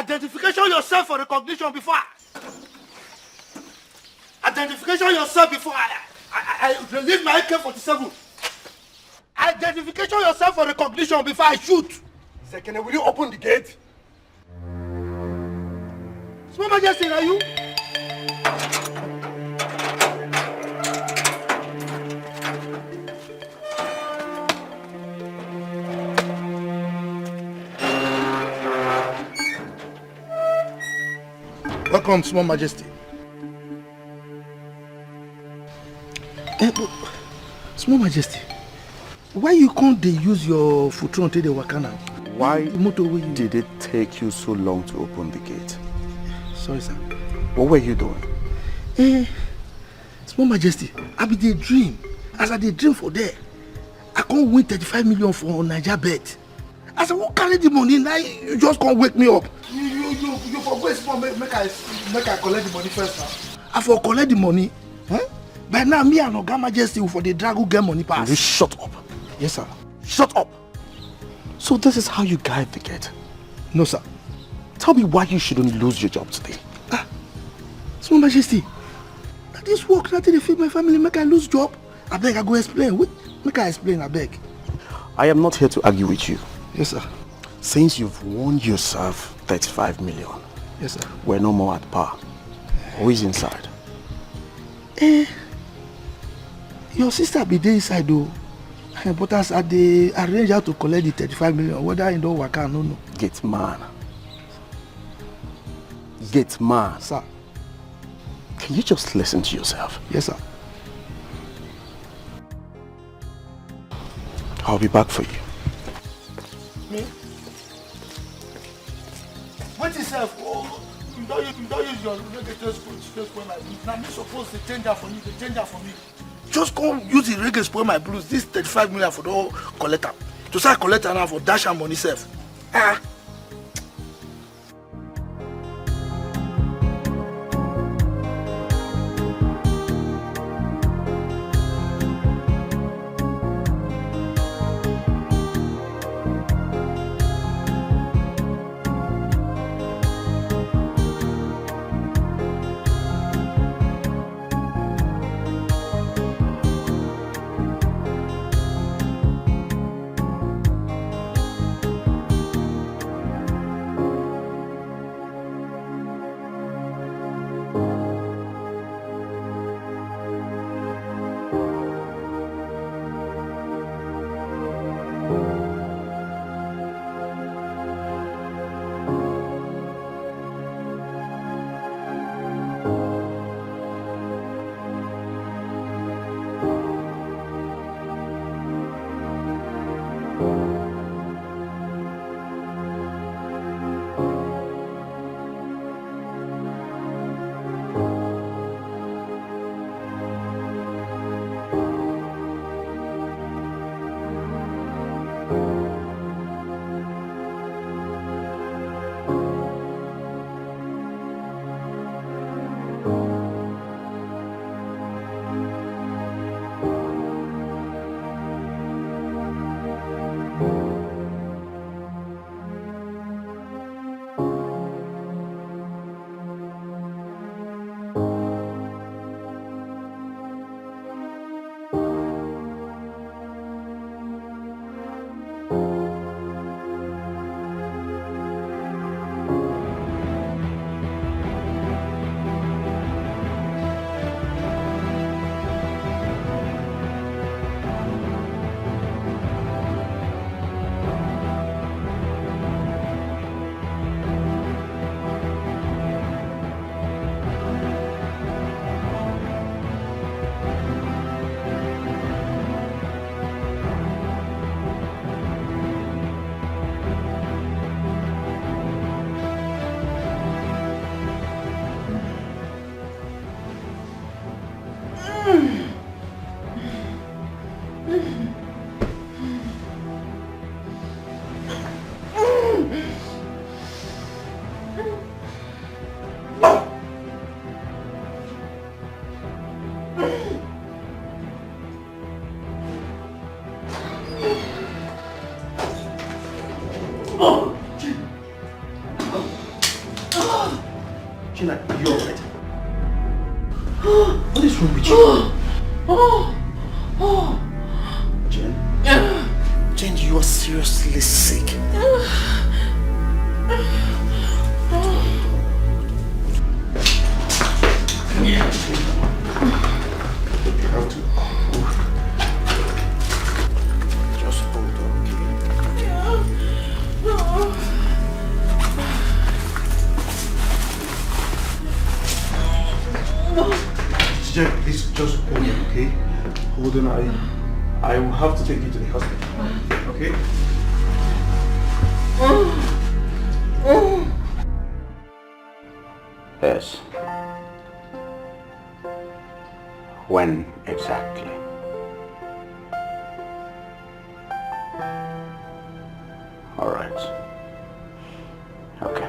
Identification yourself for recognition before Identification yourself before I release my AK-47. Identification yourself for recognition before I shoot. Second, will you open the gate? Small Majesty, are you? Welcome, Small Majesty. Small Majesty, why you can't use your footron until they work now? Why did it take you so long to open the gate? Sorry, sir. What were you doing? Small Majesty, I be the dream. As I did dream for there, I can't win 35 million for Niger bet. I said, who carry the money now? You just can't wake me up. You forget small, make I collect the money first now. I for collect the money. Huh? But now me and Oga Majesty for the drag get money pass. Will you shut up? Yes, sir. Shut up. So this is how you guide the gate? No, sir. Tell me why you shouldn't lose your job today. Small Majesty, that this work not to feed my family, make I lose job. I beg I go explain. Wait, make I explain, I beg. I am not here to argue with you. Yes, sir. Since you've won yourself 35 million, yes, sir, we're no more at par. Who is inside? Your sister be there inside though. But as they arrange how to collect the 35 million, whether in don't work out, no. Gate man. Gate man. Sir. Can you just listen to yourself? Yes, sir. I'll be back for you. Me? What is that? Oh, you don't use your reggae space for my blues. Now, I'm supposed to change that for me. They change that for me. Just come use the reggae spoil my blues. This 35 million for the whole collector. To say collector now for dash and money self. China, you're right. What is wrong with you? Jen? Jen, you are seriously sick. You have to. Just hold on, okay? Jen, please just hold on, okay? Hold on, I will have to take you to the hospital, okay? Yes. When exactly? All right. Okay.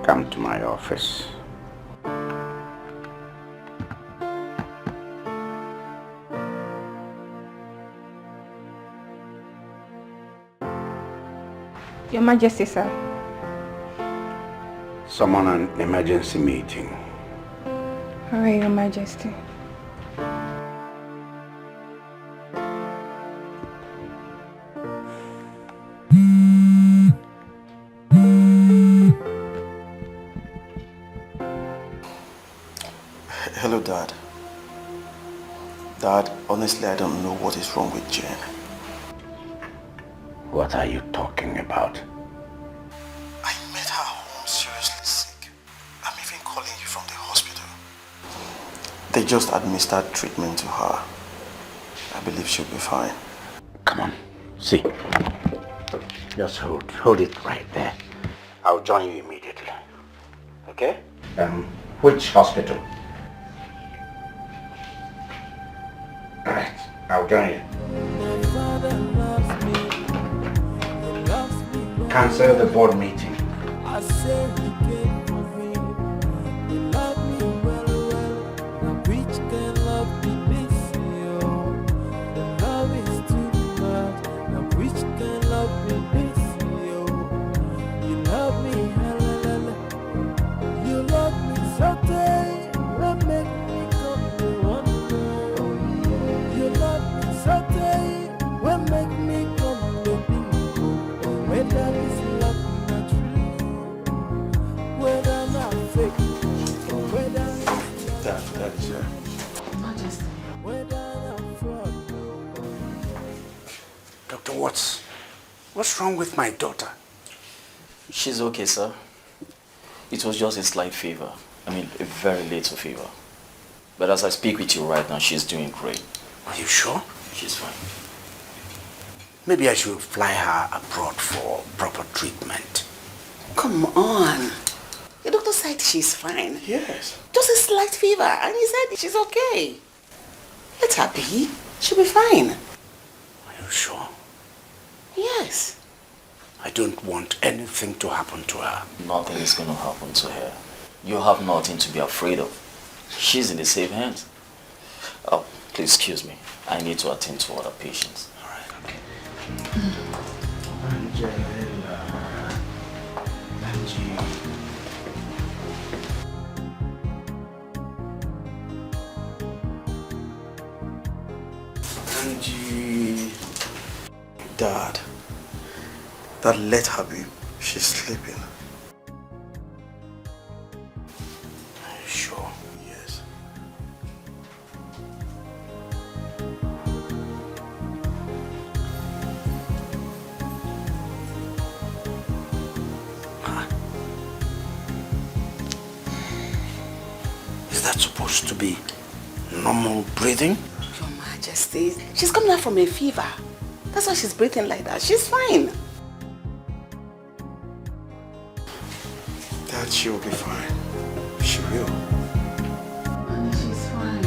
Come to my office. Your Majesty, sir. Someone on an emergency meeting. All right, Your Majesty. Hello, Dad. Dad, honestly, I don't know what is wrong with Jen. What are you talking about? I met her home seriously sick. I'm even calling you from the hospital. They just administered treatment to her. I believe she'll be fine. Come on, see. Just hold it right there. I'll join you immediately. Okay? Which hospital? Alright, I'll join you. Cancel the board meeting. I say you came for me. You love me well. Now which can love me this year? The love is too much. Now which can love me this year? You love me, you love me so tight. What make me come to one more? You love me so tight. What make me come to bingo? Whether it's love not true, whether not fake, or whether it's That is her. Majesty. whether not fraud. Doctor, what's wrong with my daughter? She's okay, sir. It was just a slight fever. I mean, a very little fever. But as I speak with you right now, she's doing great. Are you sure? She's fine. Maybe I should fly her abroad for proper treatment. Come on. The doctor said she's fine. Yes. Just a slight fever, and he said she's okay. Let her be. She'll be fine. Are you sure? Yes. I don't want anything to happen to her. Nothing is going to happen to her. You have nothing to be afraid of. She's in the safe hands. Oh, please excuse me. I need to attend to other patients. All right, okay. Angie. Dad. Dad, let her be. She's sleeping. Are you sure? Yes. Is that supposed to be normal breathing? Your Majesty, she's coming out from a fever. That's why she's breathing like that. She's fine. Dad, she will be fine. She will. Honey, she's fine.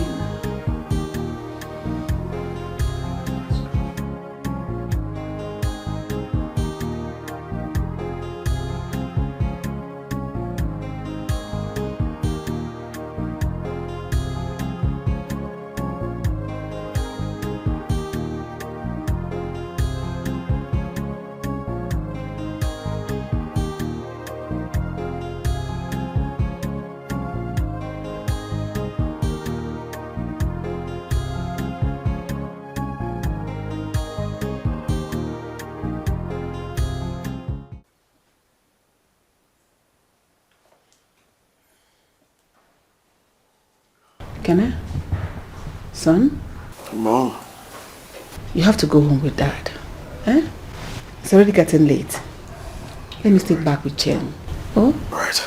Dikeh, son? Mom. You have to go home with Dad. Eh? It's already getting late. Let me stay back with Jen. Oh? Right.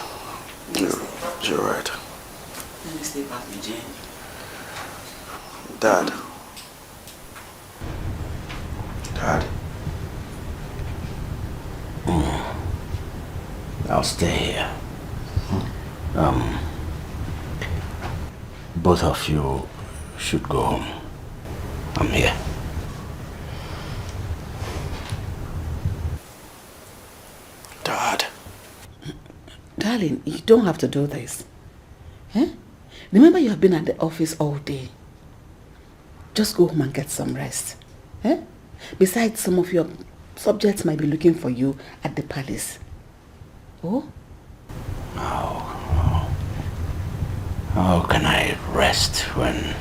You're right. Let me stay back with Jen. Dad. I'll stay here. Both of you should go home. I'm here. Dad. Darling, you don't have to do this. Eh? Remember, you have been at the office all day. Just go home and get some rest. Eh? Besides, some of your subjects might be looking for you at the palace. Oh? How can I rest when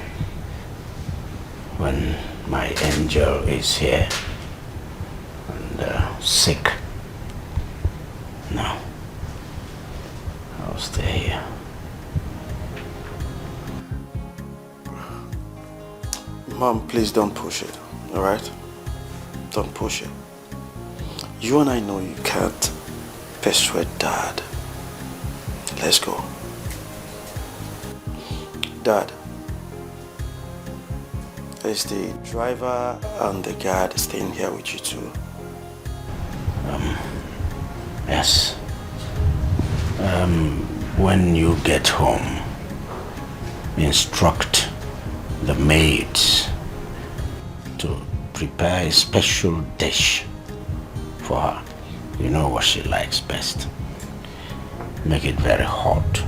my angel is here and sick? No. I'll stay here. Mom, please don't push it, alright? Don't push it. You and I know you can't persuade Dad. Let's go. Dad, is the driver and the guard staying here with you too? Yes. When you get home, instruct the maids to prepare a special dish for her. You know what she likes best. Make it very hot.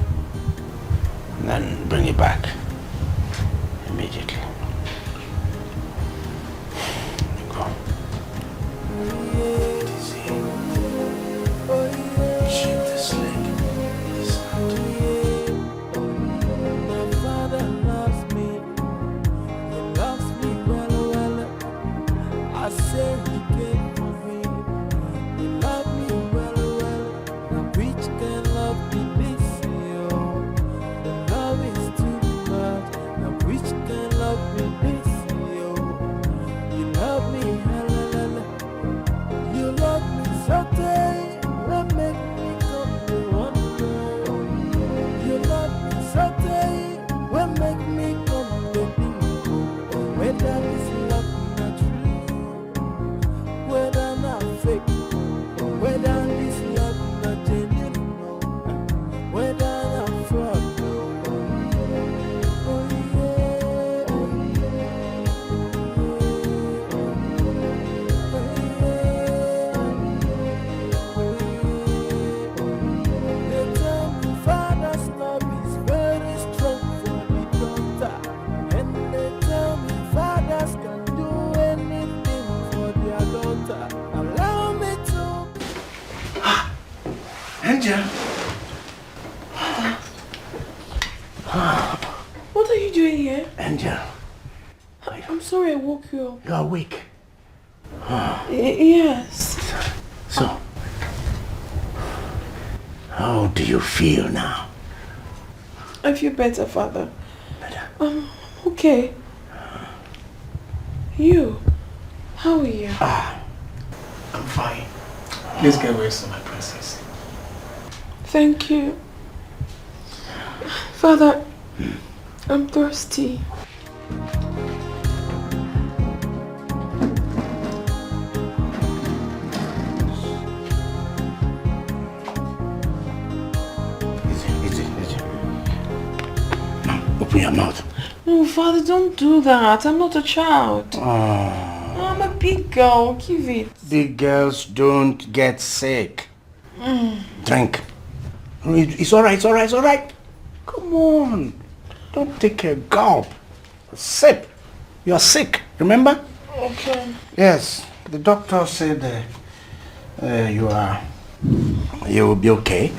And then bring it back immediately. Go. Shake this leg. My father loves me. He loves me well. I say he came for me. He loved me well. Now which can love me this year? The love is too much. Now which can love me this year? You love me, hallelujah. You love me so tight. What make me come to wonder? You love me so tight. What make me come to think? Whether this love not true, whether not fake, whether this love not genuine, no, whether not fraud, no. Oh yeah, oh They tell me father's love is very strong for the daughter, and they tell me fathers can do anything for their daughter. Allow me to. Angel. What are you doing here? Angel, I'm sorry I woke you up. you're awake. Yes. So, how do you feel now? I feel better, Father. Better? Okay. You? How are you? I'm fine. Please get rest on my princess. Thank you. Father, I'm thirsty. Easy. Now, open your mouth. No, Father, don't do that. I'm not a child. I'm a big girl. Give it. Big girls don't get sick. Drink. It's alright. Come on. Don't take a gulp. Sip. You're sick, remember? Okay. Yes. The doctor said you will be okay.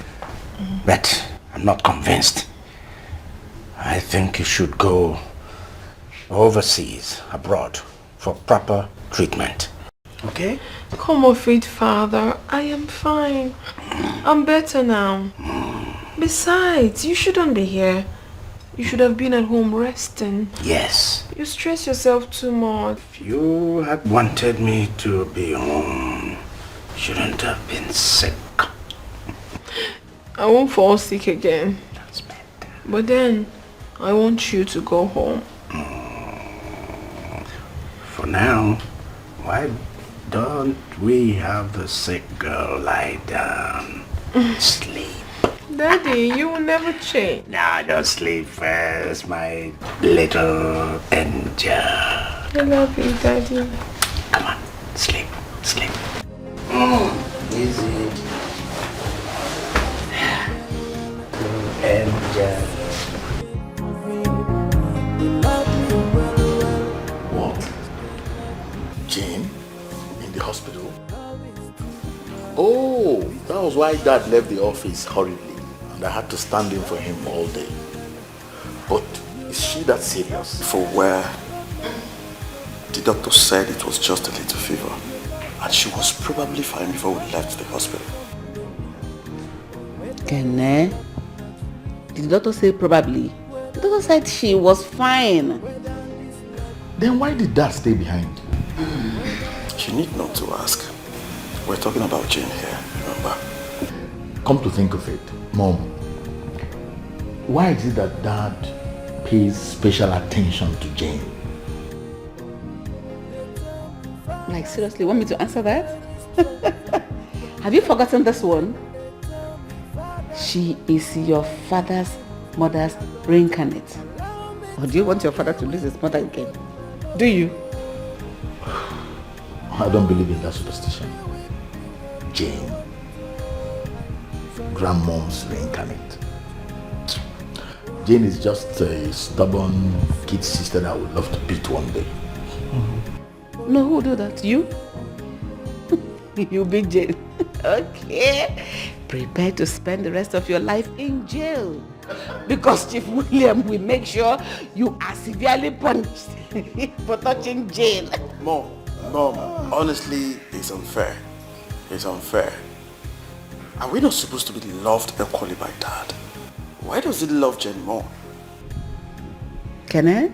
But I'm not convinced. I think you should go overseas, abroad, for proper treatment. Okay? Come off it, Father. I am fine. I'm better now. Besides, you shouldn't be here. You should have been at home resting. Yes. You stress yourself too much. If you had wanted me to be home, you shouldn't have been sick. I won't fall sick again. That's better. But then, I want you to go home. For now, why don't we have the sick girl lie down? Sleep. Daddy, you will never change. Now just sleep first, my little angel. I love you, Daddy. Come on, sleep, sleep. Easy. Angel. What? Jane? In the hospital? Oh, that was why Dad left the office hurriedly and I had to stand in for him all day. But is she that serious? For where the doctor said it was just a little fever. And she was probably fine before we left the hospital. Kene? Did the doctor say probably? The doctor said she was fine. Then why did Dad stay behind? You need not to ask. We're talking about Jane here, remember? Come to think of it, Mom, why is it that Dad pays special attention to Jane? Like seriously, want me to answer that? Have you forgotten this one? She is your mother's reincarnate. Or do you want your father to lose his mother again? Do you? I don't believe in that superstition. Jane, grandmom's reincarnate. Jane is just a stubborn kid sister that I would love to beat one day. No, who will do that? You? You big Jane. Okay. Prepare to spend the rest of your life in jail. Because Chief William will make sure you are severely punished for touching Jane. Mom, honestly, it's unfair. It's unfair. Are we not supposed to be loved equally by Dad? Why does he love Jane more? Can I?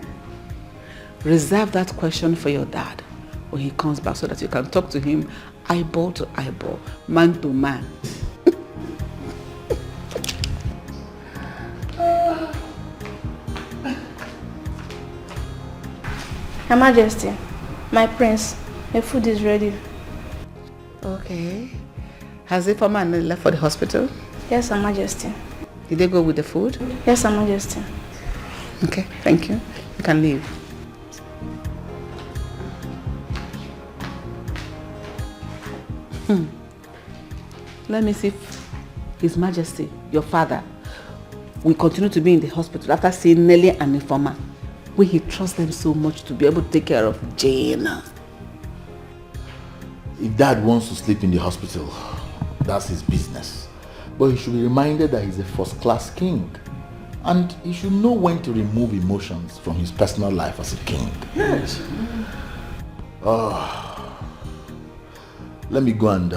Reserve that question for your dad when he comes back so that you can talk to him eyeball to eyeball, man to man. Her Majesty, my prince, the food is ready. Okay. Has the former left for the hospital? Yes, Her Majesty. Did they go with the food? Yes, Her Majesty. Okay, thank you. You can leave. Let me see if His Majesty, your father, will continue to be in the hospital after seeing Nelly and Informer, when he trusts them so much to be able to take care of Jane. If Dad wants to sleep in the hospital, that's his business. But he should be reminded that he's a first-class king. And he should know when to remove emotions from his personal life as a king. Yes. Let me go and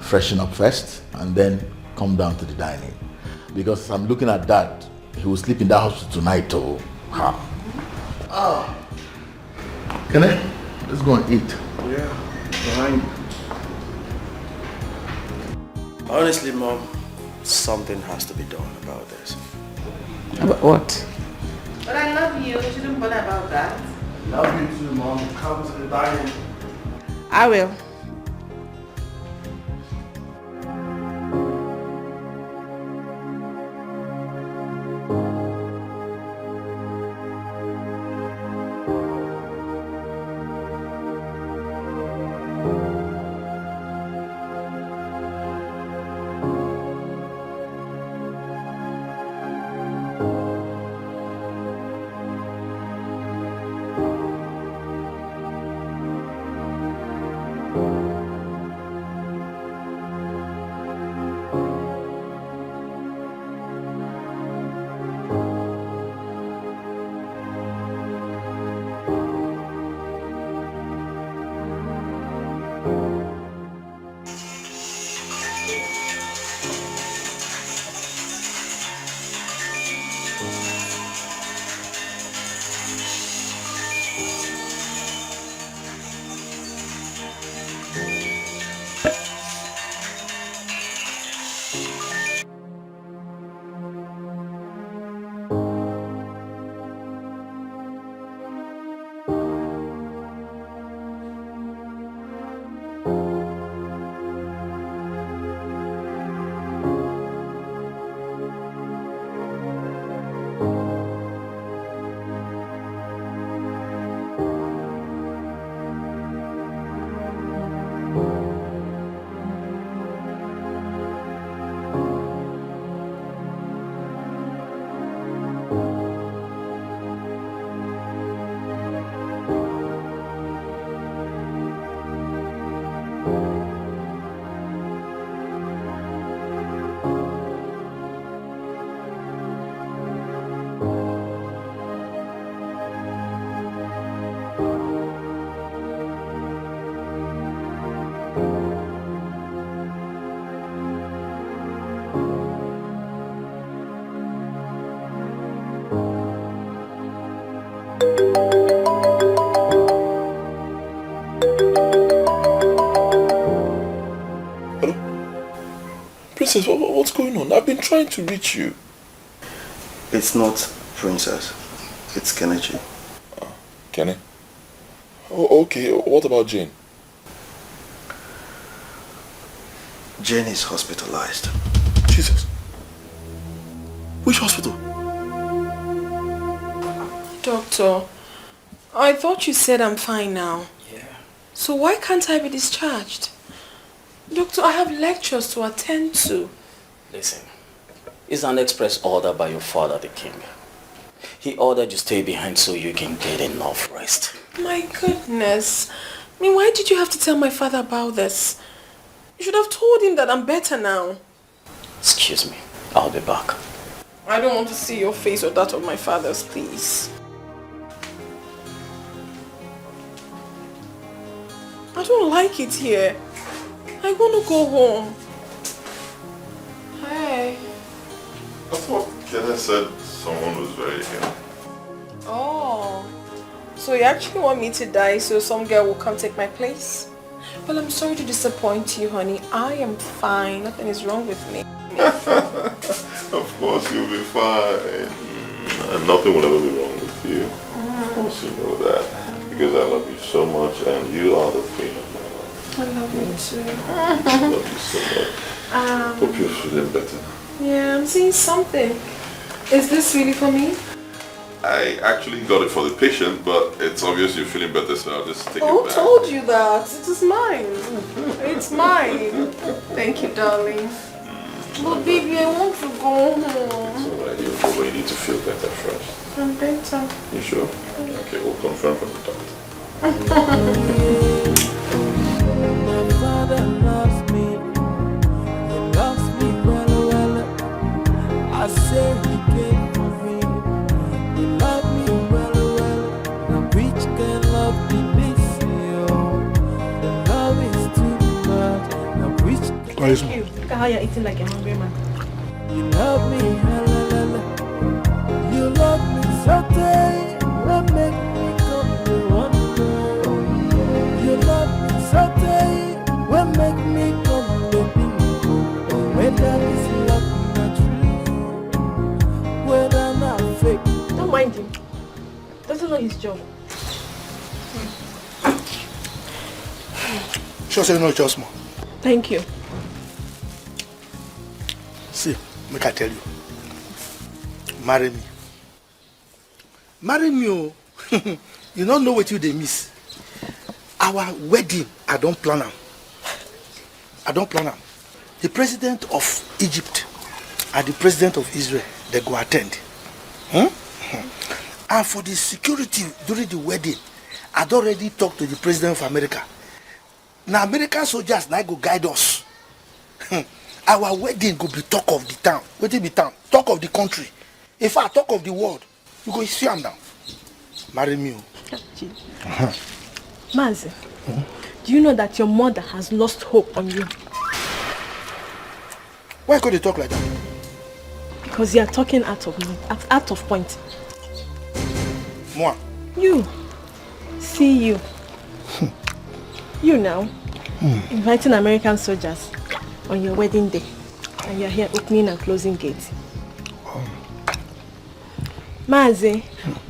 freshen up first and then come down to the dining. Because I'm looking at Dad. He will sleep in that hospital tonight. Can I? Let's go and eat. Yeah, fine. Honestly, Mom, something has to be done about this. About what? But I love you. You shouldn't bother about that. Love you too, Mom. Come to the dining. I will. going on? I've been trying to reach you. It's not Princess. It's Kenichi. Kenny? Oh, okay. What about Jane? Jane is hospitalized. Jesus. Which hospital? Doctor, I thought you said I'm fine now. Yeah. So why can't I be discharged? Doctor, I have lectures to attend to. Listen, it's an express order by your father, the king. He ordered you stay behind so you can get enough rest. My goodness. I mean, why did you have to tell my father about this? You should have told him that I'm better now. Excuse me, I'll be back. I don't want to see your face or that of my father's, please. I don't like it here. I want to go home. Hey. I thought Kenny said someone was very ill. Oh. So you actually want me to die so some girl will come take my place? Well, I'm sorry to disappoint you, honey. I am fine. Nothing is wrong with me. Of course you'll be fine. And nothing will ever be wrong with you. Of course you know that. Because I love you so much and you are the queen of my life. I love you too. I love you so much. Hope you're feeling better. Yeah, I'm seeing something. Is this really for me? I actually got it for the patient, but it's obvious you're feeling better, so I'll just take it Who back. told you that? It is mine. It's mine. Thank you, darling. But baby, I want to go home. So you'll probably need to feel better first. I'm better. You sure? Okay, we'll confirm from the doctor. My father loves me. He loves me well. I say he came for me. He loved me well. Now which can love me this year? The love is too much. Now which can Thank you. Look at how you're eating like a hungry man. you love me? You love me so tight. What make me come to wonder? You love me so tight. What make me come to think? Whether this love not true, whether not fake. Don't mind him. Doesn't know his job. Sure say no just more. Thank you. See, make I tell you. Marry me. Marry me, oh. You don't know what you they miss. Our wedding, I don't plan am. I don't plan am. The president of Egypt and the president of Israel, they go attend. And for the security during the wedding, I'd already talked to the president of America. Now American soldiers now go guide us. Our wedding go be talk of the town. What it be town? Talk of the country. In fact, talk of the world. You go see am now. Marry me. Mazi, do you know that your mother has lost hope on you? Why could they talk like that? Because you are talking out of point. Moi. You. See you. You now. Inviting American soldiers on your wedding day. And you're here opening and closing gates. Mazi,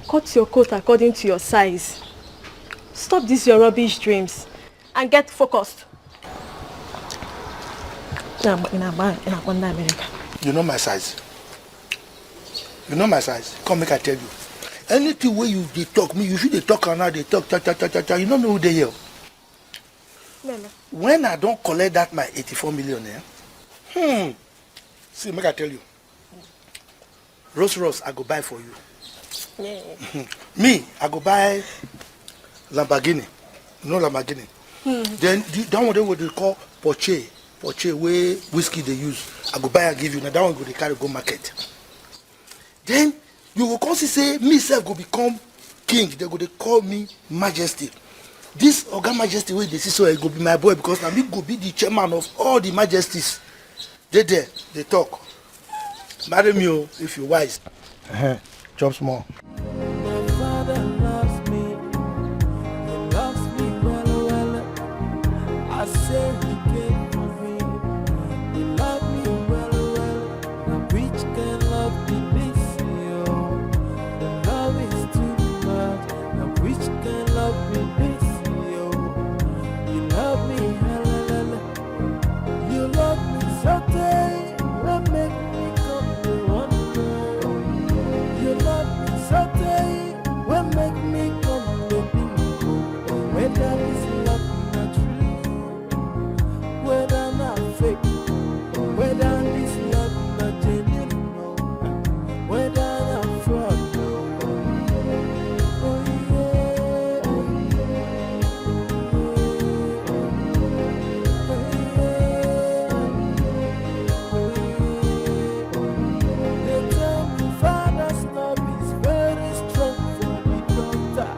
cut your coat according to your size. Stop these your rubbish dreams and get focused. In America. You know my size. You know my size. Come make I tell you. Anything where you they talk me, you should they talk and now they talk cha. You don't know who they hear. When I don't collect that my 84 million, see, make I tell you. Rolls I go buy for you. Yeah. Me, I go buy Lamborghini. You know Lamborghini? Then that one what they call Porsche where whiskey they use. I go buy and give you. Now that one go they carry go market. Then you will come say me self go become king. They go they call me Majesty. This Oga Majesty way they see so I go be my boy because now me go be the chairman of all the majesties. They there, they talk. Marry me if you wise. Chop small. My father loves me. He loves me well. I say he came for me. He loved me well. whether this love not true, whether not fake, whether this love not genuine, no, whether not fraud, no. Oh yeah, oh yeah. They tell me father's love is very strong for the daughter,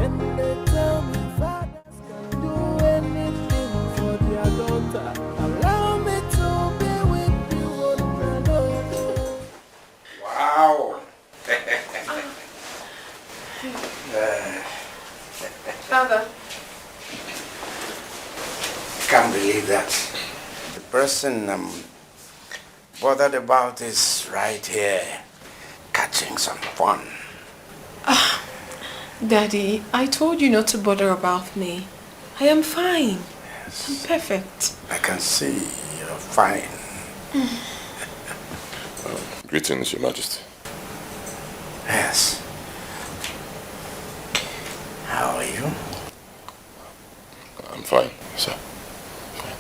and they tell me fathers can do anything for their daughter. Allow me to be with you on the Lord. Wow. Father. Can't believe that. The person I'm bothered about is right here, catching some fun. Daddy, I told you not to bother about me. I am fine. I'm perfect. I can see you're fine. Greetings, Your Majesty. Yes. How are you? I'm fine, sir. Fine.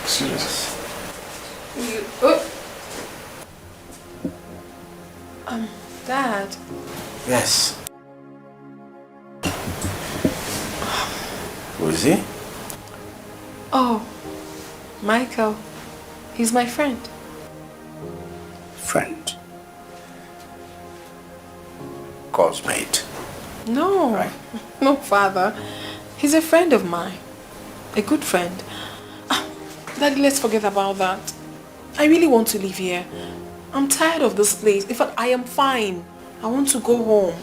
Excuse us. Dad. Yes. Who is he? Oh, Michael. He's my friend. Friend. Cosmate. No. Right. No, Father. He's a friend of mine. A good friend. Daddy, let's forget about that. I really want to live here. I'm tired of this place. In fact, I am fine. I want to go home.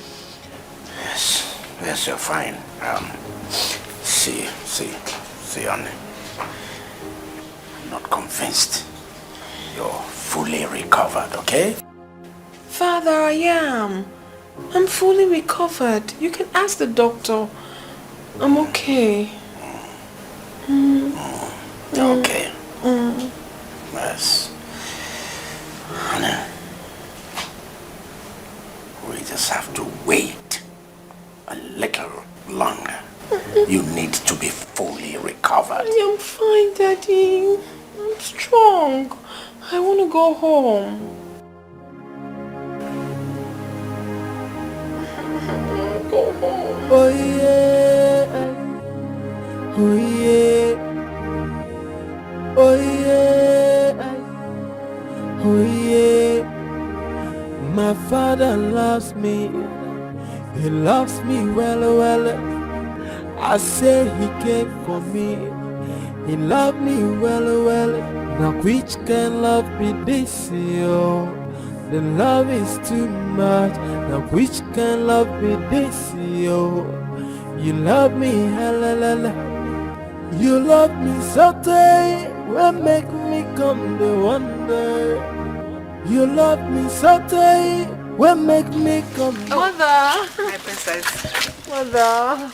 Yes. Yes, you're fine. See, honey. I'm not convinced you're fully recovered, okay? Father, I am. I'm fully recovered. You can ask the doctor. I'm okay. Okay. Yes. Honey, we just have to wait a little longer. You need to be fully recovered. I am fine, Daddy. I'm strong. I want to go home. Go home. Oh yeah, oh yeah, oh yeah, oh yeah. My father loves me. He loves me well. I say he came for me. He loved me well. Now which can love be this, yo? The love is too much. Now which can love be this, yo? You love me, hella. You love me so tight, will make me come to wonder. You love me so tight, will make me come. Mother! My princess. Mother.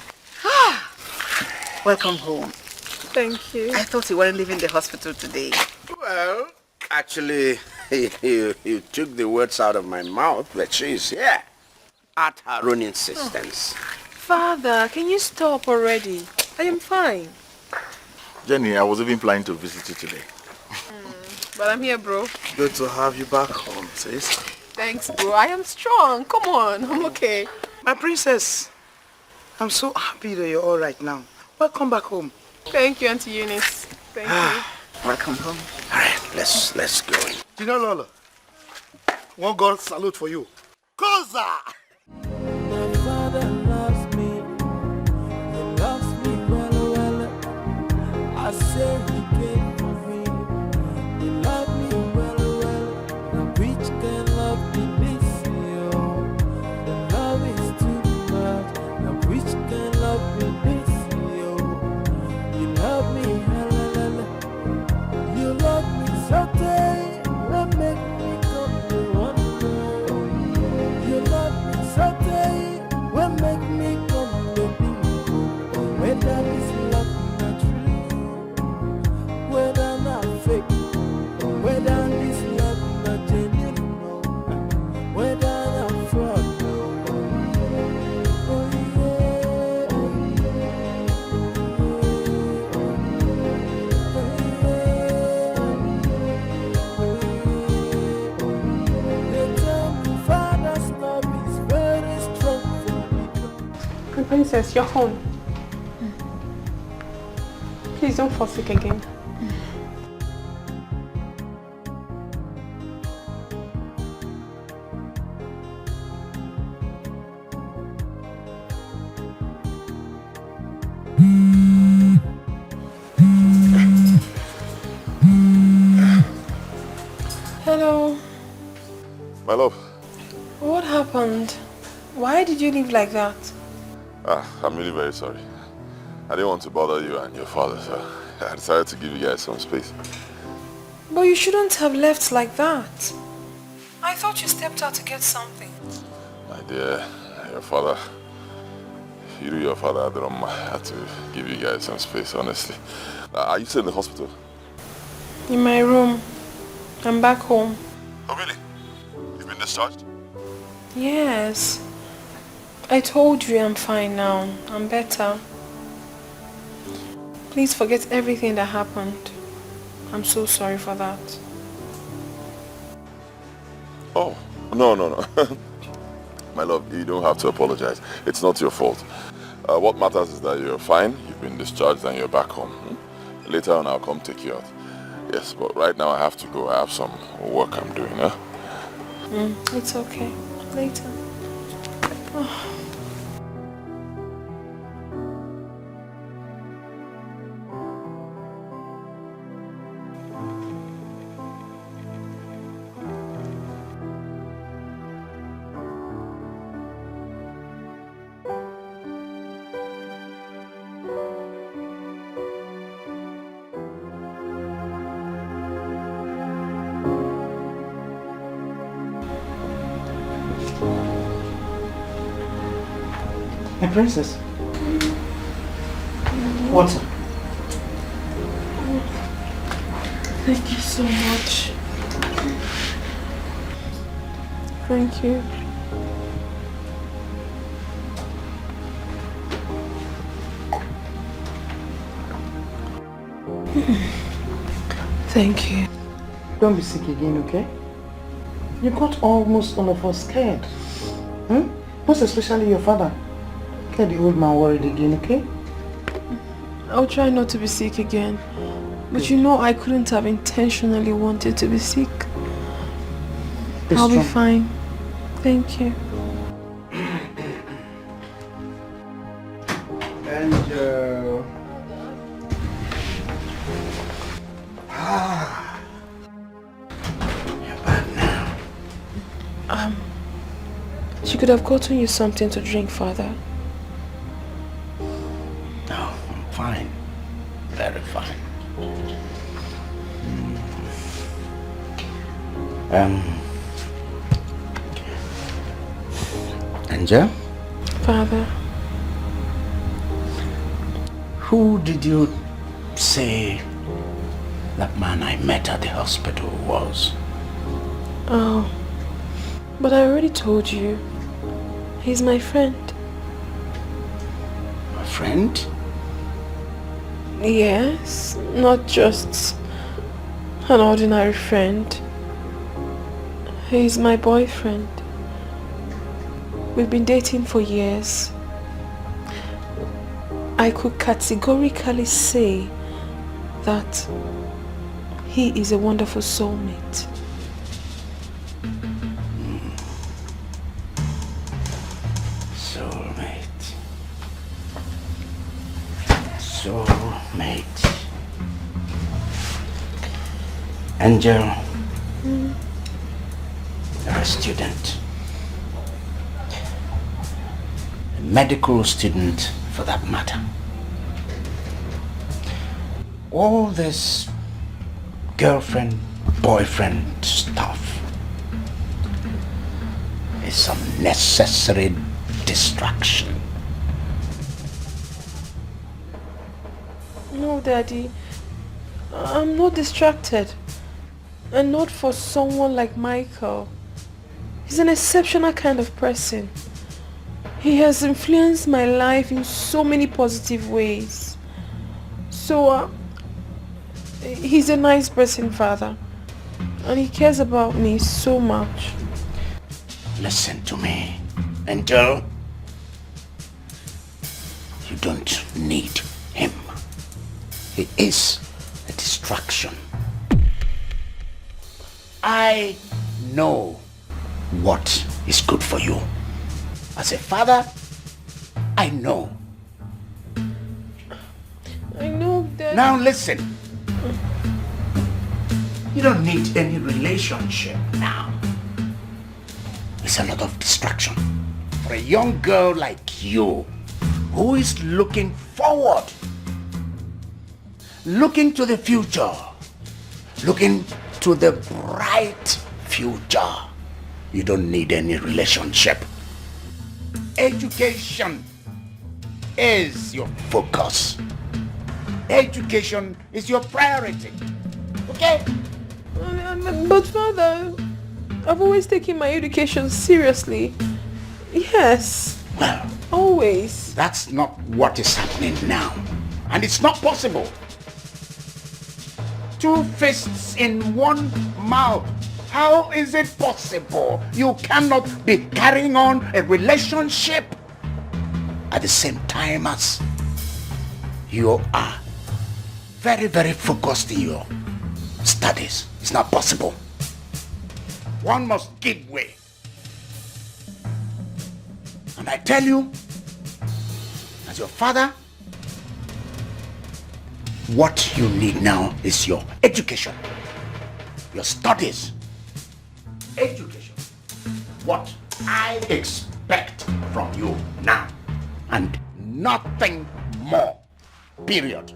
Welcome home. Thank you. I thought you weren't leaving the hospital today. Well, actually, you took the words out of my mouth, but she's here at her own insistence. Father, can you stop already? I am fine. Jenny, I was even planning to visit you today. But I'm here, bro. Good to have you back home, sis. Thanks, bro. I am strong. Come on. I'm okay. My princess, I'm so happy that you're all right now. Welcome back home. Thank you, Auntie Eunice. Thank you. Welcome home. All right, let's go in. You know, Lola, one God salute for you. Koza! My father loves me. He loves me well. I say he came for me. He loved me well. Now which can love be this, yo? The love is too much. Now which can love be this, yo? You love me, hella. You love me so tight, will make me come to wonder. You love me so tight, will make me come to think. Whether this love not true, whether not fake, whether this love not genuine, no, whether not fraud, no. Oh yeah, oh yeah. Princess, you're home. Please don't fall sick again. Hello. My love. What happened? Why did you leave like that? I'm really very sorry. I didn't want to bother you and your father, so I decided to give you guys some space. But you shouldn't have left like that. I thought you stepped out to get something. My dear, your father, you do your father, I don't know, I had to give you guys some space, honestly. Are you still in the hospital? In my room. I'm back home. Oh, really? You've been discharged? Yes. I told you I'm fine now. I'm better. Please forget everything that happened. I'm so sorry for that. Oh, no. My love, you don't have to apologize. It's not your fault. What matters is that you're fine, you've been discharged, and you're back home. Later on, I'll come take you out. Yes, but right now I have to go. I have some work I'm doing, huh? It's okay. Later. Oh. My princess. Water. Thank you so much. Thank you. Thank you. Don't be sick again, okay? You got almost all of us scared. Most especially your father. Get the old man worried again, okay? I'll try not to be sick again. But you know I couldn't have intentionally wanted to be sick. I'll be fine. Thank you. And you're back now. She could have gotten you something to drink, Father. No, I'm fine. Very fine. Angel? Father. Who did you say that man I met at the hospital was? Oh, but I already told you. He's my friend. A friend? Yes, not just an ordinary friend. He's my boyfriend. We've been dating for years. I could categorically say that he is a wonderful soulmate. Soulmate. Angel, you're a student. A medical student, for that matter. All this girlfriend, boyfriend stuff is some necessary distraction. No, Daddy. I'm not distracted. And not for someone like Michael. He's an exceptional kind of person. He has influenced my life in so many positive ways. So, he's a nice person, Father. And he cares about me so much. Listen to me, Angel. don't need him. He is a distraction. I know what is good for you. As a father, I know. I know that... Now listen. You don't need any relationship now. It's a lot of distraction. For a young girl like you, who is looking forward, looking to the future, looking to the bright future, you don't need any relationship. Education is your focus. Education is your priority. Okay? But Father, I've always taken my education seriously. Yes. Well, always. That's not what is happening now. And it's not possible. Two fists in one mouth. How is it possible? You cannot be carrying on a relationship at the same time as you are very, very focused in your studies. It's not possible. One must give way. And I tell you, as your father, what you need now is your education, your studies. Education. What I expect from you now, and nothing more. Period.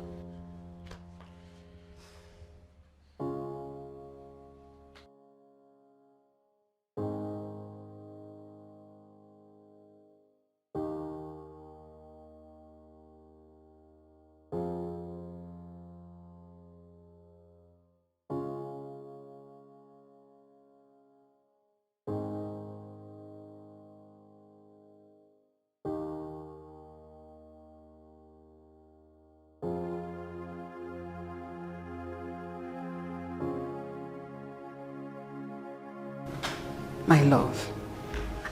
My love,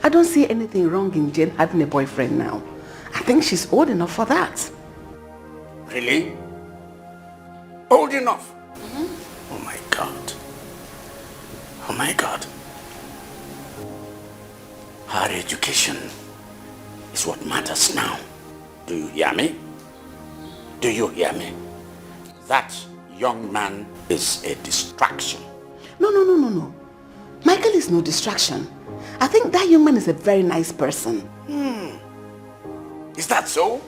I don't see anything wrong in Jane having a boyfriend now. I think she's old enough for that. Really? Old enough? Mm-hmm. Oh my God. Oh my God. Her education is what matters now. Do you hear me? Do you hear me? That young man is a distraction. No. Michael is no distraction. I think that young man is a very nice person. Is that so?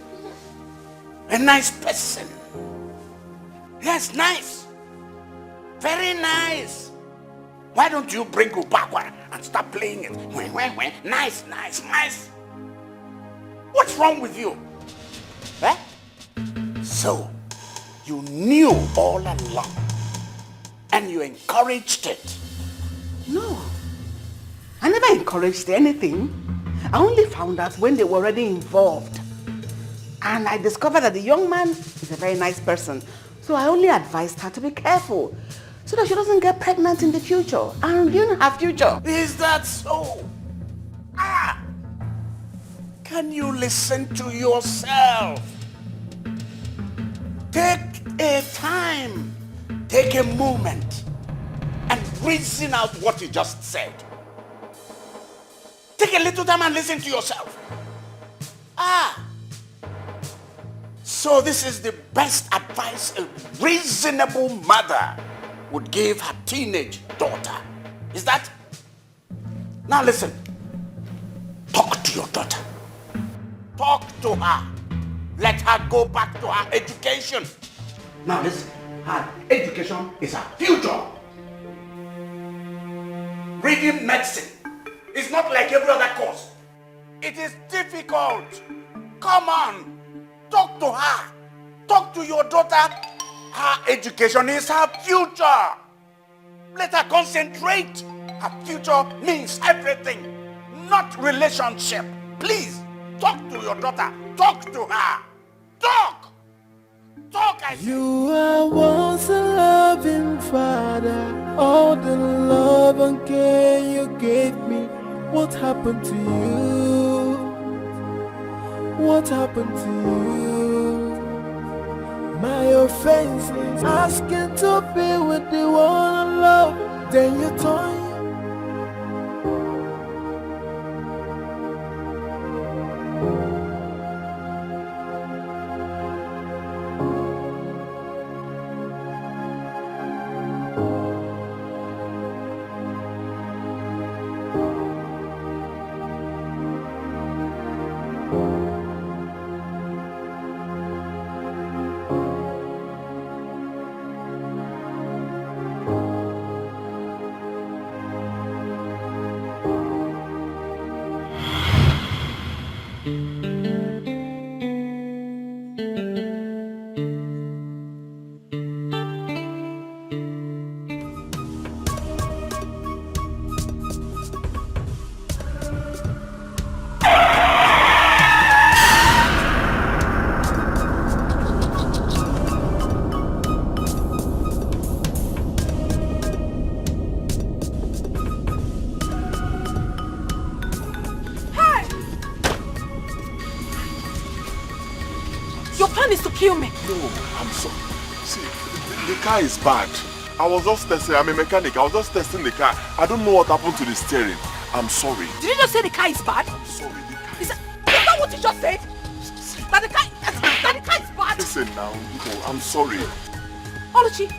A nice person. Yes, nice. Very nice. Why don't you bring it backward and start playing it? Nice. What's wrong with you? Eh? So, you knew all along and you encouraged it. No, I never encouraged anything. I only found out when they were already involved. And I discovered that the young man is a very nice person. So I only advised her to be careful so that she doesn't get pregnant in the future and ruin her future. Is that so? Can you listen to yourself? Take a time, take a moment, and reason out what you just said. Take a little time and listen to yourself. So this is the best advice a reasonable mother would give her teenage daughter. Is that? Now listen. Talk to your daughter. Talk to her. Let her go back to her education. Now listen. Her education is her future. Reading medicine is not like every other course. It is difficult. Come on. Talk to her. Talk to your daughter. Her education is her future. Let her concentrate. Her future means everything, not relationship. Please, talk to your daughter. Talk to her. Talk. Talk, I say. You are once a loving father. All the love and care you gave me. What happened to you? What happened to you? face, asking to be with the one I love. Then you turn. Kill me. No, I'm sorry. See, the car is bad. I was just testing. I'm a mechanic. I was just testing the car. I don't know what happened to the steering. I'm sorry. Did you just say the car is bad? I'm sorry. The car is that what you just said? See, that the car is bad? Listen now. No, I'm sorry. Oluchi,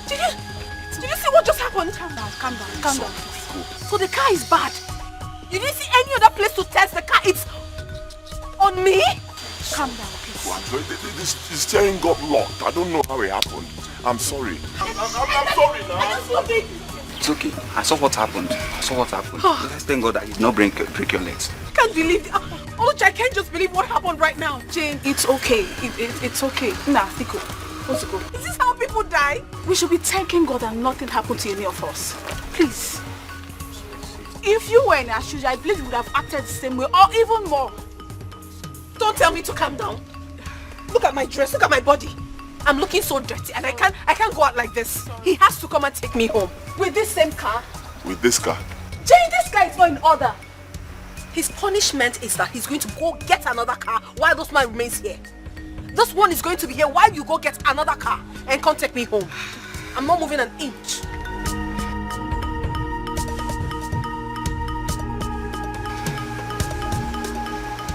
did you see what just happened? Calm down. So the car is bad. You didn't see any other place to test the car. It's on me? Calm down. I'm sorry. The steering got locked. I don't know how it happened. I'm sorry. I'm sorry now. It's okay. I saw what happened. Let's thank God that he did not break your legs. I can't believe it. Oluchi, I can't just believe what happened right now. Jane, it's okay. It's okay. Nah, Tiko. Let's go. Is this how people die? We should be thanking God that nothing happened to any of us. Please. If you were in our shoes, I believe you would have acted the same way or even more. Don't tell me to calm down. Look at my dress, look at my body. I'm looking so dirty and I can't go out like this. He has to come and take me home. With this same car? With this car? Jane, this car is not in order. His punishment is that he's going to go get another car while this man remains here. This one is going to be here while you go get another car and come take me home. I'm not moving an inch.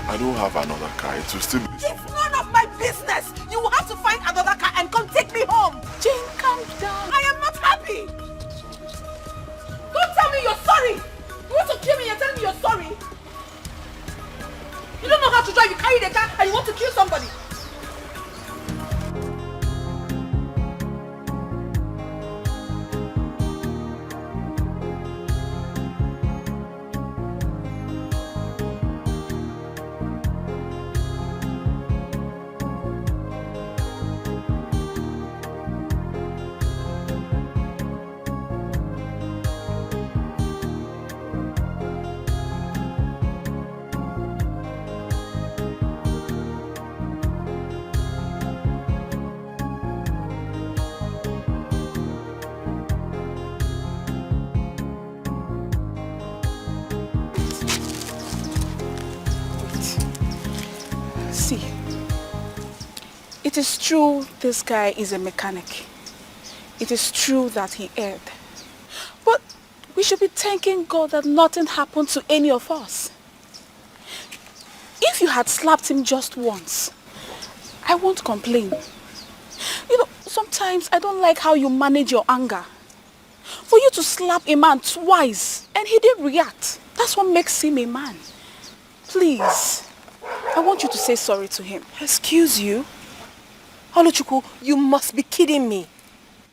I don't have another car. It will still be the same. It's none of my business. You will have to find another car and come take me home. Jane, calm down. I am not happy. Don't tell me you're sorry. You want to kill me and tell me you're sorry. You don't know how to drive. You carry the car and you want to kill somebody. It is true this guy is a mechanic. It is true that he erred. But we should be thanking God that nothing happened to any of us. If you had slapped him just once, I won't complain. You know, sometimes I don't like how you manage your anger. For you to slap a man twice and he didn't react, that's what makes him a man. Please, I want you to say sorry to him. Excuse you? Oluchukwu, you must be kidding me.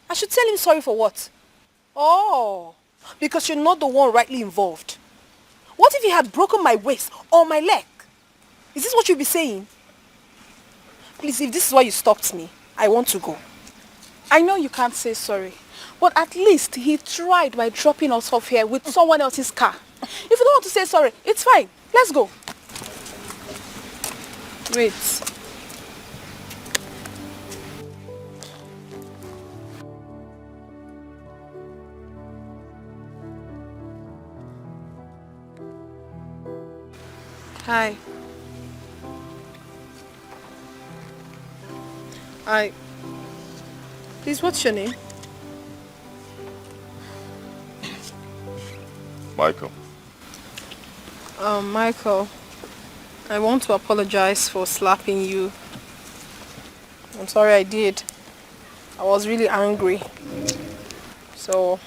I should tell him sorry for what? Oh, because you're not the one rightly involved. What if he had broken my waist or my leg? Is this what you'll be saying? Please, if this is why you stopped me, I want to go. I know you can't say sorry, but at least he tried by dropping us off here with someone else's car. If you don't want to say sorry, it's fine. Let's go. Wait. Hi. Please, what's your name? Michael. Michael, I want to apologize for slapping you. I'm sorry I did. I was really angry. So,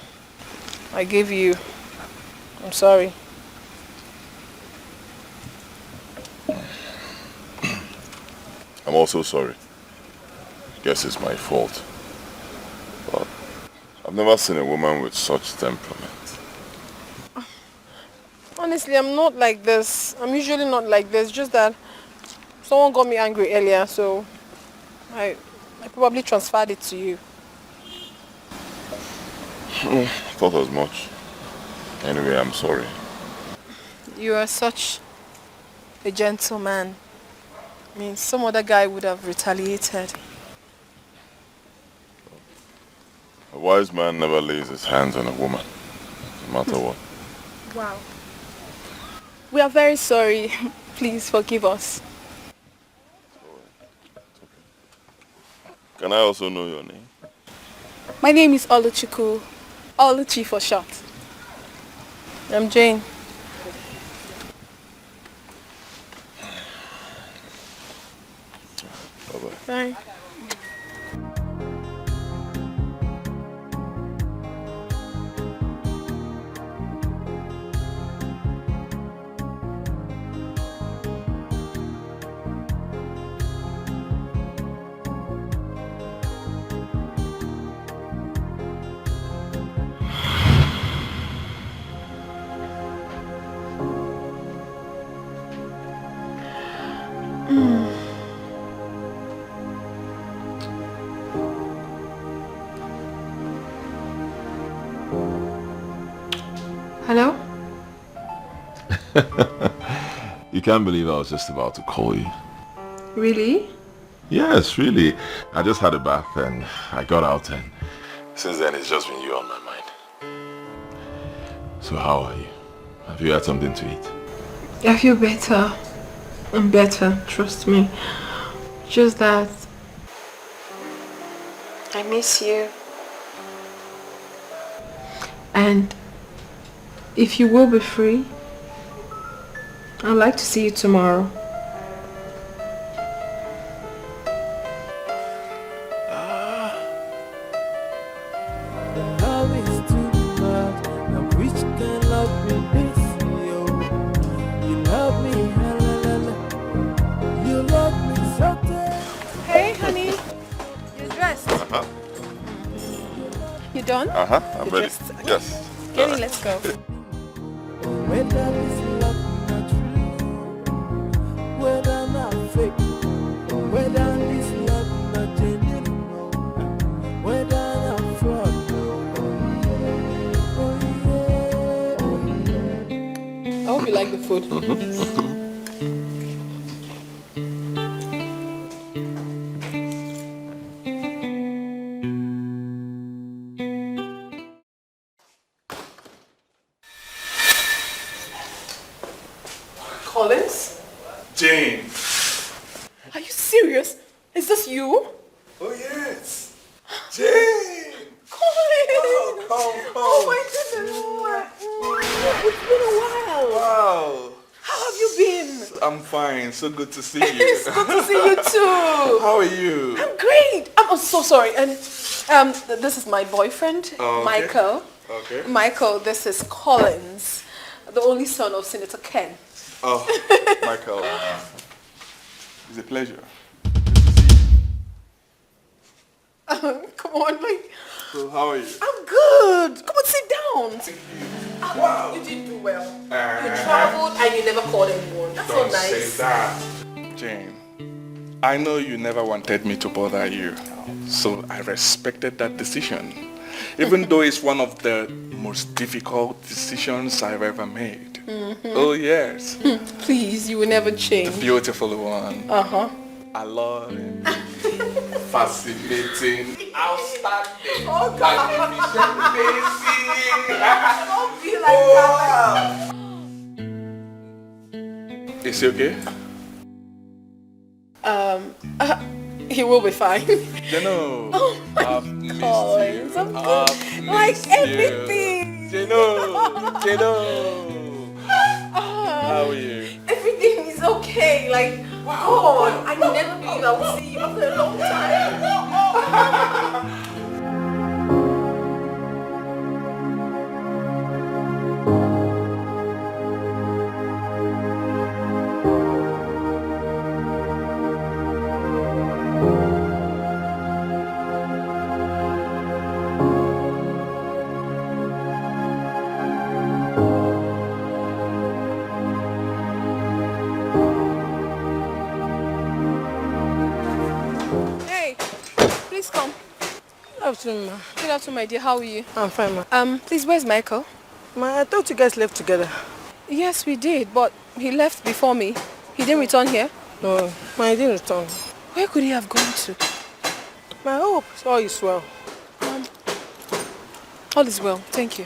I gave you. I'm sorry. I'm also sorry. Guess it's my fault. But I've never seen a woman with such temperament. Honestly, I'm not like this. I'm usually not like this. Just that someone got me angry earlier, so I probably transferred it to you. Thought as much. Anyway, I'm sorry. You are such a gentleman. I mean, some other guy would have retaliated. A wise man never lays his hands on a woman, no matter what. Wow. We are very sorry. Please forgive us. Can I also know your name? My name is Oluchukwu. Oluchi for short. I'm Jane. Bye-bye. Bye. Hello? You can't believe I was just about to call you. Really? Yes, really. I just had a bath and I got out, and since then it's just been you on my mind. So how are you? Have you had something to eat? I feel better. I'm better, trust me. Just that I miss you. And if you will be free, I'd like to see you tomorrow. The love is too much. Now which can love be this? Yo, you love me, la la la. You love me so dead. Hey, honey. You're dressed. You done? I'm You're ready. dressed? Okay. Yes. Kenny, let's go. Whether this love not true, whether not fake, whether this love not genuine, whether not fraud. I hope you like the food. Collins? Jane! Are you serious? Is this you? Oh yes! Jane! Collins! Come. Oh my goodness! It's been a while. Wow! How have you been? I'm fine. So good to see It's good to see you too. How are you? I'm great. I'm so sorry. And this is my boyfriend, Oh, okay. Michael. Okay. Michael, this is Collins, the only son of Senator Ken. Oh, Michael. It's a pleasure. Come on, like. So how are you? I'm good. Come on, sit down. Thank you. Wow. You did do well. You traveled and you never called anyone. That's so nice. that. Jane, I know you never wanted me to bother you, so I respected that decision. Even though it's one of the most difficult decisions I've ever made. Oh yes. Please, you will never change. The beautiful one. Uh-huh. I love it. Fascinating. Outstanding. Oh, God. Don't be like that. Is he okay? He will be fine. Jeno, Oh my I've missed Collins, you. I'm good. Like everything. Jeno. How are you? Everything is okay. Like, God, I never believed I would see you after a long time. Hey, please come. Good afternoon, ma. Good afternoon, my dear. How are you? I'm fine, ma. Please, where's Michael? Ma, I thought you guys left together. Yes, we did, but he left before me. He didn't return here. No, ma, I didn't return. Where could he have gone to? Ma, I hope all is well. All is well. Thank you.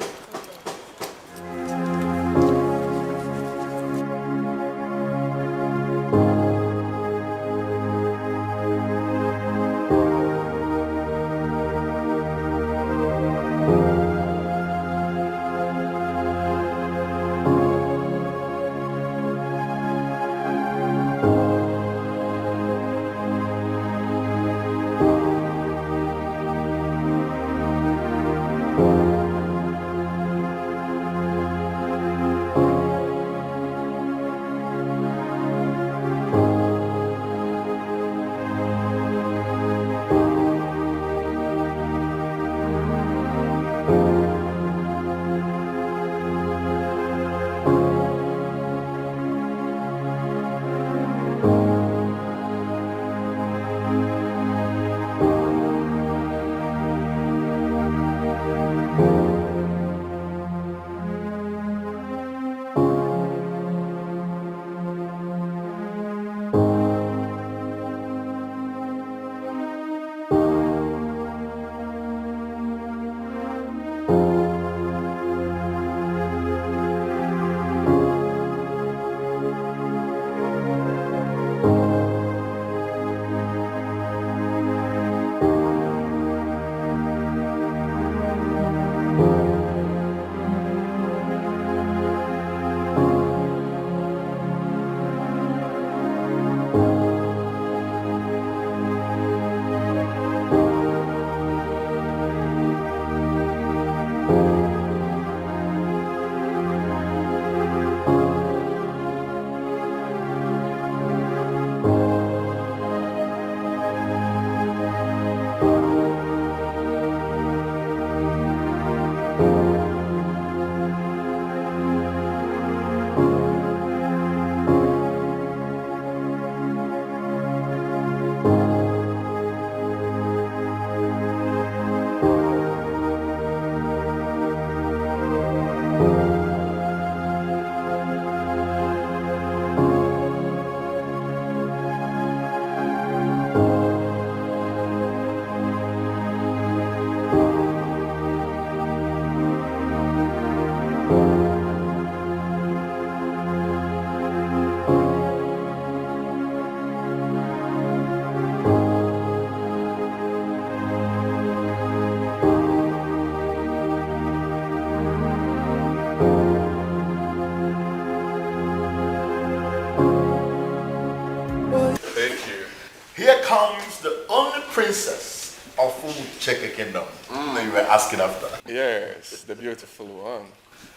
Here comes the only princess of Cheke Kingdom that you were asking after. Yes, the beautiful one.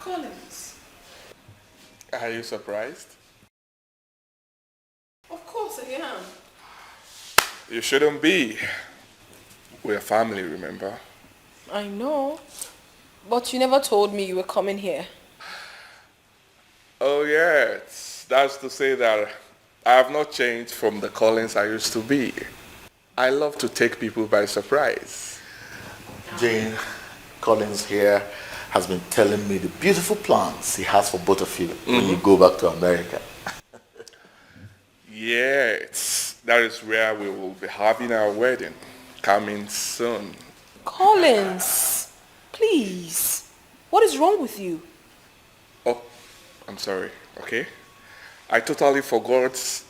Collins. Are you surprised? Of course I am. You shouldn't be. We're family, remember? I know. But you never told me you were coming here. Oh, yes. That's to say that I have not changed from the Collins I used to be. I love to take people by surprise. Jane, Collins here has been telling me the beautiful plans he has for both of you when you go back to America. Yes, that is where we will be having our wedding, coming soon. Collins, please. What is wrong with you? Oh, I'm sorry, okay? I totally forgot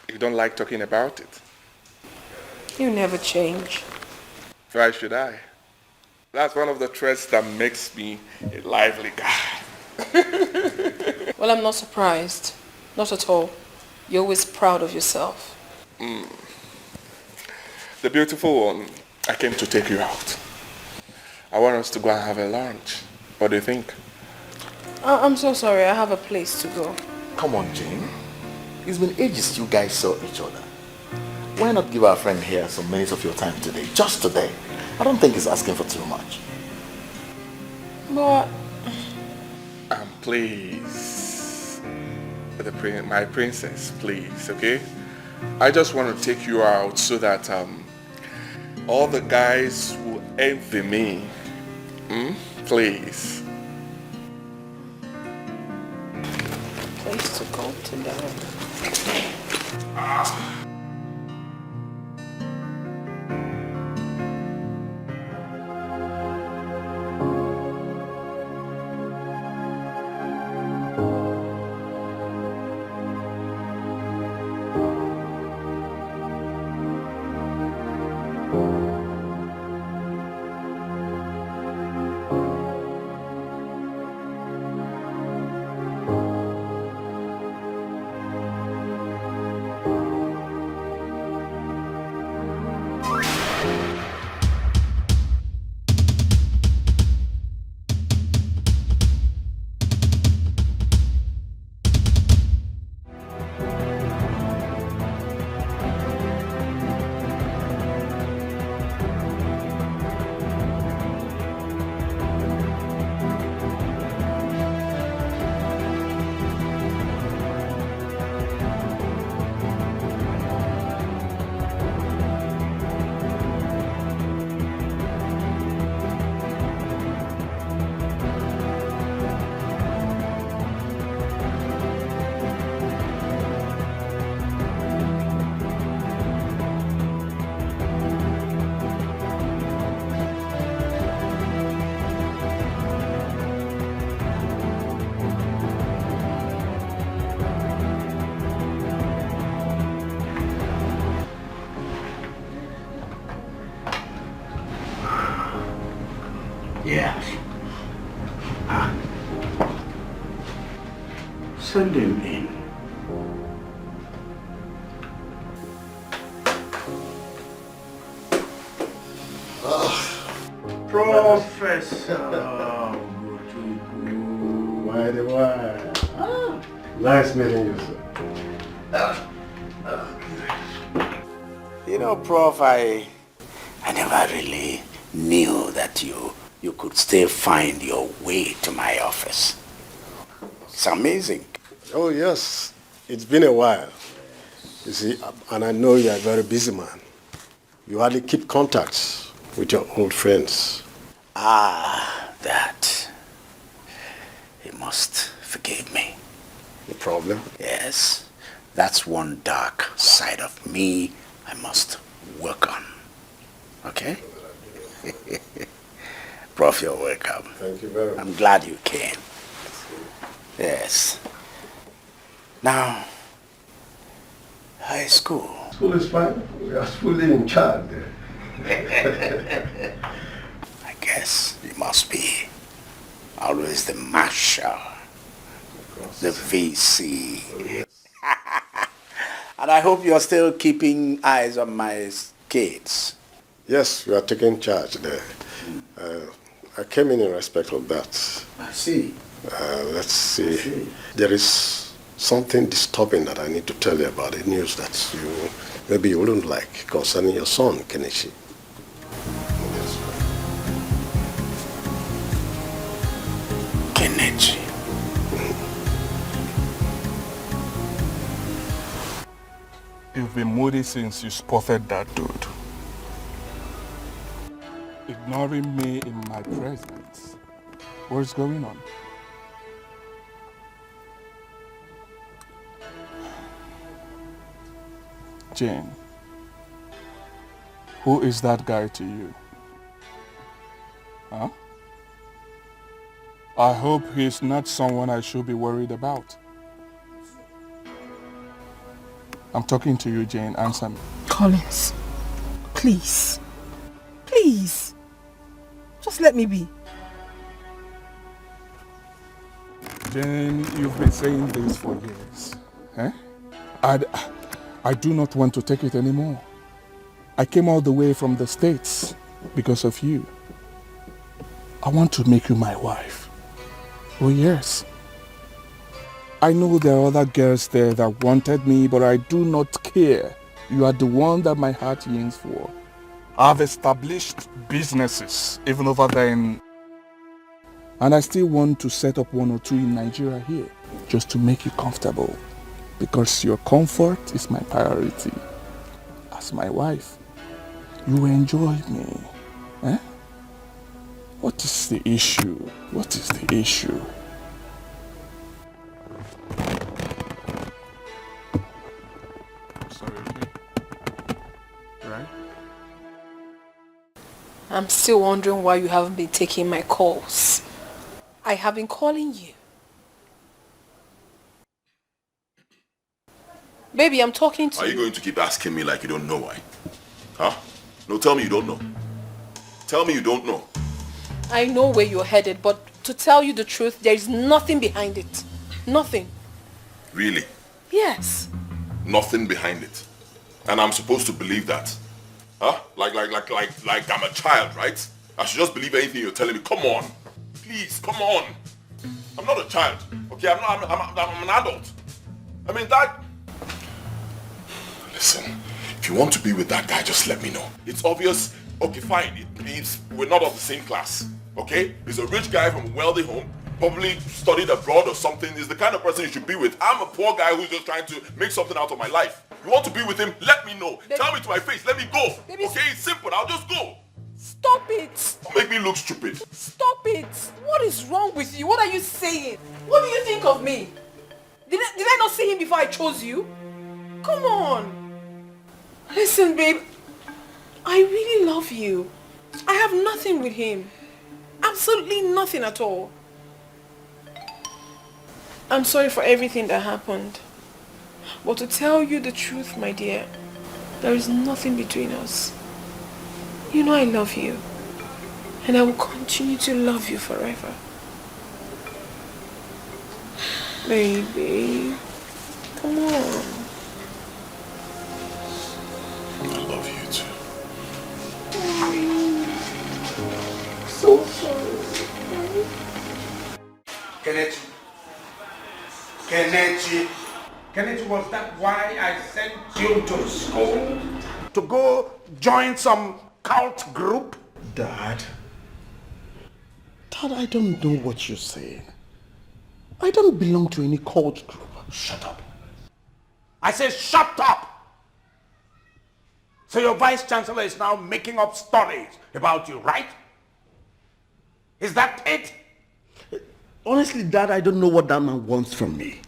you don't like talking about it. You never change. Why should I? That's one of the traits that makes me a lively guy. Well, I'm not surprised. Not at all. You're always proud of yourself. The beautiful one, I came to take you out. I want us to go and have a lunch. What do you think? I'm so sorry. I have a place to go. Come on, Jane. It's been ages you guys saw each other. Why not give our friend here some minutes of your time today? Just today. I don't think he's asking for too much. But... Please. My princess, please, okay? I just want to take you out so that all the guys will envy me. Please. Place to go today. Yes. Send him in. Professor. Why? Nice meeting you, sir. You know, Prof, I never really knew that you could still find your way to my office. It's amazing. Oh, yes. It's been a while. You see, and I know you're a very busy man. You hardly keep contacts with your old friends. Ah, that. You must forgive me. No problem. Yes, that's one dark side of me I must work on. Okay? Prof, you're welcome. Thank you very much. I'm glad you came. Yes. Now, high school. School is fine. We are fully in charge there. I guess you must be always the marshal, the VC. Oh, yes. And I hope you're still keeping eyes on my kids. Yes, we are taking charge there. I came in respect of that. I see. Let's see. There is something disturbing that I need to tell you about, the news that maybe you wouldn't like concerning your son, Kenichi. Kenichi. You've been moody since you spotted that dude. Ignoring me in my presence. What's going on? Jane, who is that guy to you? Huh? I hope he's not someone I should be worried about. I'm talking to you, Jane. Answer me. Collins. Please. Please. Just let me be. Jane, you've been saying this for years. Eh? I do not want to take it anymore. I came all the way from the States because of you. I want to make you my wife. Oh yes. I know there are other girls there that wanted me, but I do not care. You are the one that my heart yearns for. I've established businesses even over there and I still want to set up 1 or 2 in Nigeria here, just to make you comfortable. Because your comfort is my priority. As my wife, you enjoy me. Eh? What is the issue? What is the issue? I'm sorry, okay? Right? I'm still wondering why you haven't been taking my calls. I have been calling you. Baby, I'm talking to you. Are you going to keep asking me like you don't know why? Huh? No, tell me you don't know. Tell me you don't know. I know where you're headed, but to tell you the truth, there is nothing behind it. Nothing. Really? Yes. Nothing behind it. And I'm supposed to believe that. Huh? Like I'm a child, right? I should just believe anything you're telling me. Come on. Please, come on. I'm not a child. Okay, I'm an adult. I mean, that... Listen, if you want to be with that guy, just let me know. It's obvious. Okay, fine. We're not of the same class. Okay? He's a rich guy from a wealthy home. Probably studied abroad or something. He's the kind of person you should be with. I'm a poor guy who's just trying to make something out of my life. You want to be with him? Let me know. Baby. Tell me to my face. Let me go. Baby. Okay? It's simple. I'll just go. Stop it. Don't make me look stupid. Stop it. What is wrong with you? What are you saying? What do you think of me? Did I not see him before I chose you? Come on. Listen, babe. I really love you. I have nothing with him. Absolutely nothing at all. I'm sorry for everything that happened. But to tell you the truth, my dear, there is nothing between us. You know I love you. And I will continue to love you forever. Baby, come on. I love you too. So sorry. Kenneth, was that why I sent you to school? To go join some cult group? Dad, I don't know what you're saying. I don't belong to any cult group. Shut up. I say shut up! So your vice chancellor is now making up stories about you, right? Is that it? Honestly, Dad, I don't know what that man wants from me.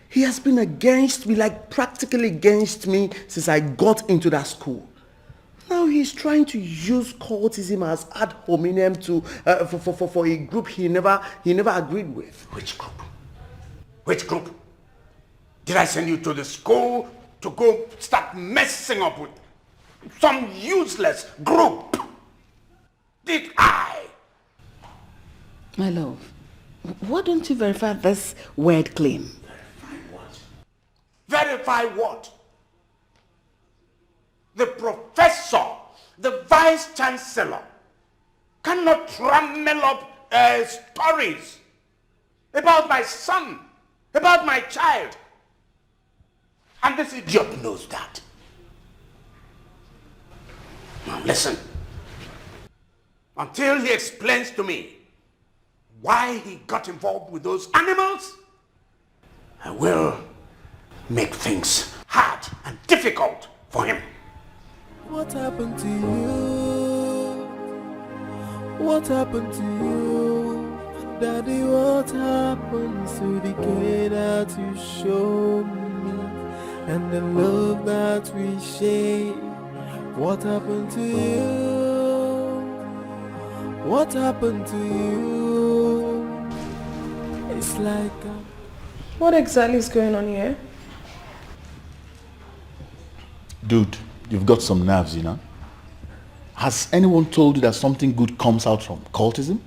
He has been against me, like practically against me, since I got into that school. Now he's trying to use cultism as ad hominem for a group he never agreed with. Which group? Which group? Did I send you to the school to go start messing up with some useless group? Did I? My love, why don't you verify this weird claim? Verify what? The professor, the vice chancellor, cannot trammel up stories about my son, about my child. And this idiot knows that. Now listen. Until he explains to me why he got involved with those animals, I will make things hard and difficult for him. What happened to you? What happened to you? Daddy, what happened to the care that you showed me and the love that we share? What happened to you? What happened to you? It's like What exactly is going on here? Dude, you've got some nerves, you know? Has anyone told you that something good comes out from cultism?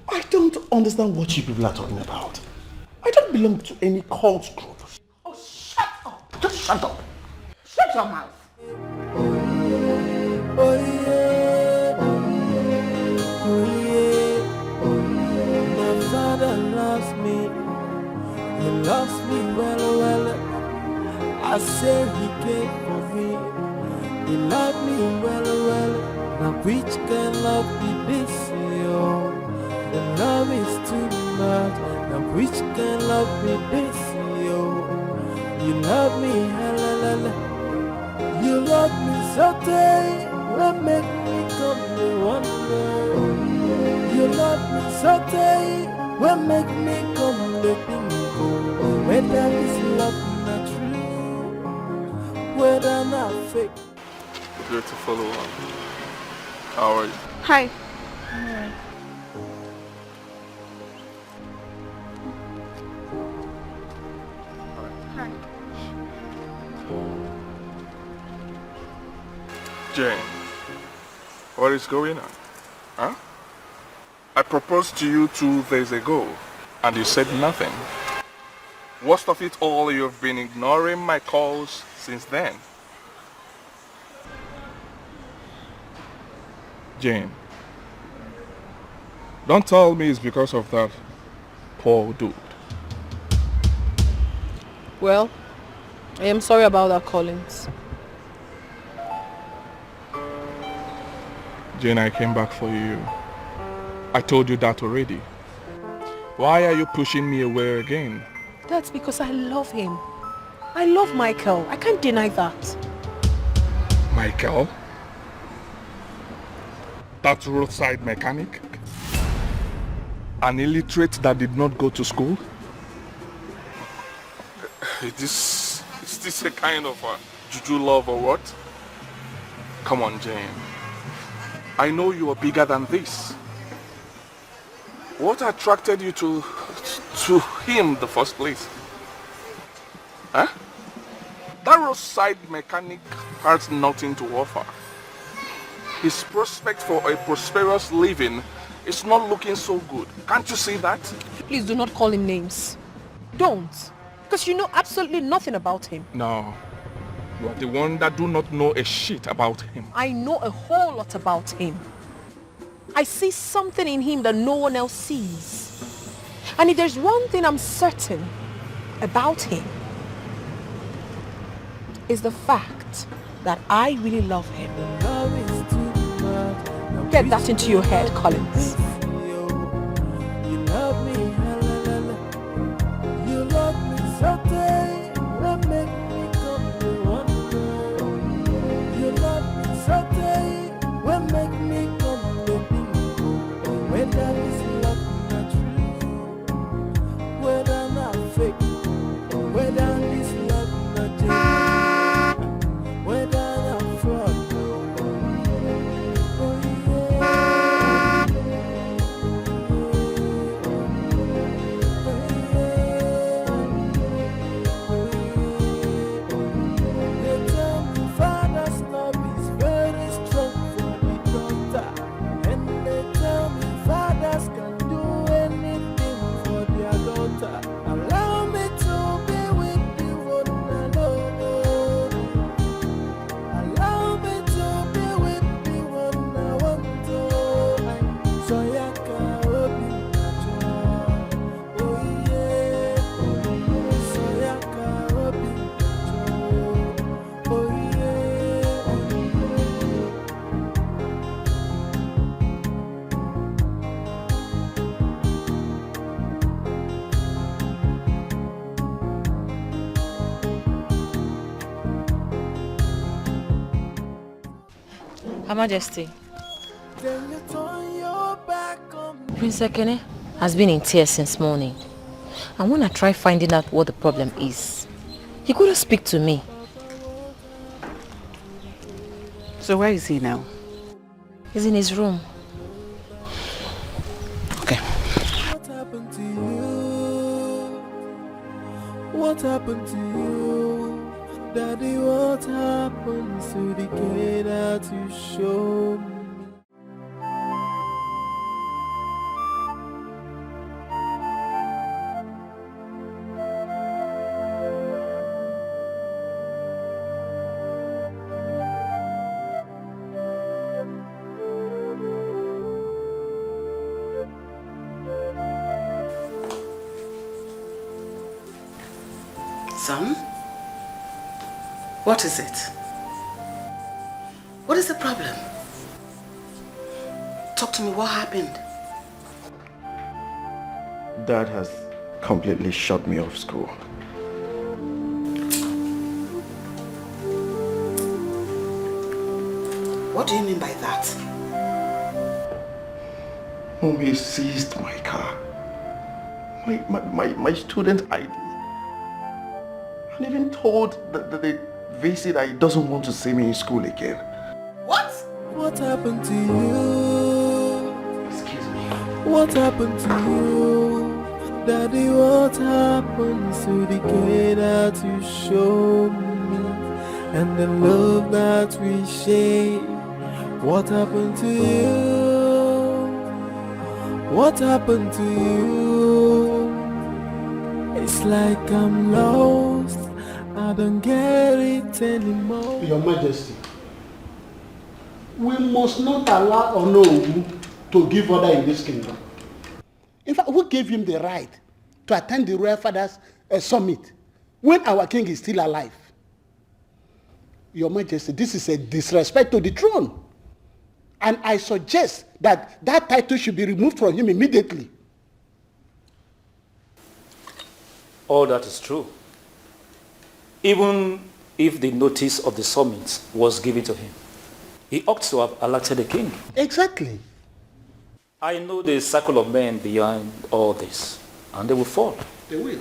I don't understand what you people are talking about. I don't belong to any cult group. Oh, shut up! Just shut up! Shut your mouth! Oh yeah, oh yeah, oh yeah. My father loves me. He loves me well. I say he cared for me. He loved me well. Now which can love be this, yo? The love is too much. Now which can love be this, yo? You love me, hella. You love me so tight, what make me come to wonder? You love me so tight, what make me come to think? Whether this love not true, whether not fake. Good to follow up. How are you? Hi. Hi. Jane, what is going on? Huh? I proposed to you 2 days ago, and you said nothing. Worst of it all, you've been ignoring my calls since then. Jane, don't tell me it's because of that poor dude. Well, I am sorry about that, Collins. Jane, I came back for you. I told you that already. Why are you pushing me away again? That's because I love him. I love Michael. I can't deny that. Michael? That roadside mechanic? An illiterate that did not go to school? Is this a kind of juju love or what? Come on, Jane. I know you are bigger than this. What attracted you to him in the first place? Huh? That roadside mechanic has nothing to offer. His prospect for a prosperous living is not looking so good. Can't you see that? Please do not call him names. Don't. Because you know absolutely nothing about him. No. You are the one that do not know a shit about him. I know a whole lot about him. I see something in him that no one else sees. And if there's one thing I'm certain about him, is the fact that I really love him. Get that into your head, Collins. You love me, you love me so tight, what make me come to wonder? You love me so tight, what make me come to think? Whether this love not true, whether not fake, whether this love not genuine, whether not fraud. Allow me to be with the one I love. Allow me to be with the one I want to. So ya can open the door. Oh yeah. So ya can open the door. Oh Her Majesty, then you turn your back on me. Prince Ekene has been in tears since morning. And when I try finding out what the problem is, he couldn't speak to me. So where is he now? He's in his room. Okay. What happened to you? What happened to you? Daddy, what happened to the kid that you showed me? son? What is it? What is the problem? Talk to me, what happened? Dad has completely shut me off school. What do you mean by that? Mom, he seized my car. My student ID. And even told the VC that he doesn't want to see me in school again. What? What happened to you? Excuse me. What happened to you? Daddy, what happened to the care that you showed me and the love that we shared? What happened to you? What happened to you? It's like I'm lost. I don't get it anymore. Your Majesty, we must not allow Onowu to give order in this kingdom. In fact, who gave him the right to attend the Royal Fathers Summit when our king is still alive? Your Majesty, this is a disrespect to the throne. And I suggest that that title should be removed from him immediately. All that is true. Even if the notice of the summit was given to him, he ought to have elected a king. Exactly. I know the circle of men behind all this, and they will fall. They will.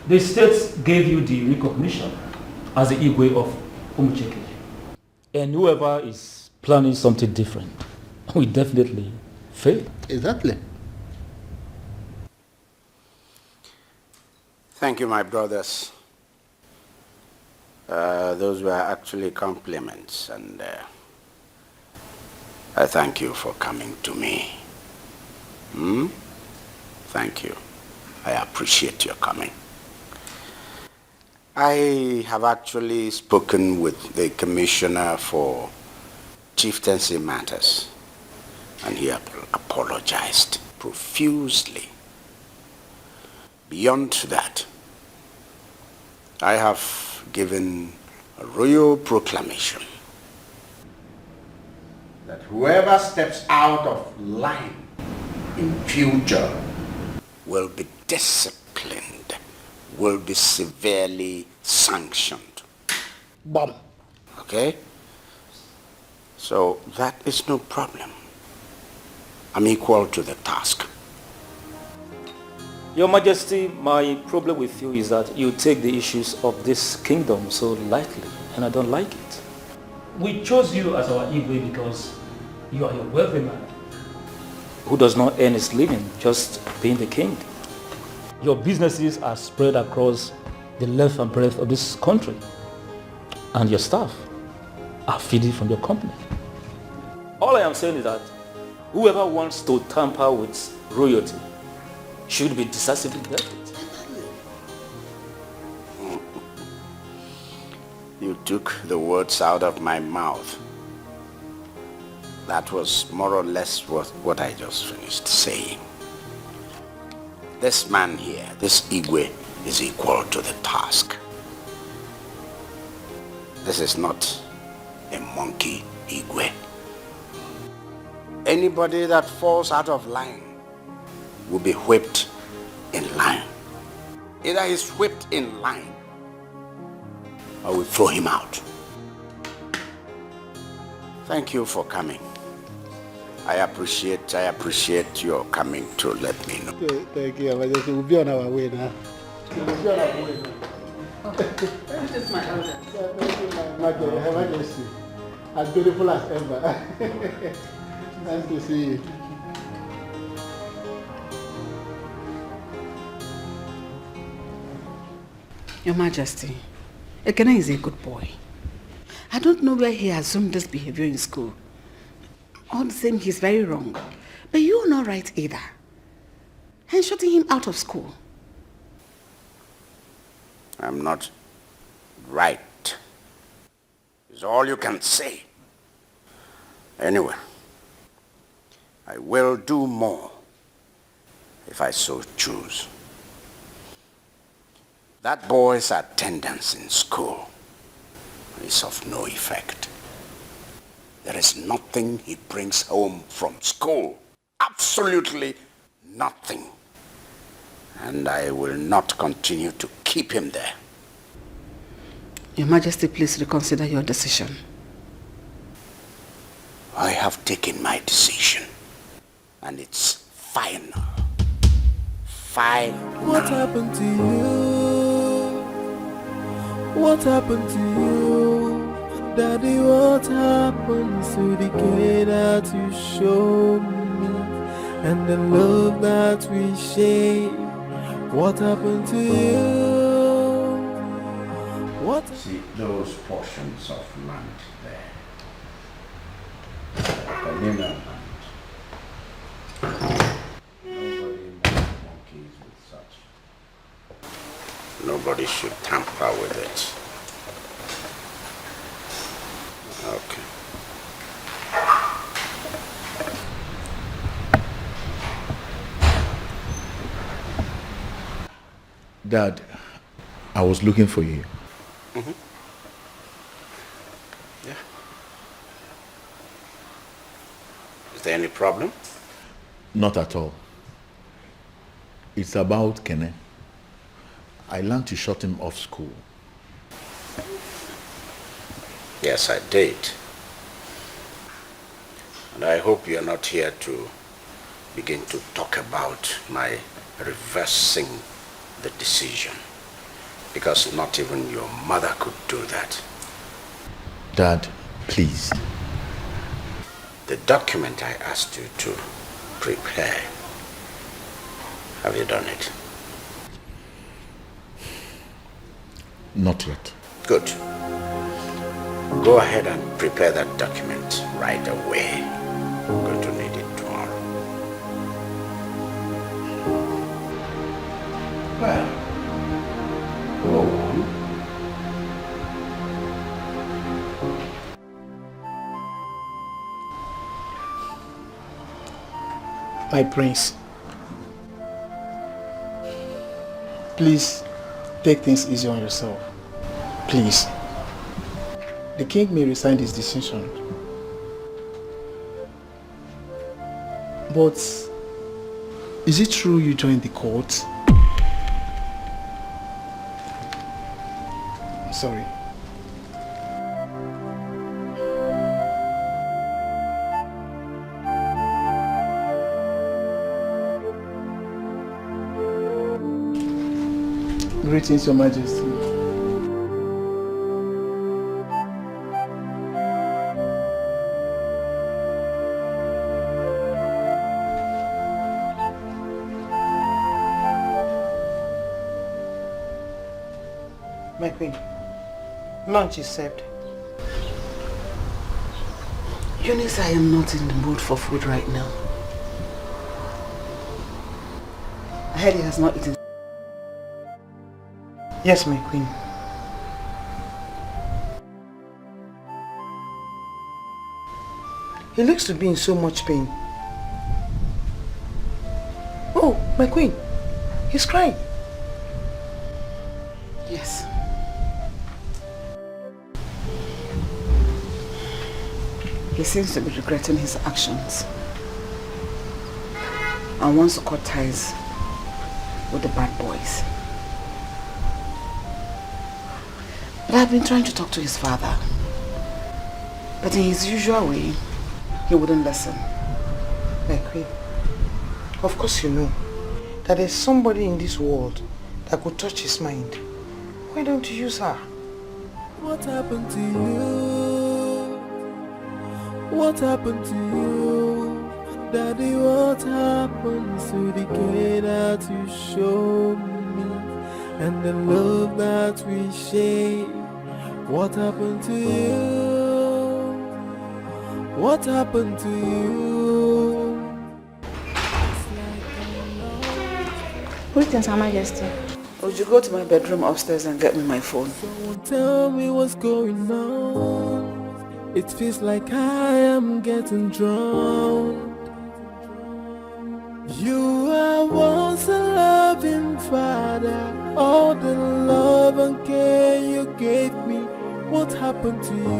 The states gave you the recognition as the Igwe of Umucheke. And whoever is planning something different will definitely fail. Exactly. Thank you, my brothers. Those were actually compliments, and I thank you for coming to me. Thank you. I appreciate your coming. I have actually spoken with the Commissioner for Chieftaincy Matters, and he apologized profusely. Beyond that, I have given a royal proclamation that whoever steps out of line in future will be disciplined, will be severely sanctioned. Bomb. Okay? So that is no problem. I'm equal to the task. Your Majesty, my problem with you is that you take the issues of this kingdom so lightly, and I don't like it. We chose you as our Igwe because you are a wealthy man who does not earn his living just being the king. Your businesses are spread across the length and breadth of this country, and your staff are feeding from your company. All I am saying is that whoever wants to tamper with royalty should be decisively dealt with. You took the words out of my mouth. That was more or less what I just finished saying. This man here, this Igwe, is equal to the task. This is not a monkey Igwe. Anybody that falls out of line will be whipped in line. Either he's whipped in line or we throw him out. Thank you for coming. I appreciate your coming to let me know. Thank you, Majesty. We'll be on our way now. We'll be on our way now. This is my elder. Thank you, Her Majesty. As beautiful as ever. Nice to see you. Your Majesty, Ekene is a good boy. I don't know where he assumed this behavior in school. All the same, he's very wrong. But you're not right either. And shutting him out of school. I'm not right. Is all you can say. Anyway, I will do more if I so choose. That boy's attendance in school is of no effect. There is nothing he brings home from school. Absolutely nothing. And I will not continue to keep him there. Your Majesty, please reconsider your decision. I have taken my decision. And it's final. Final. What happened to you? What happened to you? Daddy, what happened to the care that you showed me and the love that we shared? What happened to you? What? See those portions of land there. Communal land. Nobody monkeys with such. Nobody should tamper with it. Okay. Dad, I was looking for you. Mm-hmm. Yeah. Is there any problem? Not at all. It's about Kene. I learned to shut him off school. Yes, I did. And I hope you're not here to begin to talk about my reversing the decision. Because not even your mother could do that. Dad, please. The document I asked you to prepare, have you done it? Not yet. Good. Go ahead and prepare that document right away. I'm going to need it tomorrow. Well, go on. My prince, please take things easy on yourself. Please. The king may resign his decision. But is it true you joined the court? I'm sorry. Greetings, Your Majesty. My queen, lunch is served. Eunice, I am not in the mood for food right now. I heard he has not eaten. Yes, my queen. He looks to be in so much pain. Oh, my queen, he's crying. Yes. He seems to be regretting his actions and wants to cut ties with the bad boys. But I've been trying to talk to his father, but in his usual way, he wouldn't listen. My queen, of course you know that there's somebody in this world that could touch his mind. Why don't you use her? What happened to you? What happened to you? Daddy, what happened to the care that you showed me and the love that we shared? What happened to you? What happened to you? Greetings, Her Majesty. Would you go to my bedroom upstairs and get me my phone? Someone tell me what's going on. It feels like I am getting drowned. You are once a loving father, all the love happened to you?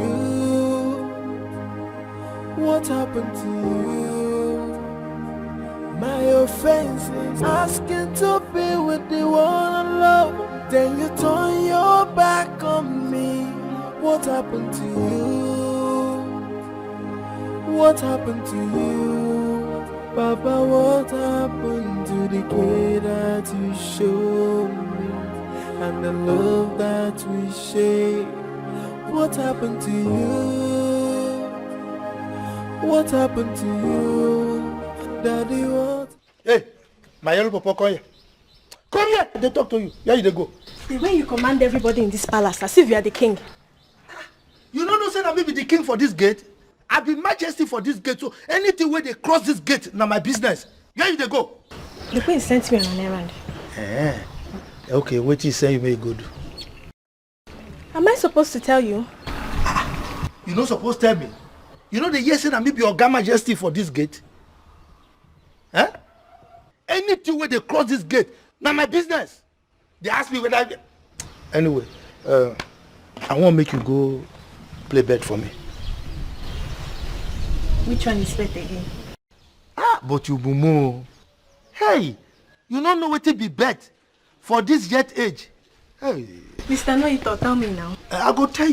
What happened to you? My offense is asking to be with the one I love. Then you turn your back on me. What happened to you? What happened to you? Papa, what happened to the care that you showed me and the love that we shared? What happened to you? What happened to you? Daddy, what? Hey, my yellow papa, come here. Come here, they talk to you. Here you go. The way you command everybody in this palace as if you are the king. You know say I be the king for this gate? I be majesty for this gate, so anything where they cross this gate, now my business. Here you go. The queen sent me on an errand. Okay, what you say you may go do? Am I supposed to tell you? You not supposed to tell me. You know the yes and I be your majesty for this gate? Anything where they cross this gate, now my business. They ask me whether I... Anyway, I want to make you go play bet for me. Which one is bet again? But you bumo. Hey, you don't know what to be bet for this yet age. Hey. Mr. Noito, tell me now. I go tell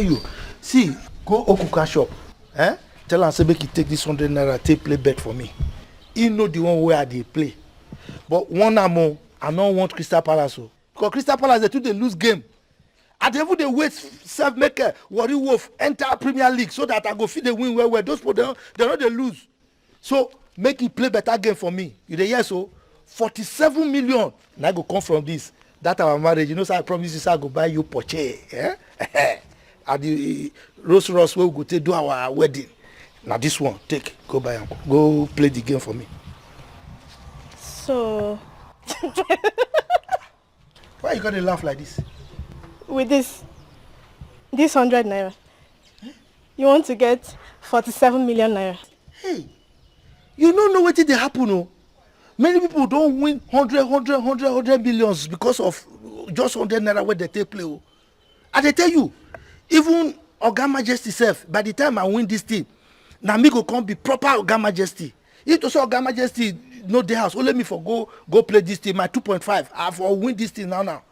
you. See, go Okuka shop. Tell her say make you take this 100 naira, take play bet for me. He know the one where they play. But one more, I don't want Crystal Palace. Because Crystal Palace they too they lose game. At the they wait self maker Warri Wolf enter Premier League so that I go feed the win where those people they not they lose. So make it play better game for me. You dey hear so? 47 million. Now I go come from this. That our marriage, you know, so I promise you, so I go buy you Porsche. At the Rolls Royce where we go to do our wedding. Now this one, take, go buy them. Go play the game for me. So why you gonna laugh like this? With this 100 naira, you want to get 47 million naira. Hey, you don't know what did happen, no? Many people don't win 100 millions because of just 100 naira where they take play. And they tell you, even Oga Majesty self, by the time I win this thing, now me go come be proper Oga Majesty. If to say Oga Majesty no the house, let me for go play this thing, my 2.5. I for win this thing now.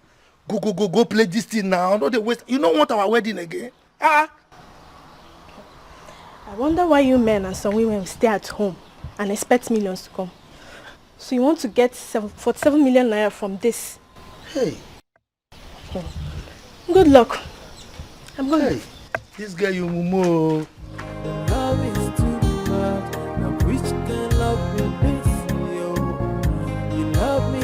Go play this thing now. No, they waste. You don't want our wedding again? I wonder why you men and some women stay at home and expect millions to come. So you want to get 47 million naira from this? Hey. Good luck. I'm going. Hey, this girl you mumu. Love is too much. Now which can love me this? You love me,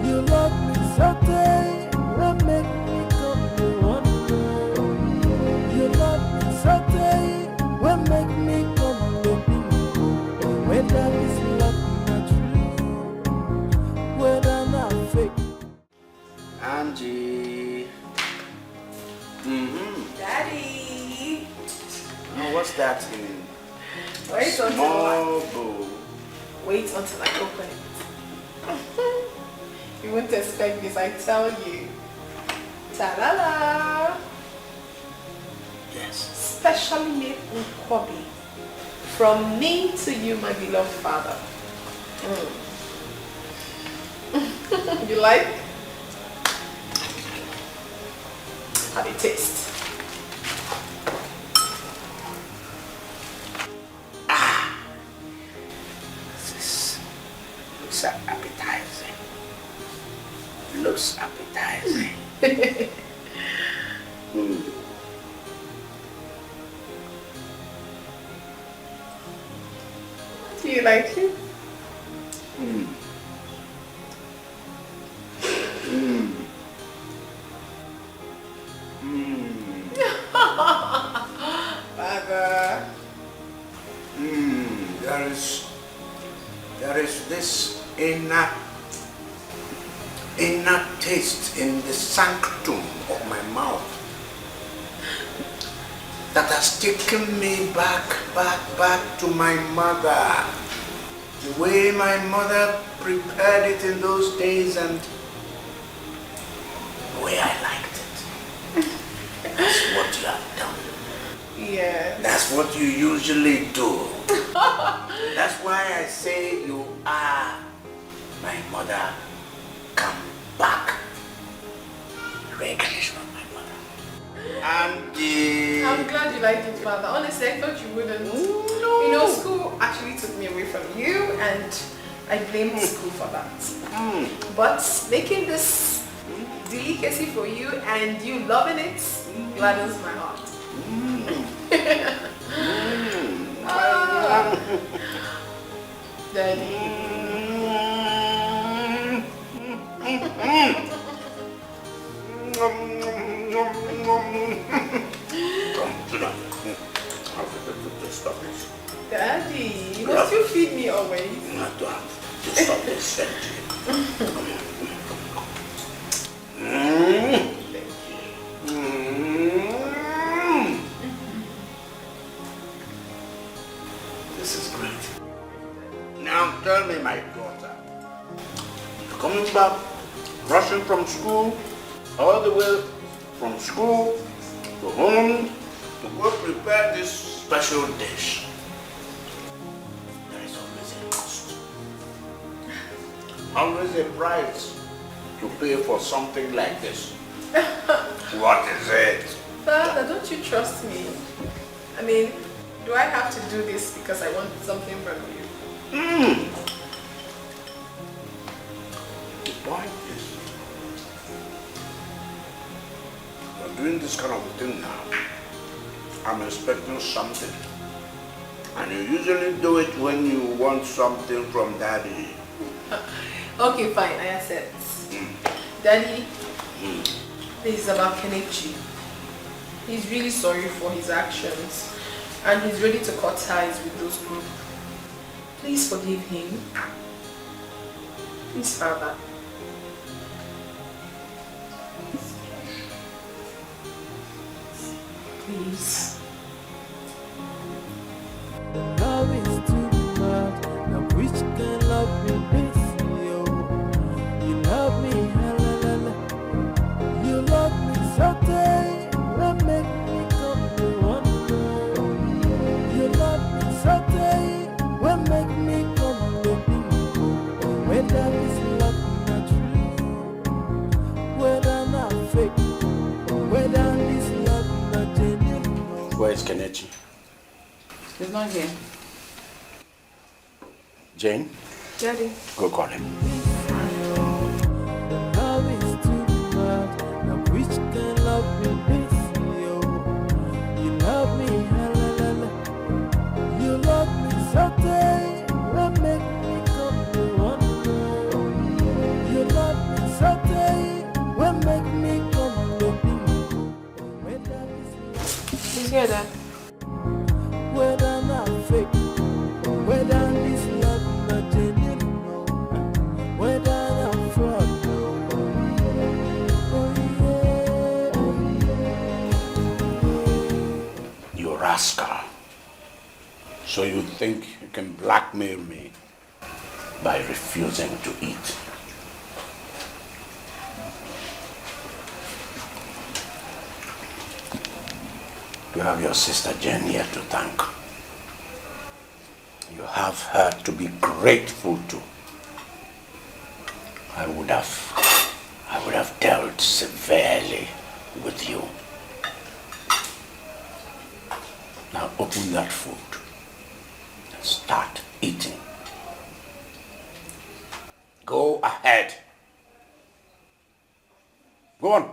you love me Saturday, what make me come to wonder. You love me Saturday, what make me come to be. Whether it's love not true, whether not fake. Angie. Daddy. Now what's that in Wait until small bowl? Wait until I open it. You won't expect this, I tell you. Ta-da-da! Yes. Specially made nkwobi. From me to you, my beloved father. You like? Have a taste. This looks appetizing. Looks appetizing. Do you like it? Father. There is this inner taste in the sanctum of my mouth that has taken me back to my mother. The way my mother prepared it in those days and the way I liked it. That's what you have done. Yes. That's what you usually do. That's why I say you are my mother. Come back. Reincarnation of my mother. I'm glad you liked it, Father. Honestly, I thought you wouldn't. No. You know, school actually took me away from you, and I blame school for that. But making this delicacy for you and you loving it gladdens my heart. Daddy. Stop this. Daddy, you must you feed me always? Not to have to stop this. This is great. Now tell me, my daughter, you're coming back, rushing from school, all the way from school to home to go prepare this special dish. There is always a cost. Always a price to pay for something like this. What is it? Father, don't you trust me? I mean, do I have to do this because I want something from you? The point is, you're doing this kind of thing now. I'm expecting something. And you usually do it when you want something from Daddy. Okay, fine, I accept. Daddy, this is about Kenichi. He's really sorry for his actions and he's ready to cut ties with those group. Please forgive him. Please, Father. Please. Love is too much. Now which can love be this? Yo, you love me, halalala. You love me so tight, that make me come to wonder. You love me so tight, that make me come to think. Whether this love not true, whether not fake, whether this love not genuine. Where is Kenichi? He's not here. Jane? Daddy. Go call him. Love is too much. Now which can love me this? Yo, you love me, halalala. You love me so tight, that make me come to wonder. You love me so tight, that make me come to think. He's here, Dad. Whether not fake, whether this love not genuine, whether not fraud. You rascal. So you think you can blackmail me by refusing to eat? You have your sister Jen here to thank. You have her to be grateful to. I would have dealt severely with you. Now open that food and start eating. Go ahead. Go on.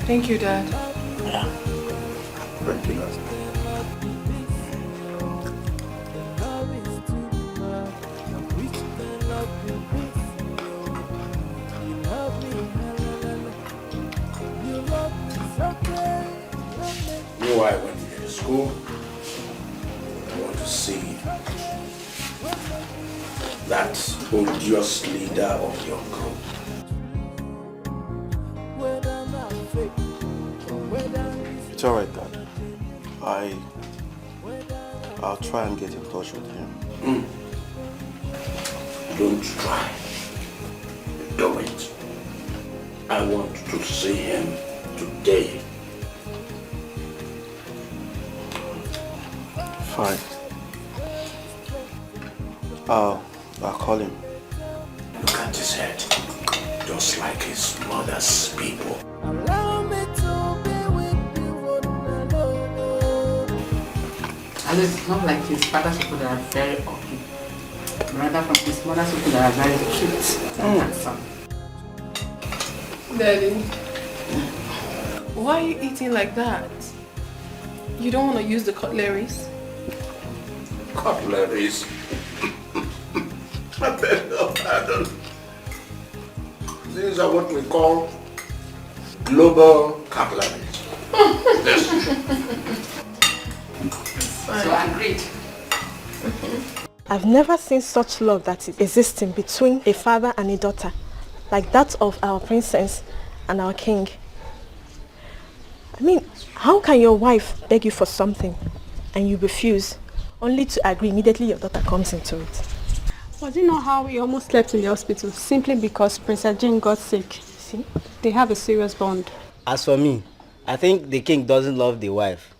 Thank you, Dad. Yeah. Thank you. You know why I went to school? I want to see that odious leader of your group. It's alright, Dad. I'll try and get in touch with him. Don't try. Do it. I want to see him today. Fine. I'll call him. Look at his head. Just like his mother's people. Allow me to be with you one alone. And it's not like his father's people that are very ugly. Rather from his mother's people that are very cute and handsome. Daddy, why are you eating like that? You don't want to use the cutleries? Cutleries? I beg your pardon. These are what we call global cutleries. Yes. So agreed. I've never seen such love that is existing between a father and a daughter, like that of our princess and our king. I mean, how can your wife beg you for something and you refuse, only to agree immediately your daughter comes into it? Was it not how he almost slept in the hospital simply because Princess Jane got sick? See, they have a serious bond. As for me, I think the king doesn't love the wife.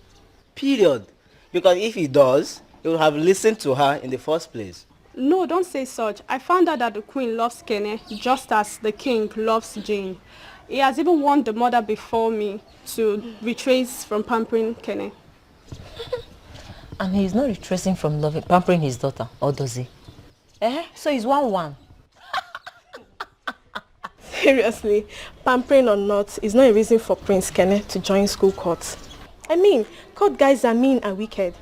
Period. Because if he does, he would have listened to her in the first place. No, don't say such. I found out that the queen loves Kene just as the king loves Jane. He has even warned the mother before me to retrace from pampering Kene. And he's not retracing from pampering his daughter, or does he? So he's 1-1. Seriously, pampering or not is not a reason for Prince Kenneth to join school courts. I mean, court guys are mean and wicked.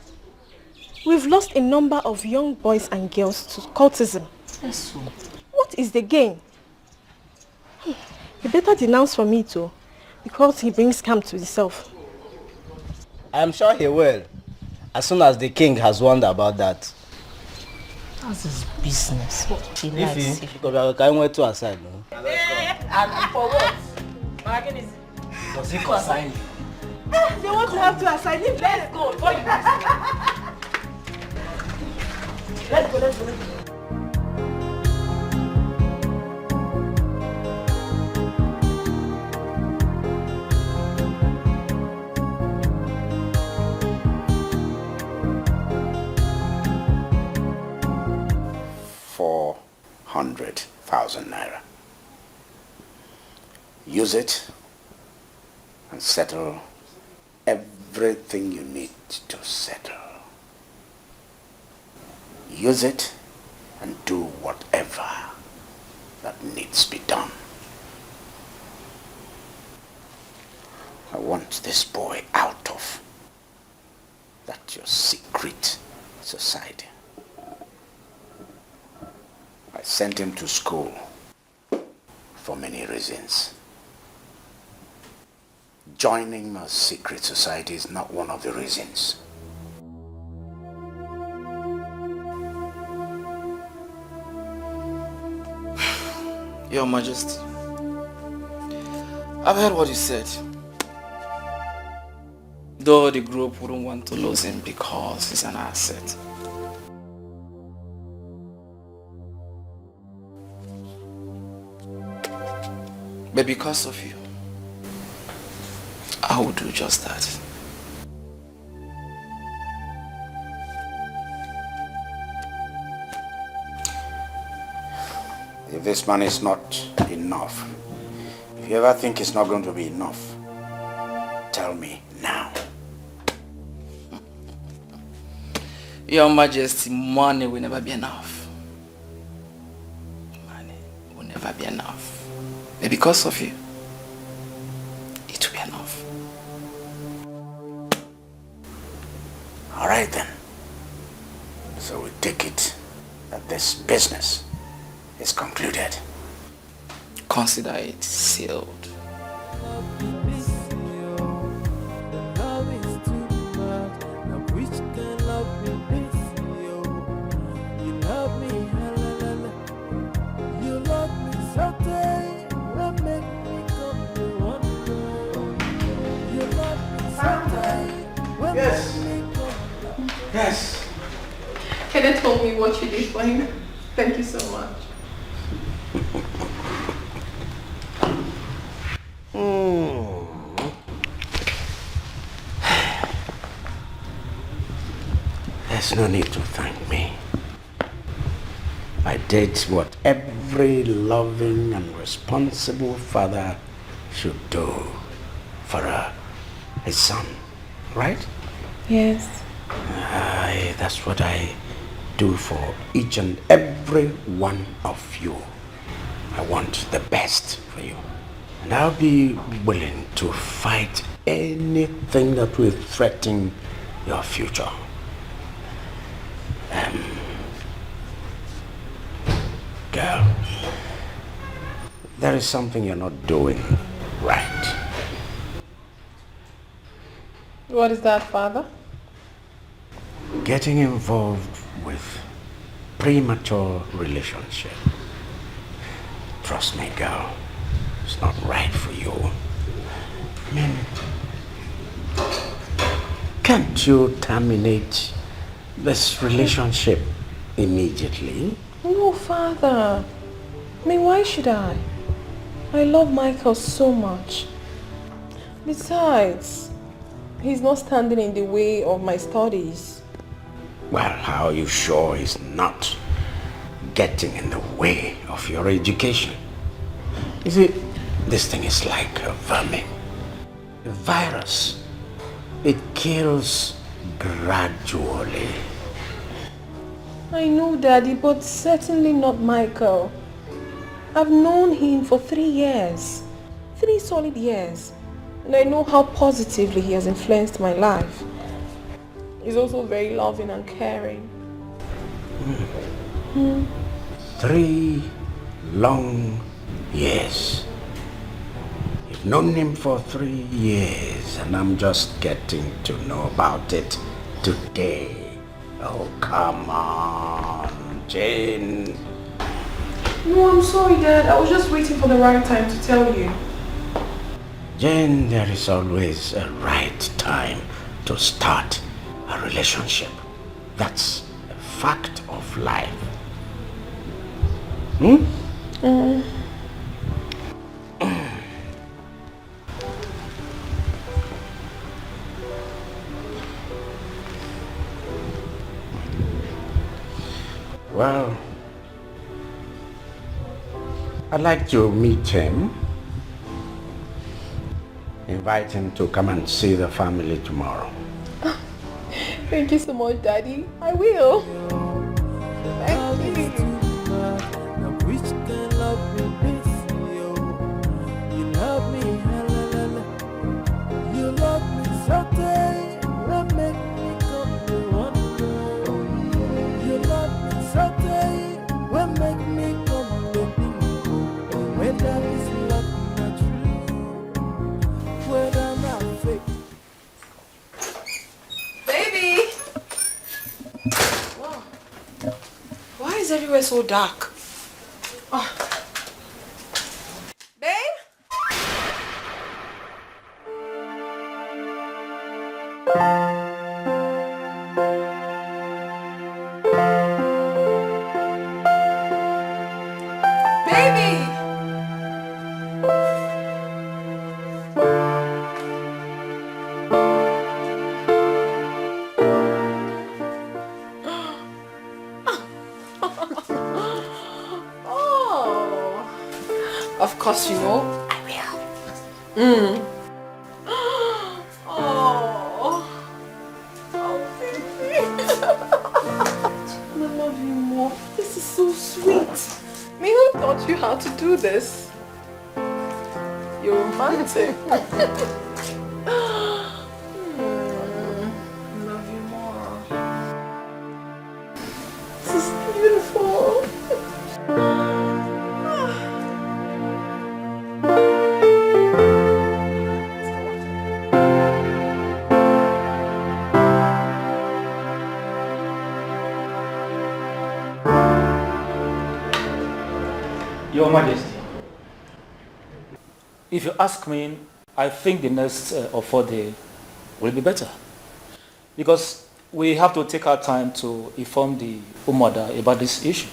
We've lost a number of young boys and girls to cultism. Yes, so. What is the gain? He better denounce for me too, because he brings scam to himself. I am sure he will, as soon as the king has warned about that. That's his business. He likes it. Because I went to aside. No? And for what? Does he consign you? They want to have to assign him. Let's go. Let's go. ₦400,000. Use it and settle everything you need to settle. Use it and do whatever that needs to be done. I want this boy out of that your secret society. I sent him to school for many reasons. Joining my secret society is not one of the reasons. Your Majesty, I've heard what you said. Though the group wouldn't want to lose him because he's an asset. But because of you, I will do just that. If this money is not enough, if you ever think it's not going to be enough, tell me now. Your Majesty, money will never be enough. Money will never be enough. But because of you, it will be enough. All right then. So we take it that this business is concluded. Consider it sealed. Sometimes Yes. Yes. Kenneth told me what you did for him. Thank you so much. There's no need to thank me. I did what every loving and responsible father should do for his son, right? Yes. That's what I do for each and every one of you. I want the best for you. And I'll be willing to fight anything that will threaten your future. Girl, there is something you're not doing right. What is that, Father? Getting involved with premature relationship. Trust me, girl, it's not right for you. I mean, can't you terminate this relationship immediately? No, Father. I mean, why should I? I love Michael so much. Besides, he's not standing in the way of my studies. Well, how are you sure he's not getting in the way of your education? You see, this thing is like a vermin, a virus. It kills gradually. I know, Daddy, but certainly not Michael. I've known him for 3 years. 3 solid years. And I know how positively he has influenced my life. He's also very loving and caring. 3 long years. You've known him for 3 years, and I'm just getting to know about it today. Oh, come on, Jane. No, I'm sorry, Dad. I was just waiting for the right time to tell you. Jane, there is always a right time to start a relationship. That's a fact of life. Well, I'd like to meet him. Invite him to come and see the family tomorrow. Thank you so much, Daddy. I will. Thank you. Which can love me this, yo? You love me, you love me so day, what make me come to wonder? You love me so day, what make me come to think? Whether it's love not true, whether not fake. Baby! Wow. Why is everywhere so dark? Oh. Babe? Baby! Of course you know. I will. Oh, baby. I love you more. This is so sweet. Me, who taught you how to do this? You're romantic. Love you more. This is beautiful. Your Majesty, if you ask me, I think the next or 4 days will be better. because we have to take our time to inform the Umada about this issue.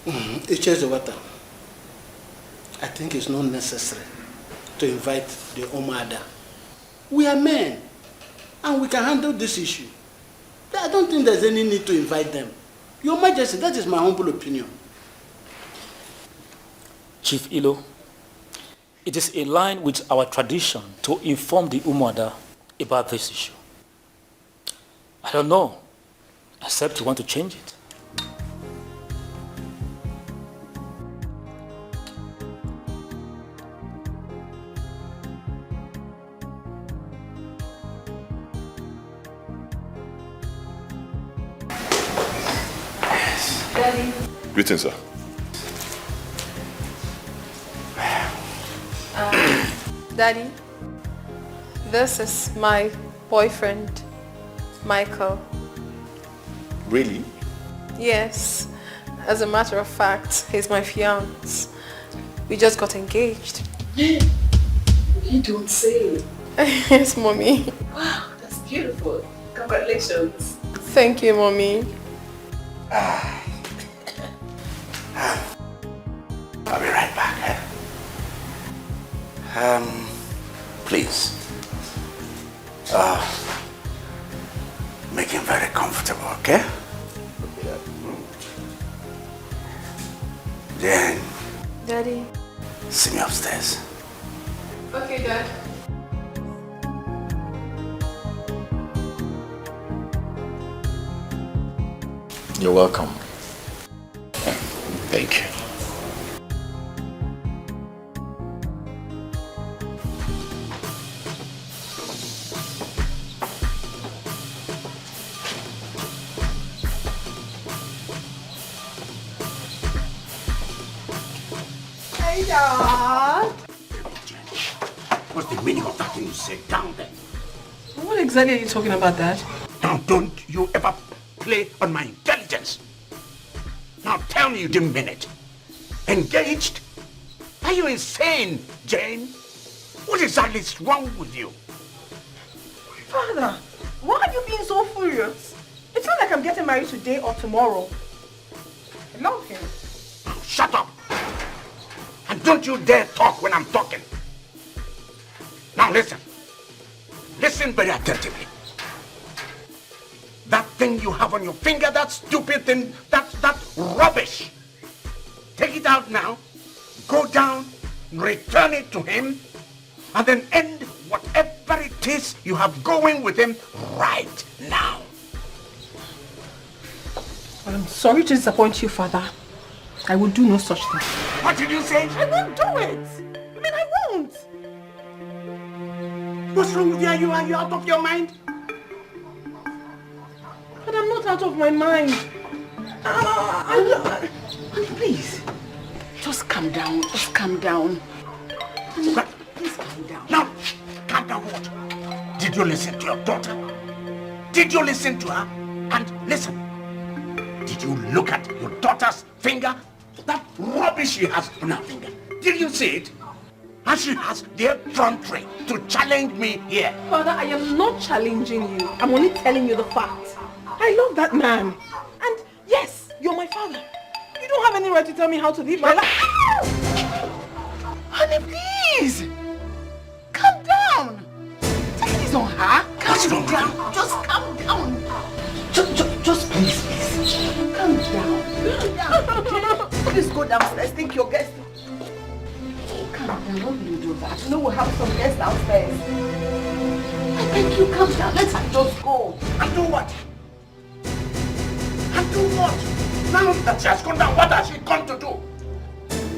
It changes the water. I think it's not necessary to invite the Umada. We are men, and we can handle this issue. I don't think there's any need to invite them. Your Majesty, that is my humble opinion. Chief Ilo, it is in line with our tradition to inform the Umada about this issue. I don't know, except you want to change it. Daddy. Greetings, sir. Daddy, this is my boyfriend, Michael. Really? Yes, as a matter of fact, he's my fiance. We just got engaged. You don't say. Yes, Mommy. Wow, that's beautiful. Congratulations. Thank you, Mommy. I'll be right back. Please. Make him very comfortable, okay? Then, Daddy. see me upstairs. Okay, Dad. You're welcome. Thank you. Hey, Dad. What's the meaning of that thing you said down there? What exactly are you talking about, Dad? Now, don't you ever play on my intelligence. Now, tell me you didn't mean it. Engaged? Are you insane, Jane? What exactly is wrong with you? Father, why are you being so furious? It's not like I'm getting married today or tomorrow. I love him. Shut up! And don't you dare talk when I'm talking. Now listen. Listen very attentively. That thing you have on your finger, that stupid thing, that rubbish. Take it out now, go down, return it to him, and then end whatever it is you have going with him right now. I'm sorry to disappoint you, Father. I will do no such thing. What did you say? I won't do it. I mean, I won't. What's wrong with you? Are you out of your mind? But I'm not out of my mind. Honey, please. Just calm down. Just calm down. Please calm down. Now, calm down what? Did you listen to your daughter? Did you listen to her? And listen, did you look at your daughter's finger? That rubbish she has on her finger. Did you see it? And she has the effrontery to challenge me here. Father, I am not challenging you. I'm only telling you the facts. I love that man. And yes, you're my father. You don't have any right to tell me how to live my life. Honey, please. Calm down. Take it easy on her. Calm down. Just calm down. Just please. Calm down. Please go downstairs. Take your guest. Calm down. Don't you do that? You know we'll have some guests downstairs. I beg you, calm down. Let's just go. And do what? And do what? Now that she has gone down, what has she gone to do?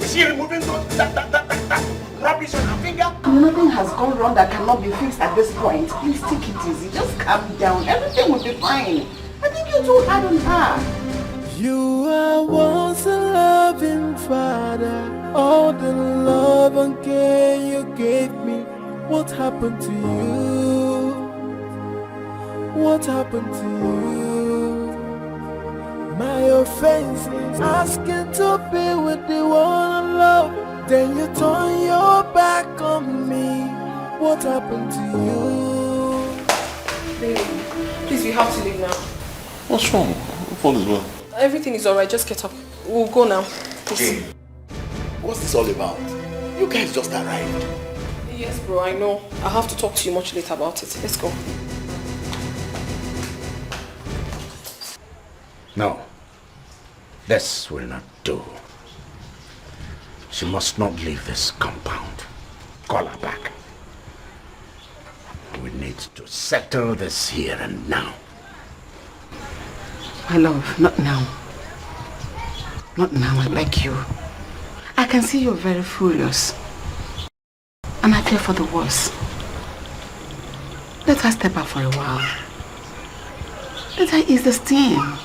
Is she removing that rubbish on her finger? Nothing has gone wrong that cannot be fixed at this point. Please take it easy. Just calm down. Everything will be fine. I think you're too hard on her. You are once a loving father. All the love and care you gave me. What happened to you? What happened to you? My offense is asking to be with the one I love. Then you turn your back on me. What happened to you? we have to leave now. What's wrong? All is well. Everything is alright, just get up. We'll go now. Jane, what's this all about? You guys just arrived. Yes, bro, I know. I'll have to talk to you much later about it. Let's go. No. This will not do. She must not leave this compound. Call her back. We need to settle this here and now. My love, not now. Not now, I beg you. I can see you're very furious. And I fear for the worst. Let her step out for a while. Let her ease the steam.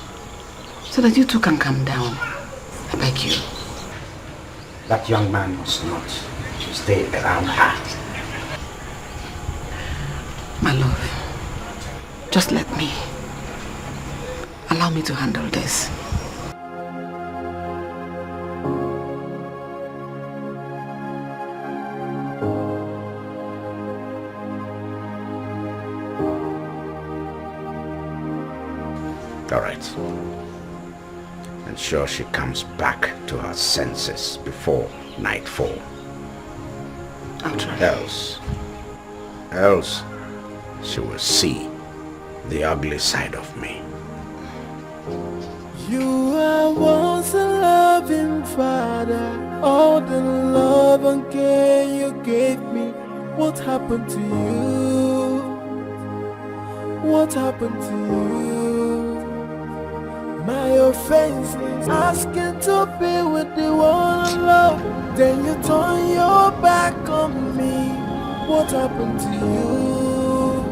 So that you two can calm down. I beg you. That young man must not stay around her. My love, just let me. Allow me to handle this. All right. Ensure she comes back to her senses before nightfall. I'll try. Else, she will see the ugly side of me. You are once a loving father. All the love and care you gave me. What happened to you? What happened to you? My offense is asking to be with the one I love. Then you turn your back on me. What happened to you?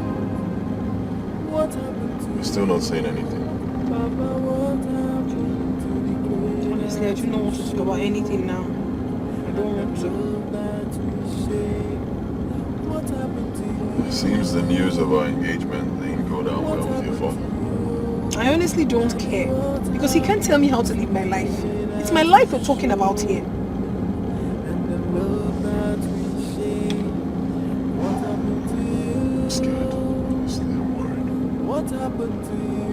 What happened to you? You're still not saying anything. Papa, what happened to the Honestly, I do not want to talk about anything now. I don't want to. What happened to you? It seems the news of our engagement didn't go down well with your father. I honestly don't care. Because he can't tell me how to live my life. It's my life we're talking about here. I'm scared. Honestly, I'm worried. What happened to you?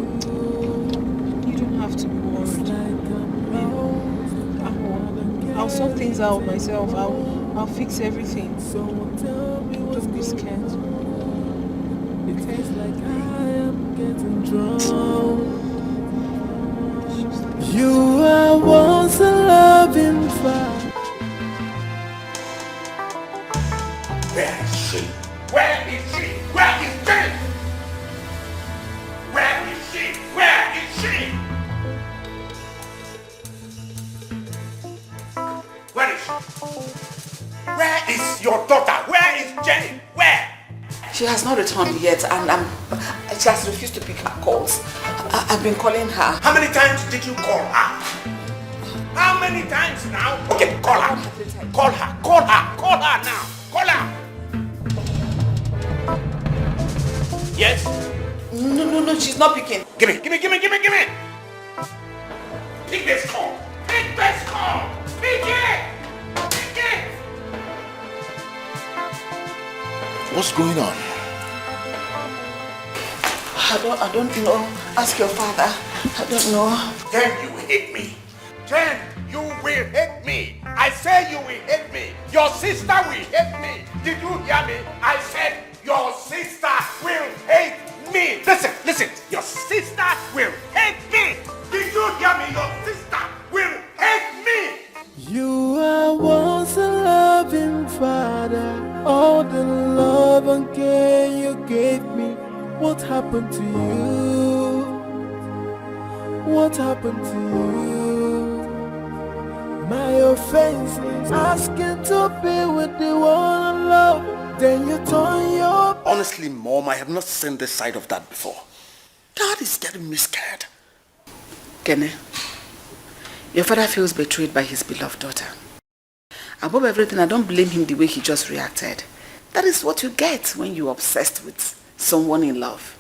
You don't have to be worried. I'll sort things out myself. I'll fix everything. Don't be scared. It tastes like I am getting drunk. You are once a loving father. Where is she? Where is she? Where is she? Where is she? Where is she? Where is she? Where is your daughter? Where is Jenny? Where? She has not returned yet and she has refused to pick her calls. I've been calling her. How many times did you call her? How many times now? Okay, call her. Call her. Call her. Call her now. Call her. Yes? No, she's not picking. Give me. Pick this call. Pick this call. Pick it. Pick it. What's going on? I don't know. Ask your father. I don't know. Then you hate me. Then you will hate me. I say you will hate me. Your sister will hate me. Did you hear me? I said your sister will hate me. Listen. Your sister will hate me. Did you hear me? Your sister will hate me. You are once a loving father. All the love and care you gave me. What happened to you? What happened to you? My offense is asking to be with the one I love. Then you turn your... Honestly, Mom, I have not seen this side of that before. Dad is getting me scared. Kene, your father feels betrayed by his beloved daughter. Above everything, I don't blame him the way he just reacted. That is what you get when you're obsessed with someone in love.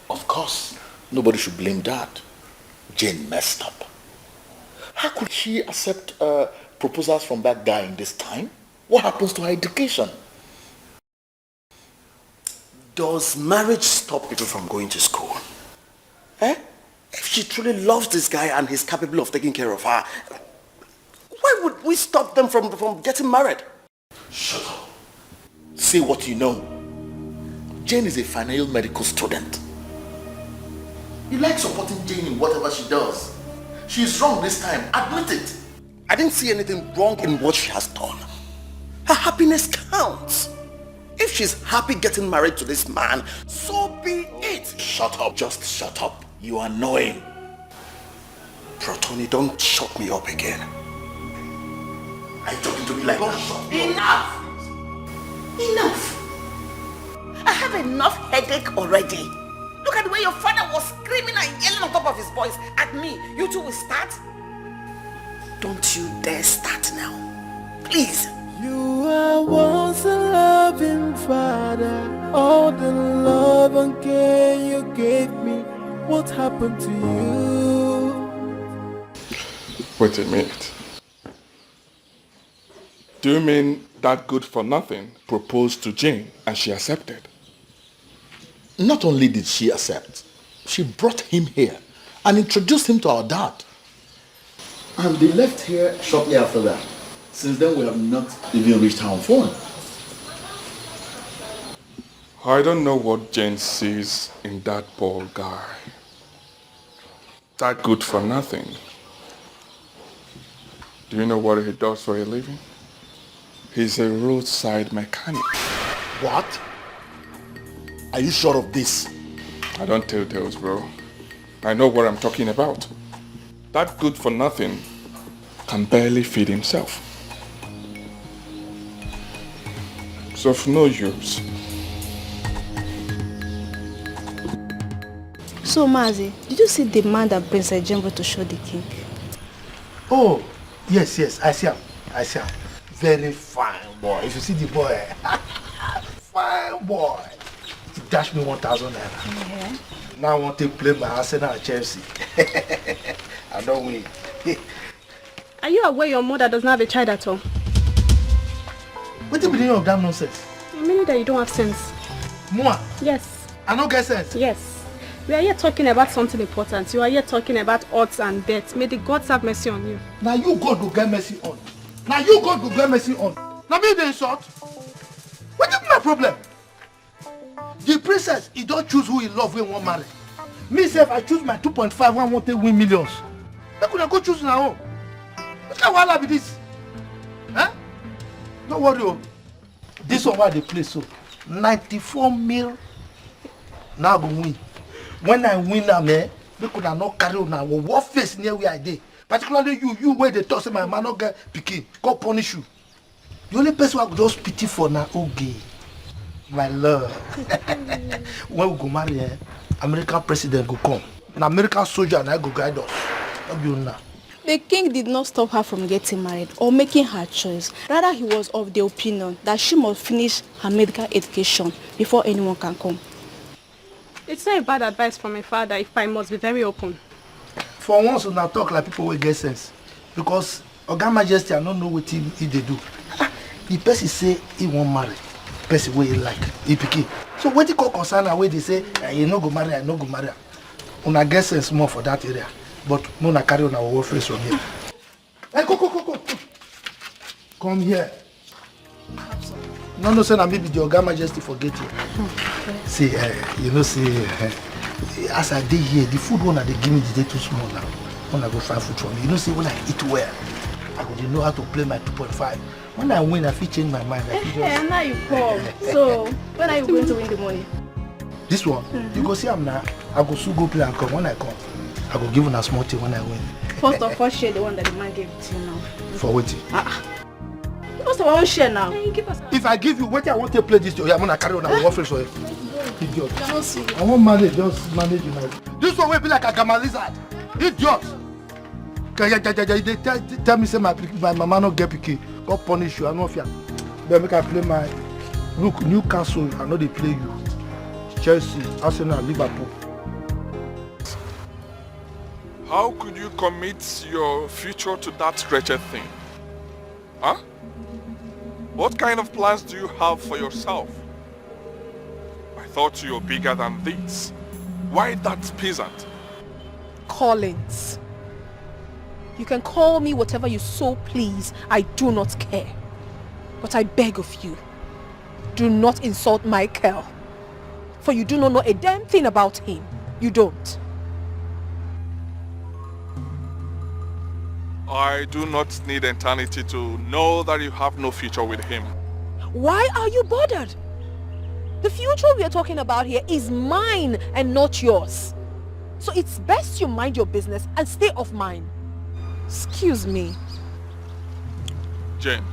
Of course. Nobody should blame Dad. Jane messed up. How could she accept proposals from that guy in this time? What happens to her education? Does marriage stop people from going to school? If she truly loves this guy and he's capable of taking care of her, why would we stop them from getting married? Shut up. Say what you know. Jane is a final medical student. You like supporting Jane in whatever she does. She's wrong this time. Admit it. I didn't see anything wrong in what she has done. Her happiness counts. If she's happy getting married to this man, so be it. Shut up. Just shut up. You are annoying. Tony, don't shut me up again. Are you talking to me like that? Enough! Enough! I have enough headache already. Look at the way your father was screaming and yelling on top of his voice at me. You two will start? Don't you dare start now. Please. You are once a loving father. All the love and care you gave me. What happened to you? Wait a minute. Do you mean that good for nothing proposed to Jane and she accepted? Not only did she accept, she brought him here and introduced him to our dad. And they left here shortly after that. Since then we have not even reached her on phone. I don't know what Jane sees in that bald guy. That good for nothing. Do you know what he does for a living? He's a roadside mechanic. What? Are you sure of this? I don't tell tales, bro. I know what I'm talking about. That good for nothing can barely feed himself. It's of no use. So, Mazi, did you see the man that Princess Jembo to show the king? Oh, yes, I see him. Very fine boy. If you see the boy, fine boy. He dashed me 1,000 naira. Yeah. Now I want to play my Arsenal and Chelsea. I don't win. Are you aware your mother does not have a child at all? What do you mean of that nonsense? I mean that you don't have sense. Moi? Yes. I don't get sense? Yes. We are here talking about something important. You are here talking about odds and bets. May the gods have mercy on you. Now you God will get mercy on. Now you God will get mercy on. Now me the insult. What is my problem? The princess, he don't choose who he love when he won't marry. Me self, I choose my 2.5 when I want to win millions. How could I go choose now? What kind of be this? Huh? Don't worry. Oh. This one where they play so. 94 mil. Now I go win. When I win now, man, they could not carry on now. What face near where I did? Particularly you where they talk say my man not get picky. Go punish you. The only person I could just pity for now, okay. My love. When we go marry, American president go come. An American soldier and I go guide us. Not be now. The king did not stop her from getting married or making her choice. Rather, he was of the opinion that she must finish her medical education before anyone can come. It's not a bad advice from my father if I must be very open. For once, we now talk like people will get sense. Because Oga Majesty, I don't know what he they do. The person say he won't marry. The person way he like, he picky. So what you call concern where they say, you no go marry, I no go marry. Una get sense more for that area. But no na carry on our warfare from here. Hey, go. Come here. No, sir, maybe the Oga Majesty forget you. See, you know, as I did here, the food one they give me the day too small now. When I go find food for me, you know, see, when I eat well, I go know how to play my 2.5. When I win, I feel change my mind. Now you come. So, when are you going to win the money? This one, you go see I'm now. I go soon go play and come. When I come, I go give you a small thing when I win. First of all, share the one that the man gave to you now. For waiting. Give us our own share now. If I give you what I want to play this, I'm gonna carry on our warfare for it. Idiot. I don't see. I won't manage, just manage you now. This one will be like a gamma lizard. Idiot. They tell me say my mama not get picky. God punish you. I know fear. Then make I play my look Newcastle. I know they play you. Chelsea, Arsenal, Liverpool. How could you commit your future to that wretched thing? Huh? What kind of plans do you have for yourself? I thought you were bigger than this. Why that peasant? Collins. You can call me whatever you so please. I do not care. But I beg of you, do not insult Michael. For you do not know a damn thing about him. You don't. I do not need eternity to know that you have no future with him. Why are you bothered? The future we are talking about here is mine and not yours. So it's best you mind your business and stay off mine. Excuse me. Jane.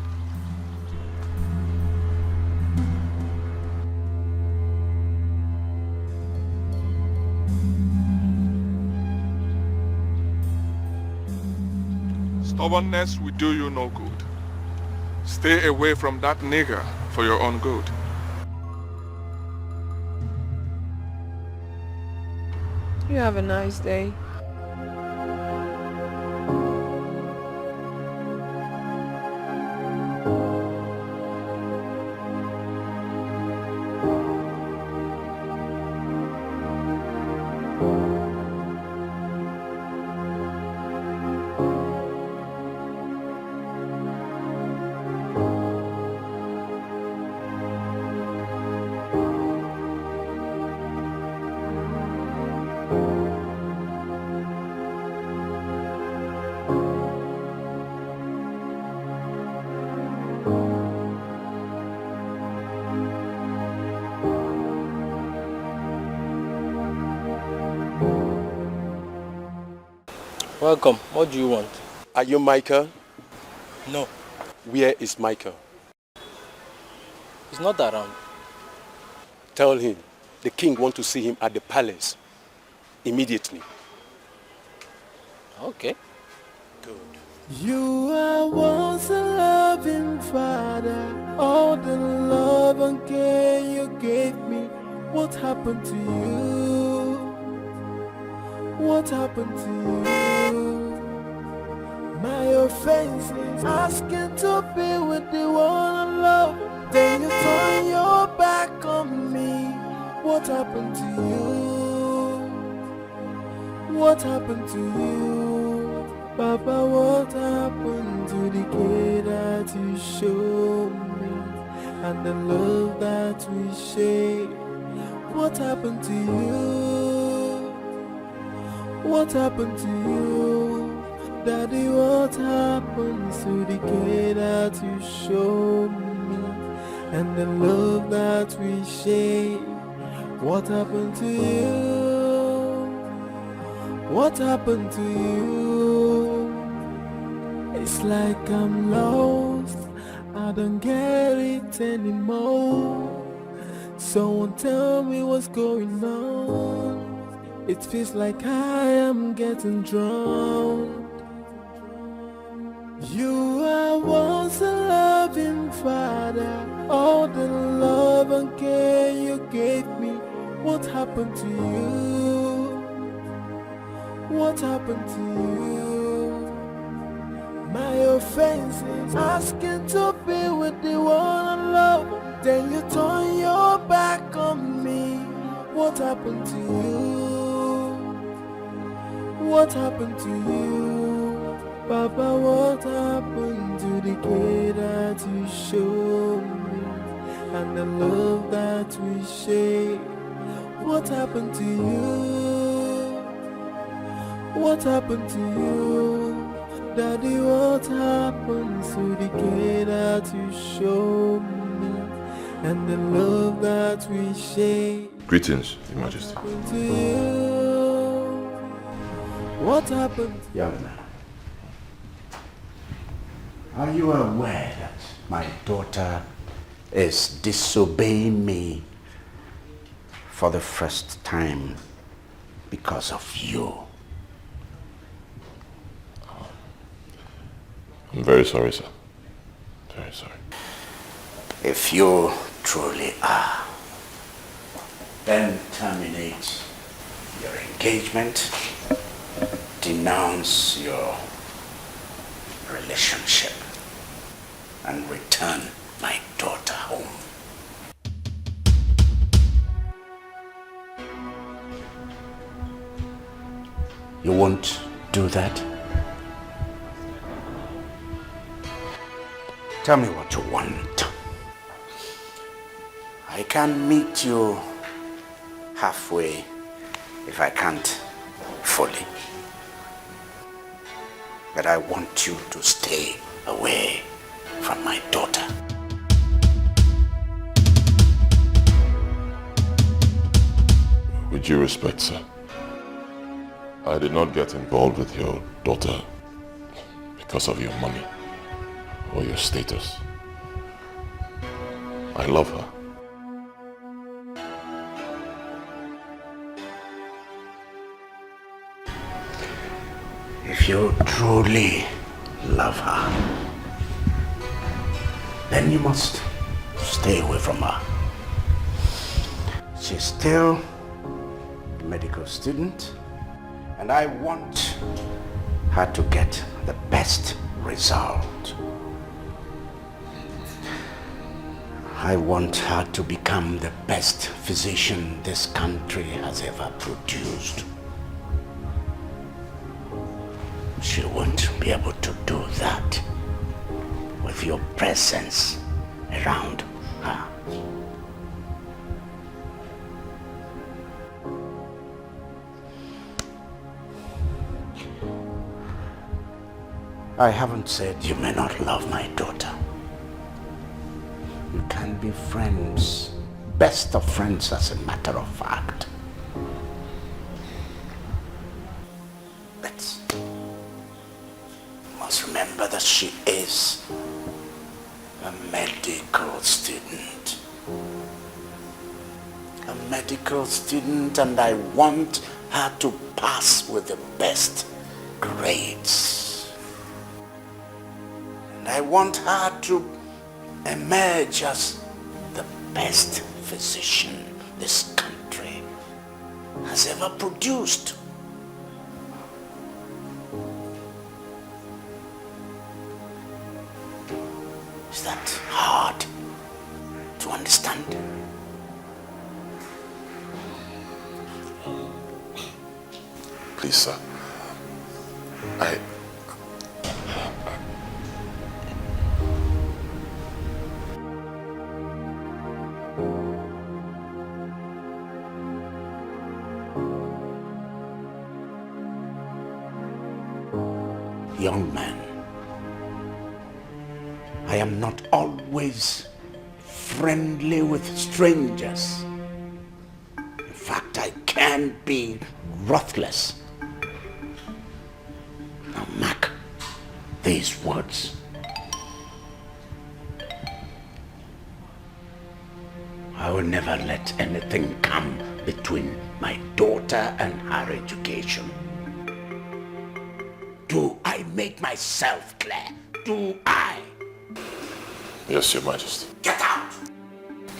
Stubbornness will do you no good. Stay away from that nigger for your own good. You have a nice day. Welcome. What do you want? Are you Michael? No. Where is Michael? He's not around. Tell him the king wants to see him at the palace immediately. Okay. Good. You are once a loving father. All the love and care you gave me. What happened to you? What happened to you? My offense is asking to be with the one I love. Then you turn your back on me. What happened to you? What happened to you? Papa, what happened to the care that you showed me? And the love that we shared? What happened to you? What happened to you? Daddy, what happened to the care that you showed me? And the love that we shared? What happened to you? What happened to you? It's like I'm lost, I don't get it anymore. Someone tell me what's going on. It feels like I am getting drowned. You are once a loving father. All the love and care you gave me. What happened to you? What happened to you? My offense is asking to be with the one I love. Then you turn your back on me. What happened to you? What happened to you? Papa, what happened to the care that you showed me? And the love that we shared? What happened to you? What happened to you? Daddy, what happened to the care that you showed me? And the love that we shared? Greetings, Your Majesty. What happened to you? What happened? Young man, are you aware that my daughter is disobeying me for the first time because of you? I'm very sorry, sir. Very sorry. If you truly are, then terminate your engagement, denounce your relationship, and return my daughter home. You won't do that? Tell me what you want. I can meet you halfway if I can't fully. But I want you to stay away from my daughter. With due respect, sir, I did not get involved with your daughter because of your money or your status. I love her. If you truly love her, then you must stay away from her. She's still a medical student, and I want her to get the best result. I want her to become the best physician this country has ever produced. She won't be able to do that with your presence around her. I haven't said you may not love my daughter. You can be friends, best of friends as a matter of fact. But you must remember that she is a medical student. A medical student, and I want her to pass with the best grades. And I want her to emerge as the best physician this country has ever produced. Is that hard to understand? Please, sir. Young man, I am not always friendly with strangers. In fact, I can be ruthless. Now mark these words. I will never let anything come between my daughter and her education. Do I make myself clear? Do I? Yes, Your Majesty. Get out!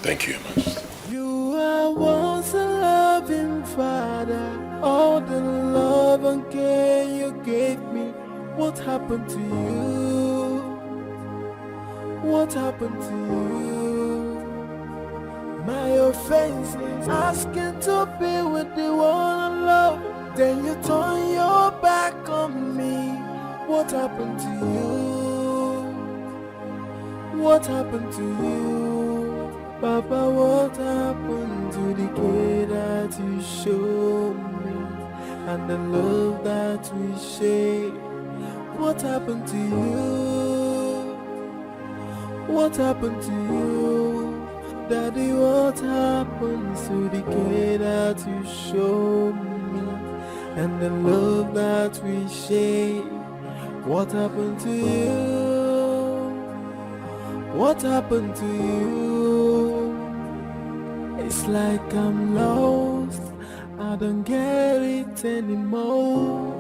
Thank you, Your Majesty. You are once a loving father. All the love and care you gave me. What happened to you? What happened to you? My offense is asking to be with the one I love. Then you turn your back on me. What happened to you? What happened to you? Papa, what happened to the care that you showed me? And the love that we share? What happened to you? What happened to you? Daddy, what happened to the care that you showed me? And the love that we share? What happened to you? What happened to you? It's like I'm lost, I don't get it anymore.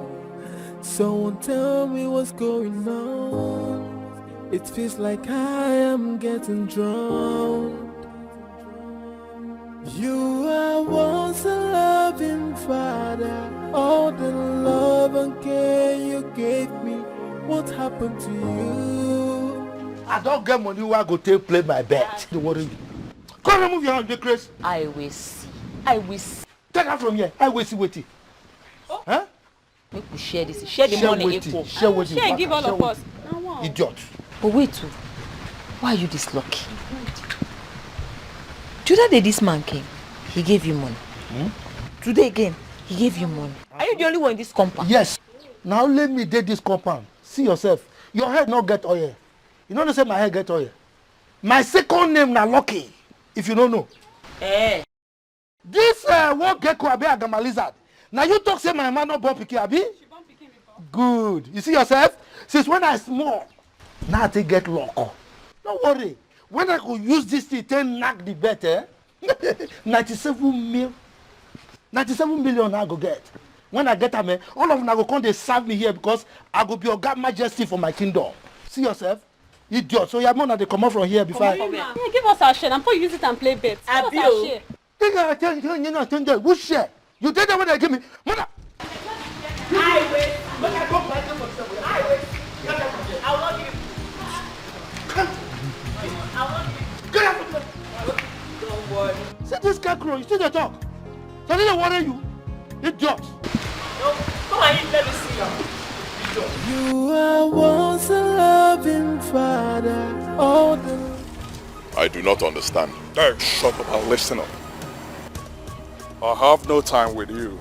Someone tell me what's going on. It feels like I am getting drowned. You are once a loving father. All the love and care you gave me. What happened to you? I don't get money where I go take play my bet. Don't worry. Come and move your hand, Grace. I will see. I will see. Take her from here. I will see what it. Oh. Huh? Make we share this. Share the money equal. Share with you. Share, give all of us. Idiot. But wait, too. Why are you this lucky? The other day this man came, he gave you money. Today again, he gave you money. Are you the only one in this compound? Yes. Now let me date this compound. See yourself. Your head not get oil. You know they say my head get oil. My second name na Lucky. If you don't know. This what gecko abi agama lizard. Now you talk say my man no born pikin abi? Good. You see yourself? Since when I small, now I take get luck. Don't worry. When I could use this thing, then knock the bet, 97 million I go get. When I get them, all of them go come they serve me here because I go be your God Majesty for my kingdom. See yourself? Idiot. So your mother they come out from here before Yeah, give us our share. I'm going to use it and play bets. Give us our share. Who share? You take that when they give me. Mother. I wait. Look at go back to I wait. I want you. Come. I want you. Get out of here. Don't worry. See this scarecrow, you see the talk. So they don't worry you. Idiot. No, come on, let me see you. You are once a loving father. Oh, I do not understand. Hey, shut up and listen up. I have no time with you.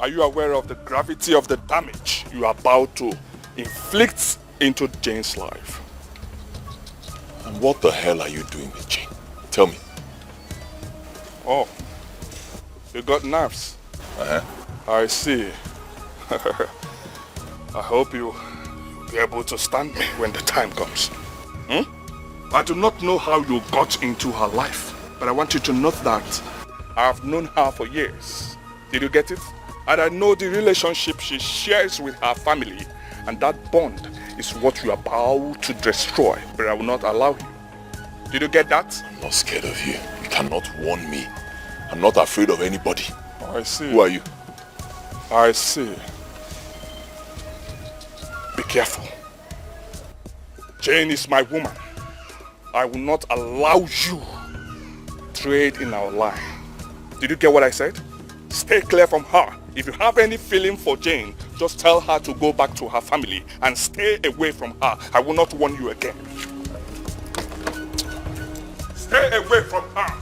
Are you aware of the gravity of the damage you are about to inflict into Jane's life? And what the hell are you doing with Jane? Tell me. Oh, you got nerves. I see. I hope you'll be able to stand me when the time comes. I do not know how you got into her life, but I want you to note that I've known her for years. Did you get it? And I know the relationship she shares with her family, and that bond is what you are about to destroy, but I will not allow you. Did you get that? I'm not scared of you. You cannot warn me. I'm not afraid of anybody. I see. Who are you? I see. Be careful. Jane is my woman. I will not allow you trade in our line. Did you get what I said? Stay clear from her. If you have any feeling for Jane, just tell her to go back to her family and stay away from her. I will not warn you again. Stay away from her.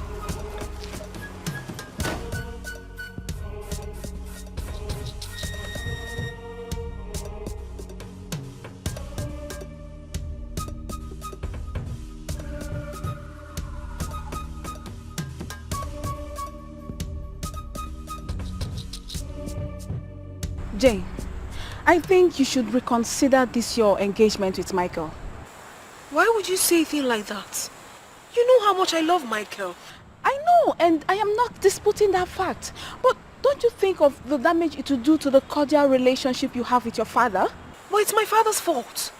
Jane, I think you should reconsider this your engagement with Michael. Why would you say a thing like that? You know how much I love Michael. I know, and I am not disputing that fact. But don't you think of the damage it will do to the cordial relationship you have with your father? But it's my father's fault.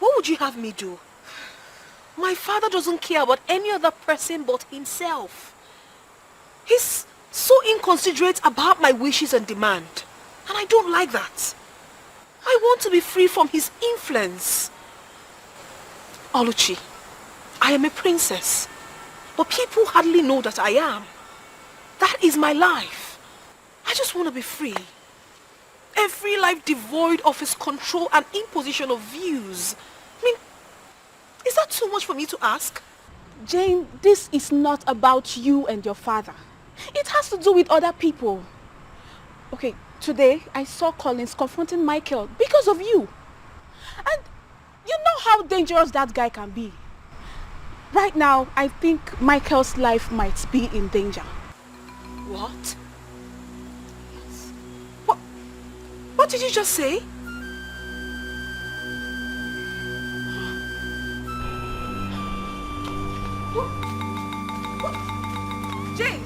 What would you have me do? My father doesn't care about any other person but himself. He's so inconsiderate about my wishes and demand. And I don't like that. I want to be free from his influence. Oluchi, I am a princess. But people hardly know that I am. That is my life. I just want to be free. A free life devoid of his control and imposition of views. I mean, is that too much for me to ask? Jane, this is not about you and your father. It has to do with other people. Okay, today I saw Collins confronting Michael because of you. And you know how dangerous that guy can be. Right now, I think Michael's life might be in danger. What? What did you just say? Jane!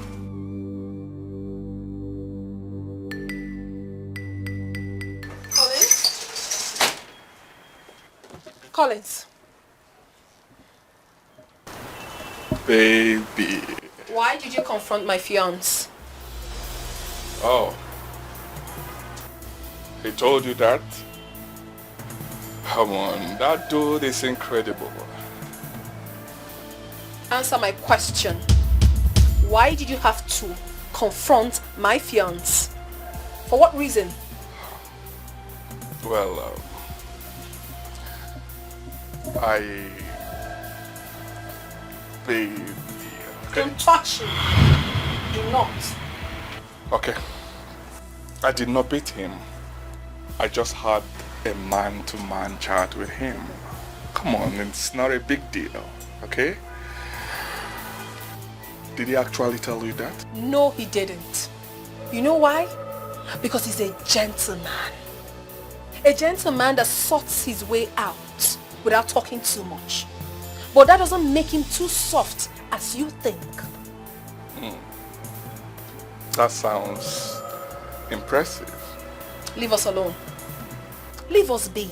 Collins. Baby. Why did you confront my fiancé? Oh. He told you that? Come on, that dude is incredible. Answer my question. Why did you have to confront my fiancé? For what reason? Well, I bathed you. Okay? Don't touch him. Do not. Okay. I did not beat him. I just had a man-to-man chat with him. Come on, it's not a big deal, okay? Did he actually tell you that? No, he didn't. You know why? Because he's a gentleman. A gentleman that sorts his way out without talking too much. But that doesn't make him too soft as you think. That sounds impressive. Leave us alone. Leave us be.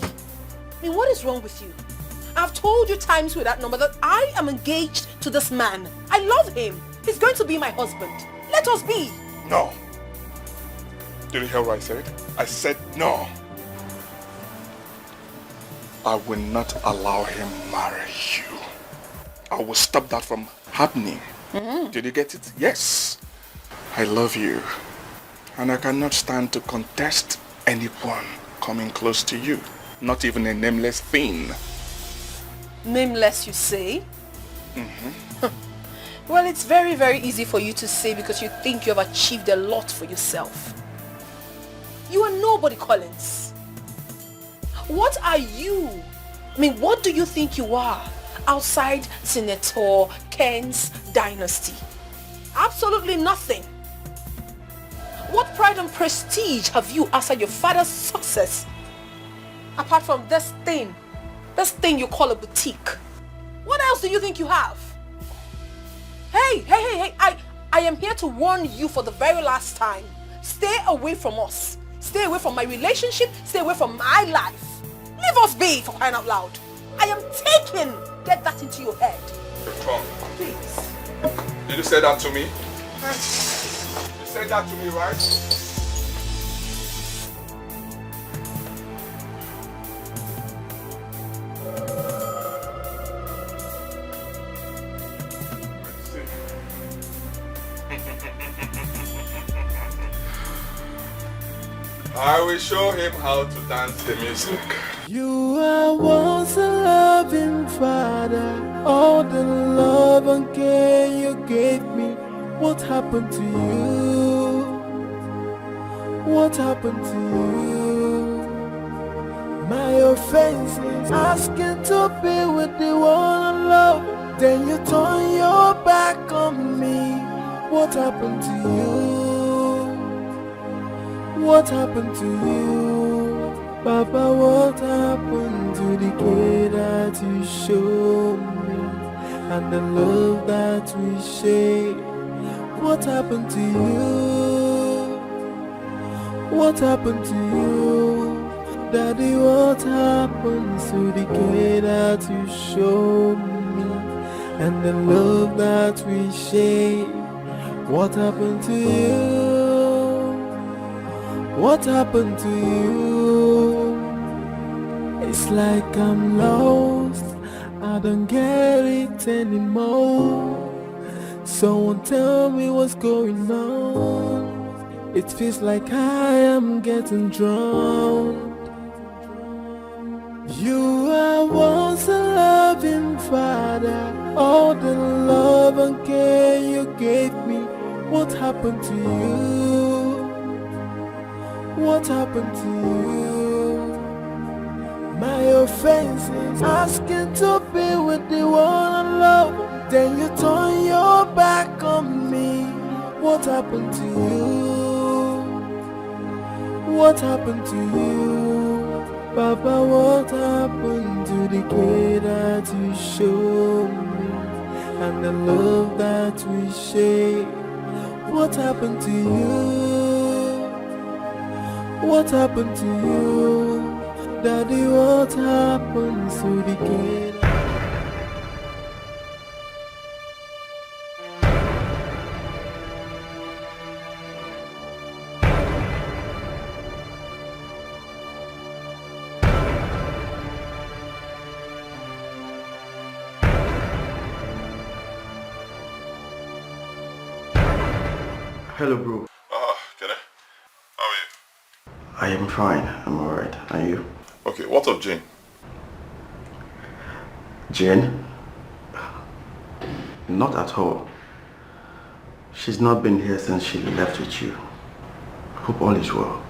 I mean, what is wrong with you? I've told you times with that number that I am engaged to this man. I love him. He's going to be my husband. Let us be. No. Did you hear what I said? I said no. I will not allow him marry you. I will stop that from happening. Did you get it? Yes. I love you. And I cannot stand to contest anyone coming close to you. Not even a nameless thing. Nameless, you say? Well, it's very, very easy for you to say because you think you have achieved a lot for yourself. You are nobody, Collins. What are you? I mean, what do you think you are outside Senator Ken's dynasty? Absolutely nothing. What pride and prestige have you outside your father's success? Apart from this thing you call a boutique. What else do you think you have? Hey, I am here to warn you for the very last time. Stay away from us. Stay away from my relationship. Stay away from my life. Leave us be, for crying out loud. I am taken. Get that into your head. Come. Please. Did you say that to me? You said that to me, right? I will show him how to dance the music. You are once a loving father. All the love and care you gave me. What happened to you? What happened to you? My offense is asking to be with the one I love. Then you turn your back on me. What happened to you? What happened to you? Papa, what happened to the care that you showed me and the love that we shared? What happened to you? What happened to you? Daddy, what happened to the care that you showed me and the love that we shared? What happened to you? What happened to you? It's like I'm lost, I don't get it anymore. Someone tell me what's going on. It feels like I am getting drowned. You are once a loving father. All the love and care you gave me. What happened to you? What happened to you? My offense is asking to be with the one I love. Then you turn your back on me. What happened to you? What happened to you? Papa, what happened to the care that you showed me and the love that we shared? What happened to you? What happened to you? Daddy, what happened to the kid? Hello, bro. Kenny. How are you? I am fine. I'm alright. Are you? Okay, what of Jane? Jane? Not at all. She's not been here since she left with you. Hope all is well.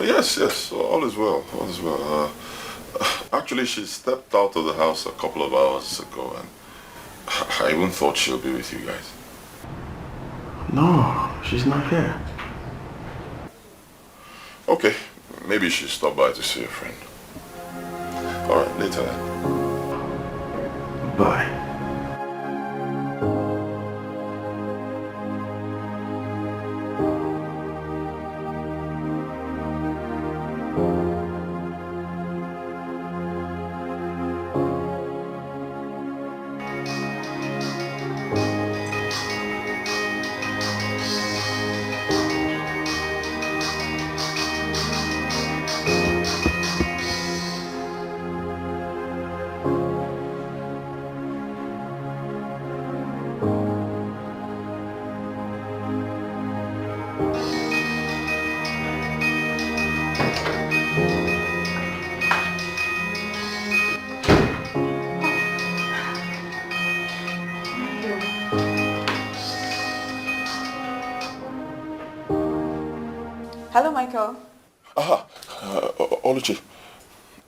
Yes, all is well, all is well. Actually, she stepped out of the house a couple of hours ago, and I even thought she'll be with you guys. No, she's not here. Okay, maybe she stopped by to see a friend. Alright, later then. Bye. Hello, Michael. Aha, Oluchi,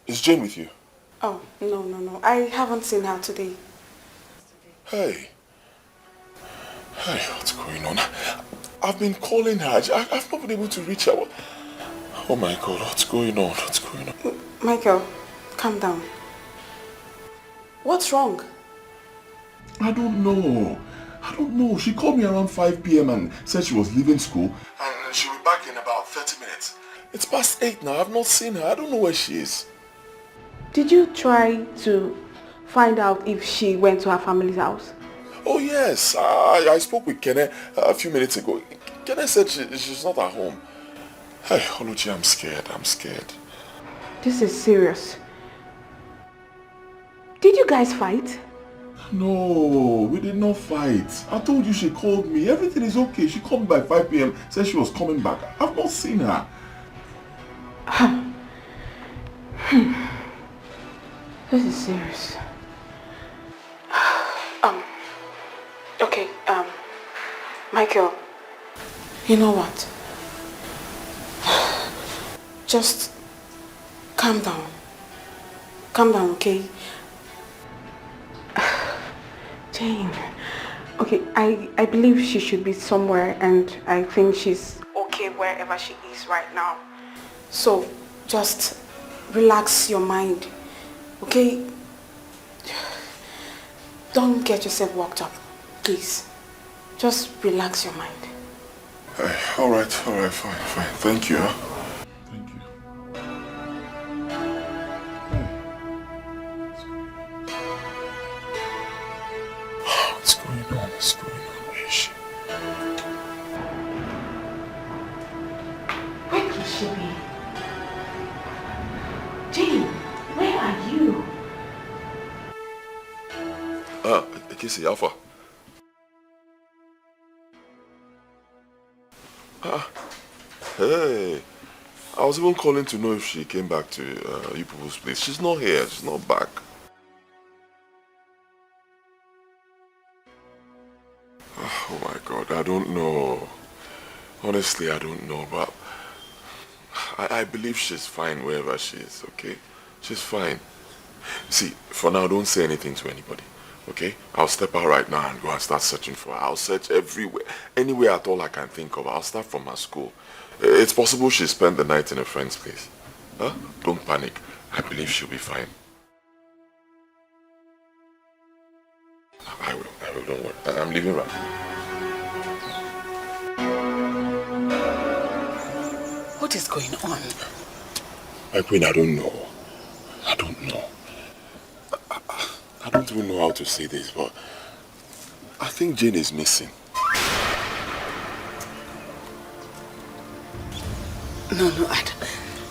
is Jane with you? Oh, no. I haven't seen her today. Hey, what's going on? I've been calling her. I've not been able to reach her. Oh my God, what's going on? What's going on? Michael, calm down. What's wrong? I don't know. She called me around 5 p.m. and said she was leaving school and she'll be back in about 30 minutes. It's past 8 now. I've not seen her. I don't know where she is. Did you try to find out if she went to her family's house? Oh yes, I spoke with Kenneth a few minutes ago. Kenneth said she's not at home. Hey, Oluchi, I'm scared. This is serious. Did you guys fight? No, we did not fight. I told you she called me. Everything is okay. She called me by 5 p.m. Said she was coming back. I've not seen her. This is serious. Okay, Michael, you know what? Just calm down. Calm down, okay? Jane. Okay, I believe she should be somewhere and I think she's okay wherever she is right now. So, just relax your mind, okay? Don't get yourself worked up, please. Just relax your mind. All right, fine. Thank you, huh? What's going on? Where is she? Where could she be? Jane, where are you? Kissy, Alpha. Hey, I was even calling to know if she came back to you people's place. She's not here. She's not back. Oh my God, I don't know. Honestly, I don't know, but I believe she's fine wherever she is, okay? She's fine. See, for now, don't say anything to anybody, okay? I'll step out right now and go and start searching for her. I'll search everywhere, anywhere at all I can think of. I'll start from her school. It's possible she spent the night in a friend's place. Huh? Don't panic. I believe she'll be fine. I will, don't worry. I'm leaving right now. What is going on? My queen, I don't know. I don't even know how to say this, but I think Jane is missing. No,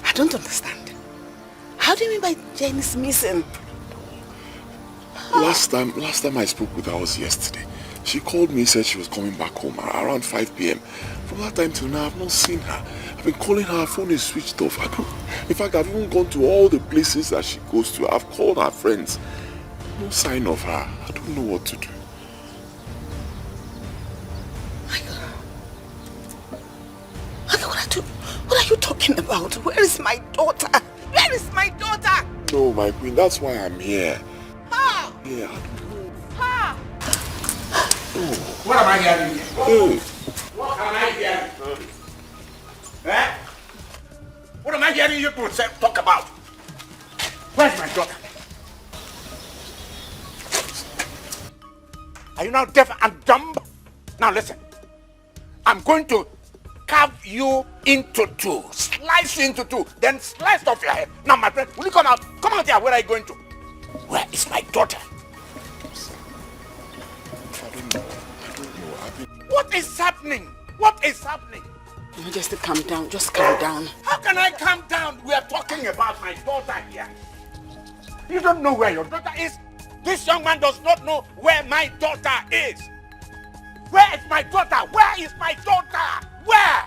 I don't understand. How do you mean by Jane is missing? Last time I spoke with her was yesterday. She called me, said she was coming back home around 5 p.m. From that time till now, I've not seen her. I've been calling her, her phone is switched off. In fact, I've even gone to all the places that she goes to. I've called her friends. No sign of her. I don't know what to do. What are you talking about? Where is my daughter? Where is my daughter? No, my queen, that's why I'm here. Ha! Yeah. Ha! What am I hearing here? Hey. What am I hearing? Eh? What am I hearing you to say, talk about? Where's my daughter? Are you now deaf and dumb? Now listen. I'm going to carve you into two. Slice you into two. Then slice off your head. Now my friend, will you come out? Come out here. Where are you going to? Where is my daughter? What is happening? What is happening? Just calm down. Just calm down. How can I calm down? We are talking about my daughter here. You don't know where your daughter is. This young man does not know where my daughter is. Where is my daughter? Where is my daughter? Where?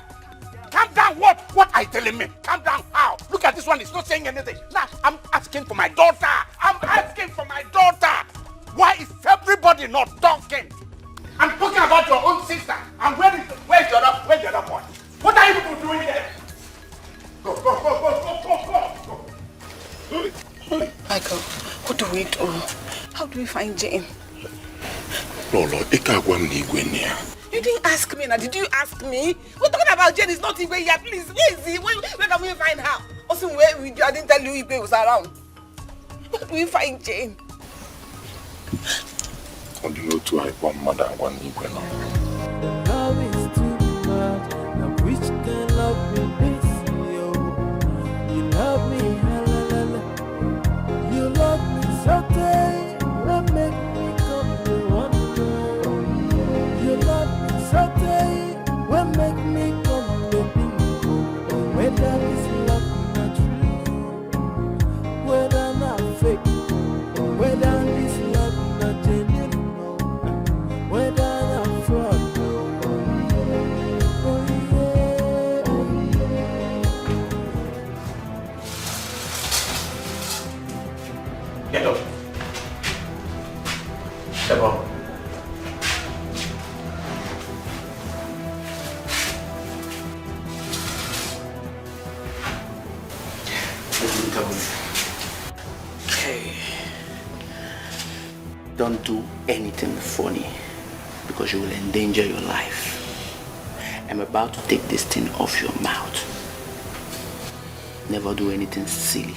Calm down. What are you telling me? Calm down how? Look at this one. He's not saying anything. Now, I'm asking for my daughter. I'm asking for my daughter. Why is everybody not talking? I'm talking about your own sister. And where's the other boy? What are you people doing here? Go. Michael, what do we do? How do we find Jane? No, You didn't ask me now. Did you ask me? We're talking about Jane. Is not Igwe here. Please, where is he? Where can we find her? Also, I didn't tell you Igwe was around. Where do we find Jane? Love is too much. Now which can love me this? You love me, you love me so tight. That make me come to wonder. You love me so tight. What make me come to think? Whether this love not true, whether not fake, whether this love not genuine, whether not fraud. Get up. Step up. Okay. Don't do anything funny because you will endanger your life. I'm about to take this thing off your mouth. Never do anything silly.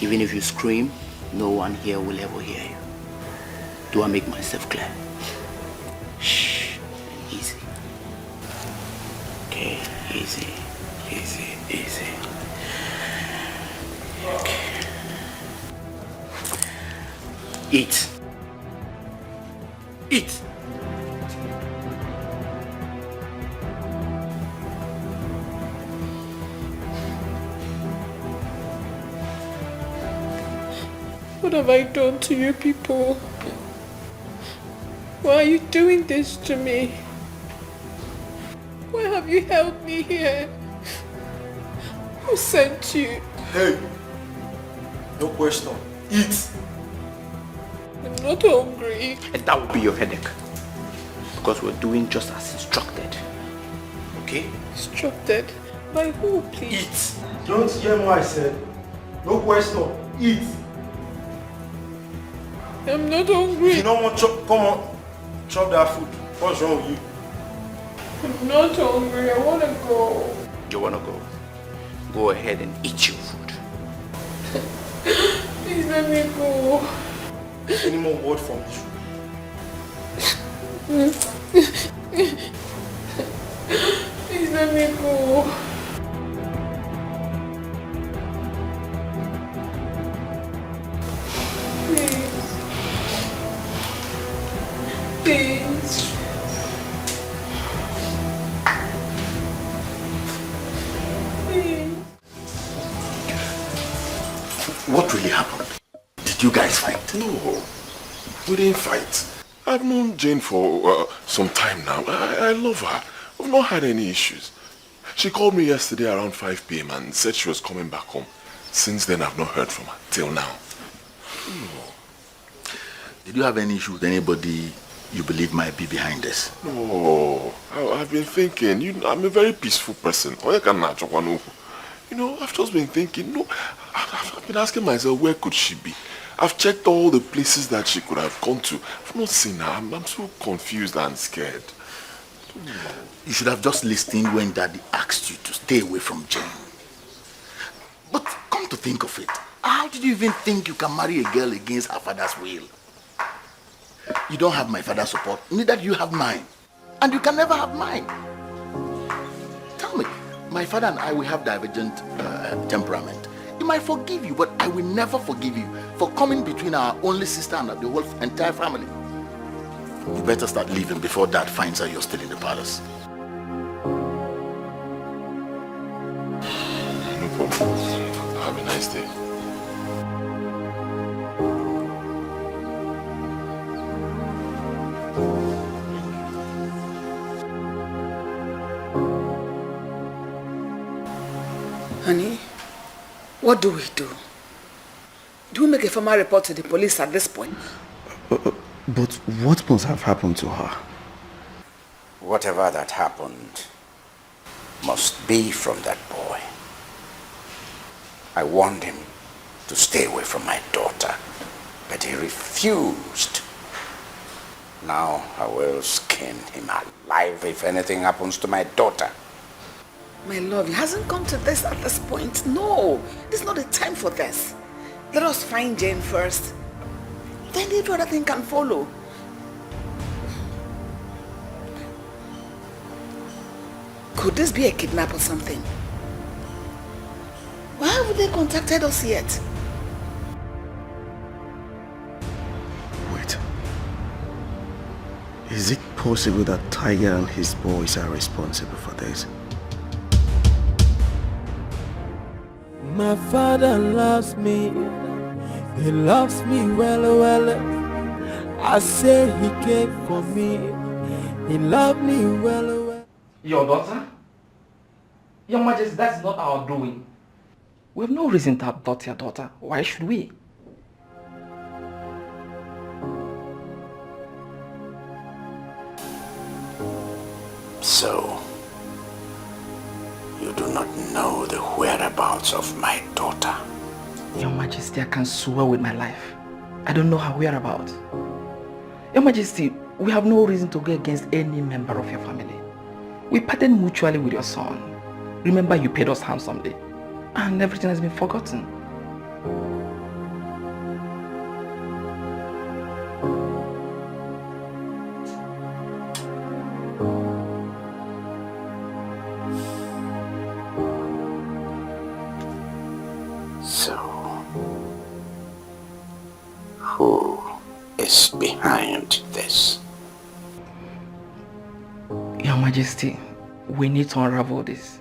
Even if you scream, no one here will ever hear you. Do I make myself clear? Shh. Easy. Okay, easy. Okay. Eat. What have I done to you people? Why are you doing this to me? Why have you held me here? Who sent you? Hey! No question. Eat! I'm not hungry. And that will be your headache. Because we're doing just as instructed. Okay? Instructed? By who, please? Eat! Don't hear what I said. No question. Eat! I'm not hungry. If you don't want to chop, come on. Chop that food. What's wrong with you? I'm not hungry. I want to go. You want to go? Go ahead and eat your food. Please let me go. Any more word from you? Please let me go. Please. What really happened? Did you guys fight? No, we didn't fight. I've known Jane for some time now. I love her. We've not had any issues. She called me yesterday around 5 p.m. and said she was coming back home. Since then, I've not heard from her till now. Did you have any issue with anybody you believe might be behind this? No, I've been thinking. I'm a very peaceful person. You know, I've just been thinking. No, I've been asking myself, where could she be? I've checked all the places that she could have gone to. I've not seen her. I'm so confused and scared. You should have just listened when Daddy asked you to stay away from Jane. But come to think of it, how did you even think you can marry a girl against her father's will? You don't have my father's support, neither do you have mine. And you can never have mine. Tell me, my father and I, we have divergent temperament. He might forgive you, but I will never forgive you for coming between our only sister and the whole entire family. You better start leaving before Dad finds out you're still in the palace. No problem. Have a nice day. Honey, what do we do? Do we make a formal report to the police at this point? But what must have happened to her? Whatever that happened must be from that boy. I warned him to stay away from my daughter, but he refused. Now I will skin him alive if anything happens to my daughter. My love, it hasn't come to this at this point. No, this is not the time for this. Let us find Jane first. Then the other thing can follow. Could this be a kidnap or something? Why haven't they contacted us yet? Wait. Is it possible that Tiger and his boys are responsible for this? My father loves me. He loves me well. I say he came for me. He loved me well. Your daughter? Your Majesty, that's not our doing. We have no reason to abduct your daughter. Why should we? So, you do not know the whereabouts of my daughter? Your Majesty, I can swear with my life. I don't know her whereabouts. Your Majesty, we have no reason to go against any member of your family. We parted mutually with your son. Remember, you paid us handsomely. And everything has been forgotten. So, who is behind this? Your Majesty, we need to unravel this.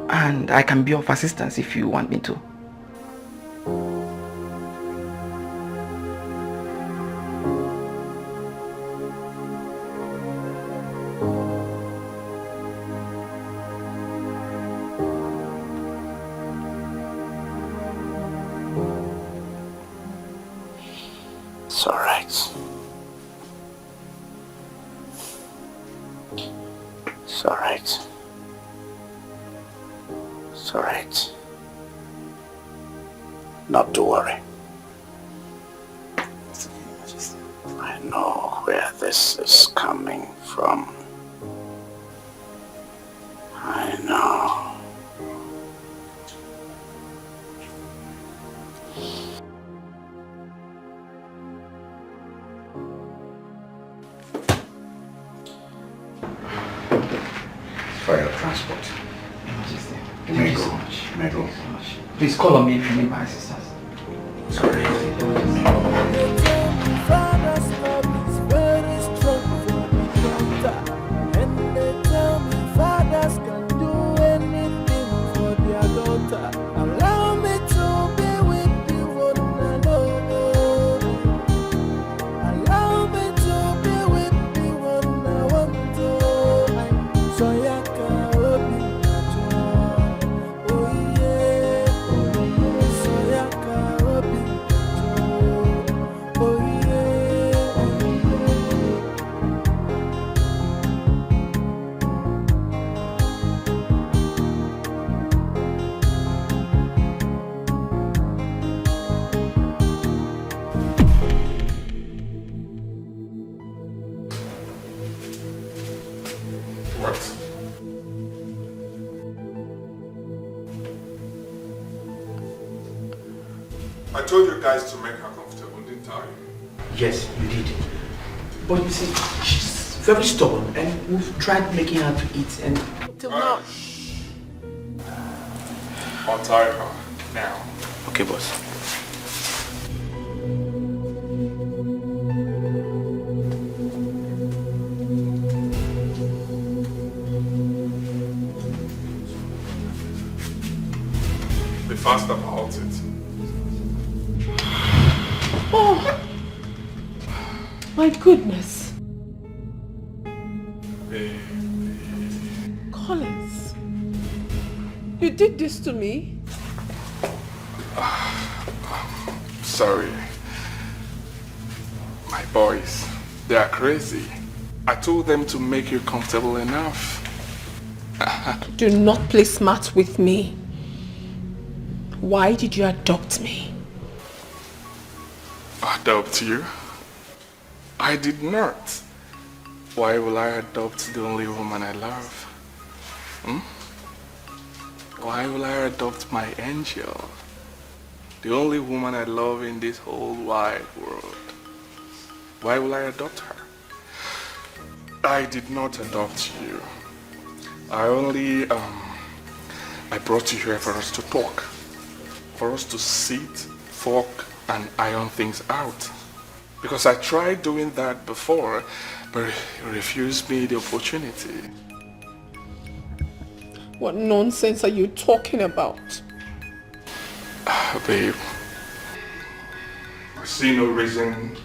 And I can be of assistance if you want me to. It's all right. It's all right. It's all right. Not to worry. I know where this is coming from. I know. For your transport. Your Majesty, thank you so much. May I go? Thank you so much. Please call on me if you need my assistance. Sorry. Father's love is very strong for the daughter. And they tell me fathers can do anything for their daughter. Allow me to be with the one I love. Allow me to I told you guys to make her comfortable, didn't I? Yes, you did. But you see, she's very stubborn and we've tried making her to eat and... Till now. Untie her now. Okay, boss. Be fast about it. Oh! My goodness. Collins, you did this to me? Sorry. My boys, they are crazy. I told them to make you comfortable enough. Do not play smart with me. Why did you adopt me? Adopt you? I did not. Why will I adopt the only woman I love? Why will I adopt my angel? The only woman I love in this whole wide world. Why will I adopt her? I did not adopt you. I only, I brought you here for us to talk. For us to sit, talk, and iron things out. Because I tried doing that before, but you refused me the opportunity. What nonsense are you talking about? Babe, I see no reason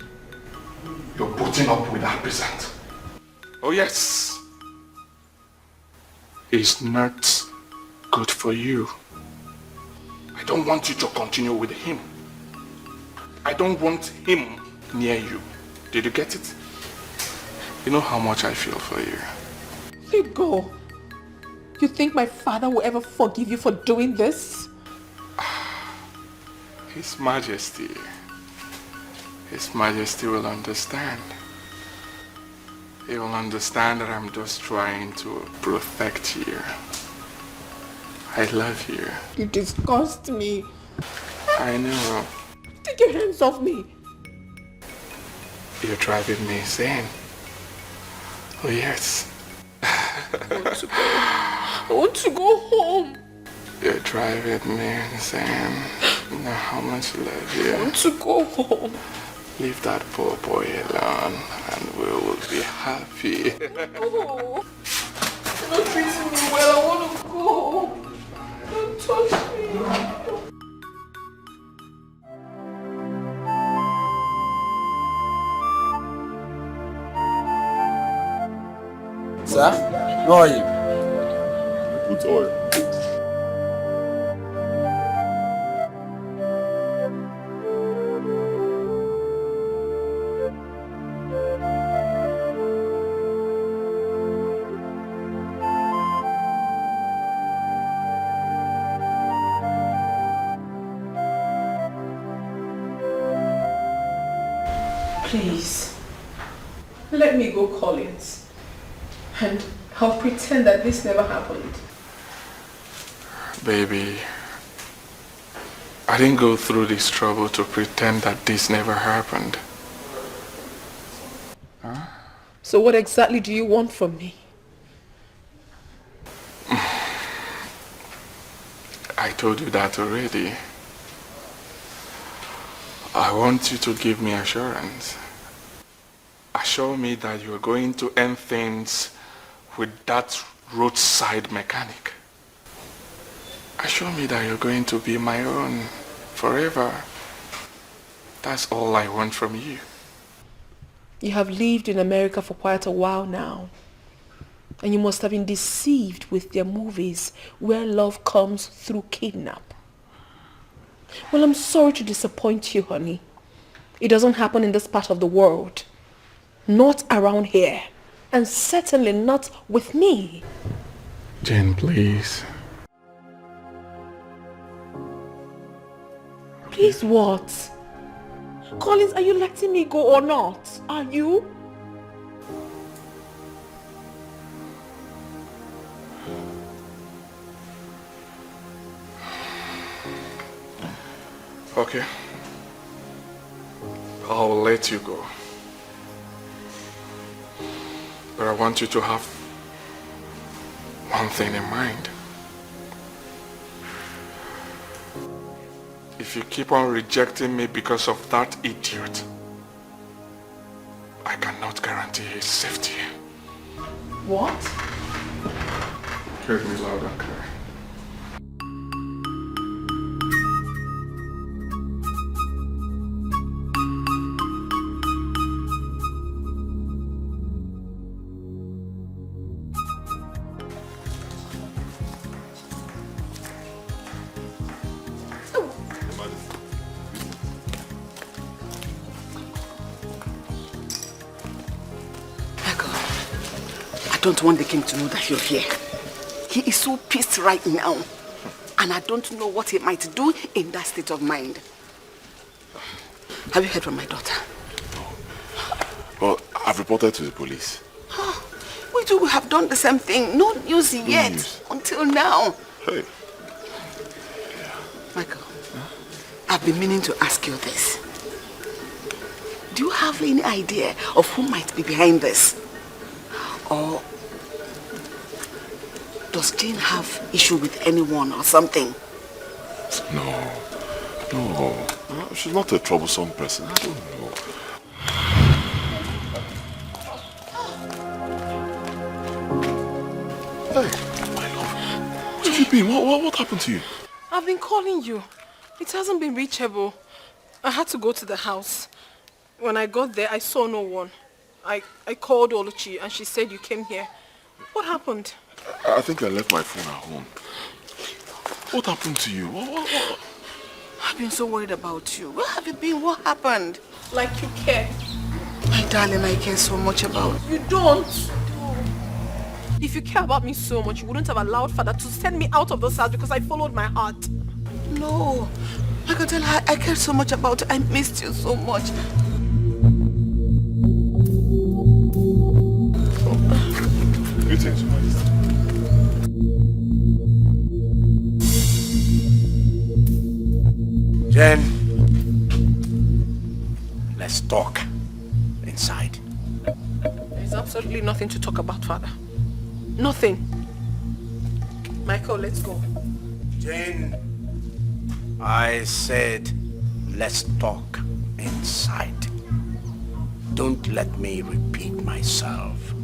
you're putting up with that peasant. Oh yes, he's not good for you. I don't want you to continue with him. I don't want him near you. Did you get it? You know how much I feel for you. Let go. You think my father will ever forgive you for doing this? His Majesty will understand. He will understand that I'm just trying to protect you. I love you. You disgust me. I know. Take your hands off me. You're driving me insane. Oh yes. I want to go home. You're driving me insane. You know how much I love you. I want to go home. Leave that poor boy alone and we will be happy. Oh, you're not treating me well. I want to go. Don't touch me. Sir, how are you? Put oil. Please, let me go, Collins. And I'll pretend that this never happened. Baby, I didn't go through this trouble to pretend that this never happened. Huh? So what exactly do you want from me? I told you that already. I want you to give me assurance. Assure me that you're going to end things with that roadside mechanic. Assure me that you're going to be my own forever. That's all I want from you. You have lived in America for quite a while now. And you must have been deceived with their movies where love comes through kidnap. Well, I'm sorry to disappoint you, honey. It doesn't happen in this part of the world. Not around here. And certainly not with me. Jane, please. Please what? Collins, are you letting me go or not? Are you? Okay, I'll let you go. But I want you to have one thing in mind. If you keep on rejecting me because of that idiot, I cannot guarantee his safety. What? Hear me loud and clear. I don't want the king to know that you're here. He is so pissed right now. And I don't know what he might do in that state of mind. Have you heard from my daughter? Well, I've reported to the police. We too have done the same thing. No news yet. News. Until now. Hey. Michael, I've been meaning to ask you this. Do you have any idea of who might be behind this? Or does Jane have issue with anyone or something? No. She's not a troublesome person. I don't know. Hey, my love. Where have you been? What happened to you? I've been calling you. It hasn't been reachable. I had to go to the house. When I got there, I saw no one. I called Oluchi and she said you came here. What happened? I think I left my phone at home. What happened to you? What? I've been so worried about you. Where have you been? What happened? Like you care. My darling, I care so much about you. Don't. If you care about me so much, you wouldn't have allowed Father to send me out of this house because I followed my heart. No. I can tell her I care so much about you. I missed you so much. Greetings, Jen, let's talk inside. There's absolutely nothing to talk about, Father. Nothing. Michael, let's go. Jane, I said let's talk inside. Don't let me repeat myself.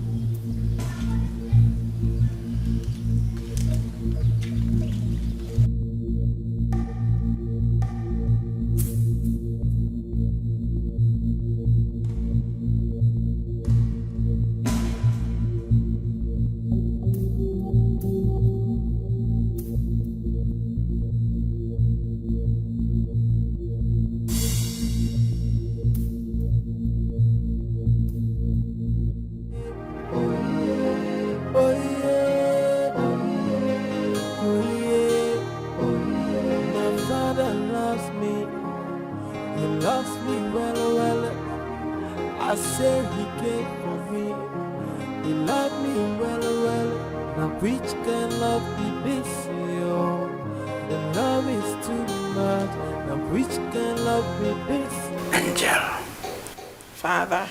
Father.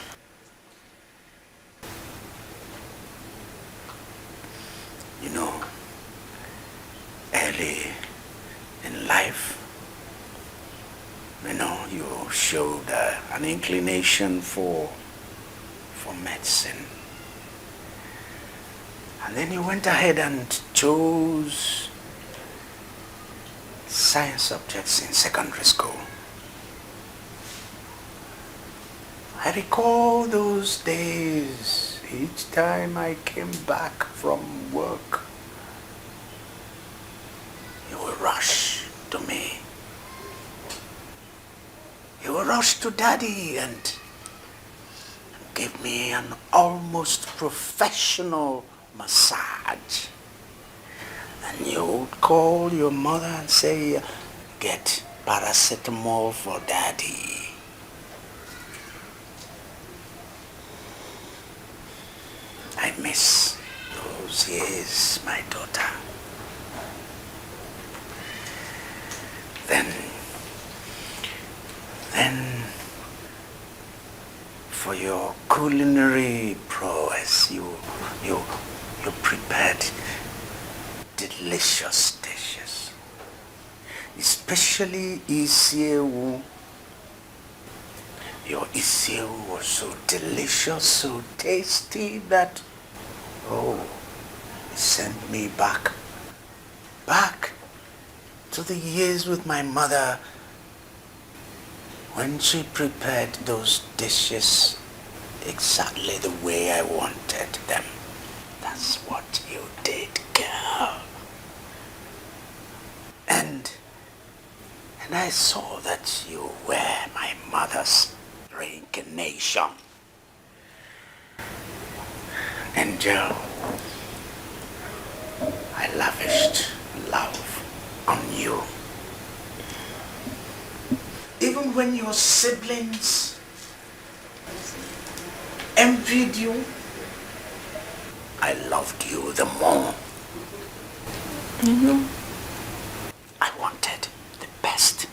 You know, early in life, you showed an inclination for medicine. And then you went ahead and chose science subjects in secondary school. I recall those days. Each time I came back from work, you would rush to me. You would rush to Daddy and give me an almost professional massage. And you would call your mother and say, get paracetamol for Daddy. I miss those years, my daughter. Then for your culinary prowess. You prepared delicious dishes, especially isiewu. Your isiewu was so delicious, so tasty that, it sent me back to the years with my mother when she prepared those dishes exactly the way I wanted them. That's what you did, girl. And I saw that you were my mother's reincarnation. Angel, I lavished love on you. Even when your siblings envied you, I loved you the more. I wanted the best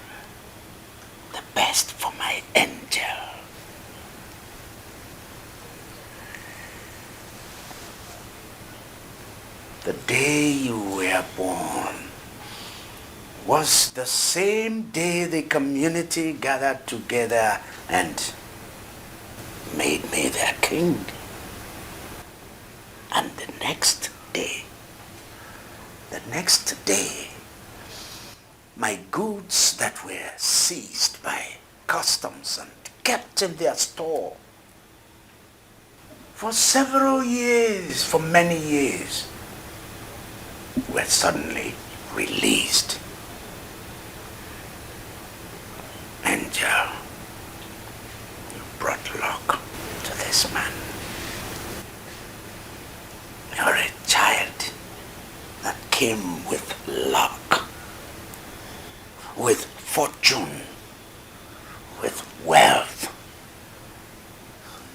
for my angel. The day you were born was the same day the community gathered together and made me their king. And the next day, my goods that were seized by customs and kept in their store for several years, for many years, were suddenly released. Angel, you brought luck to this man. You're a child that came with luck, with fortune, with wealth.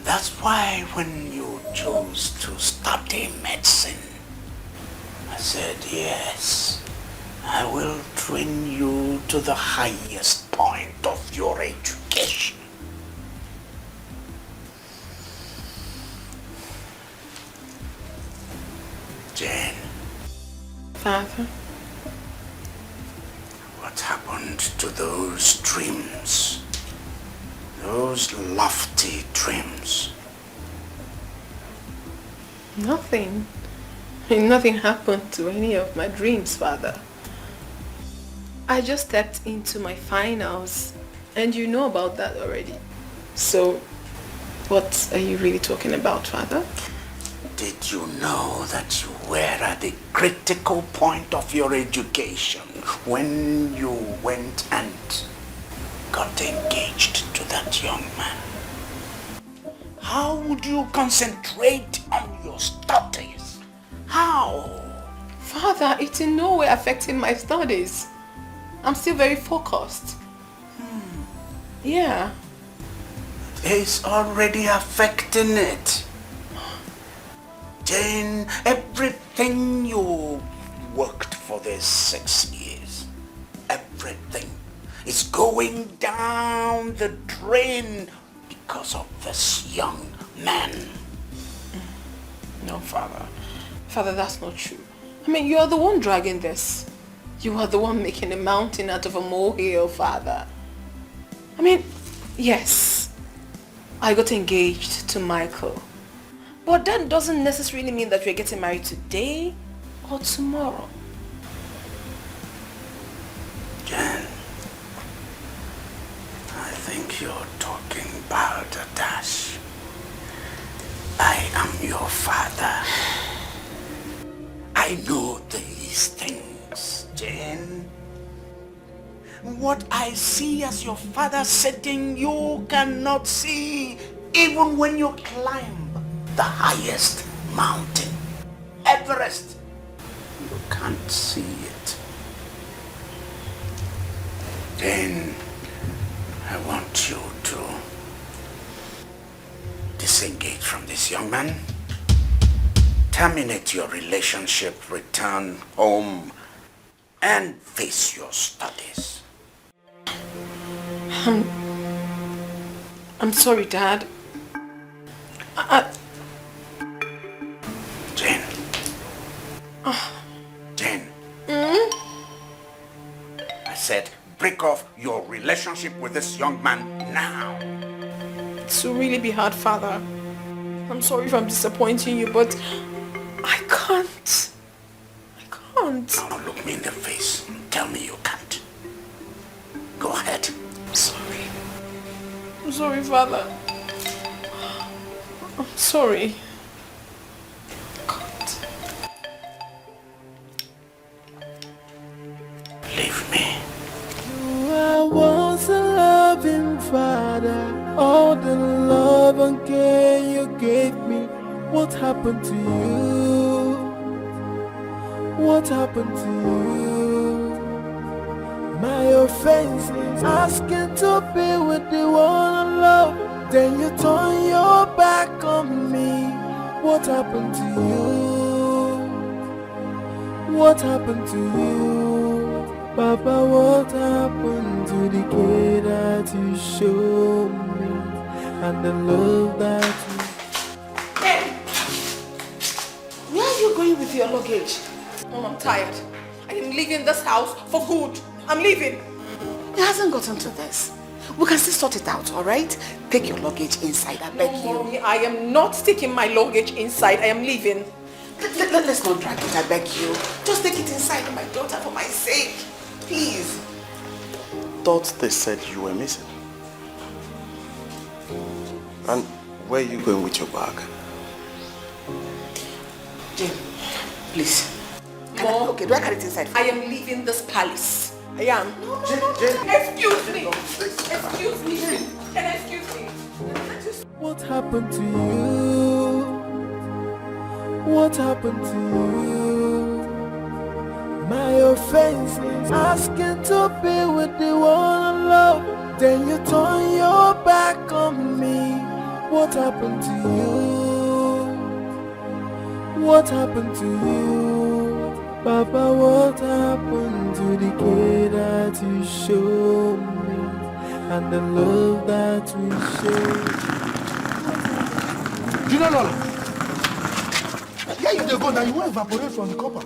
That's why when you chose to study medicine, I said, yes, I will train you to the highest point of your education. Jane. Father? What happened to those dreams? Those lofty dreams? Nothing. Nothing happened to any of my dreams, Father. I just stepped into my finals, and you know about that already. So, what are you really talking about, Father? Did you know that you were at the critical point of your education when you went and got engaged to that young man? How would you concentrate on your studies? How? Father, it's in no way affecting my studies. I'm still very focused. Yeah. It's already affecting it. Jane, everything you worked for these 6 years, everything is going down the drain because of this young man. No, Father. Father, that's not true. I mean, you are the one dragging this. You are the one making a mountain out of a molehill, Father. I mean, yes, I got engaged to Michael. But that doesn't necessarily mean that we're getting married today or tomorrow. Jen, I think you're talking about a dash. I am your father. I know these things, Jane. What I see as your father setting, you cannot see even when you climb the highest mountain, Everest. You can't see it. Then I want you to disengage from this young man, terminate your relationship, return home, and face your studies. I'm sorry, Dad. Jane. Jane. I said, break off your relationship with this young man now. It will really be hard, Father. I'm sorry if I'm disappointing you, but I can't. Now look me in the face and tell me you can't. Go ahead. I'm sorry. I'm sorry, Father. I'm sorry. Leave me. I was a loving father. All the love and care you gave me. What happened to you? What happened to you? My offense is asking to be with the one I love. Then you turn your back on me. What happened to you? What happened to you? Papa, what happened to the care that you showed me and the love that you... Hey! Where are you going with your luggage? Mom, I'm tired. I am leaving this house for good. I'm leaving. It hasn't gotten to this. We can still sort it out, alright? Take your luggage inside, I beg you. Mommy, I am not taking my luggage inside. I am leaving. Let's not drag it, I beg you. Just take it inside, my daughter, for my sake. Please. Thought they said you were missing. And where are you going with your bag? Jane, please. Mom, okay, do I carry it inside? I am leaving this palace. I am. Jane. Excuse me. Excuse me. Can I excuse me? What happened to you? What happened to you? My offense is asking to be with the one I love. Then you turn your back on me. What happened to you? What happened to you? Papa, what happened to the care that you showed me and the love that we shared? You know, Lola, here you go now, you won't evaporate from the copper.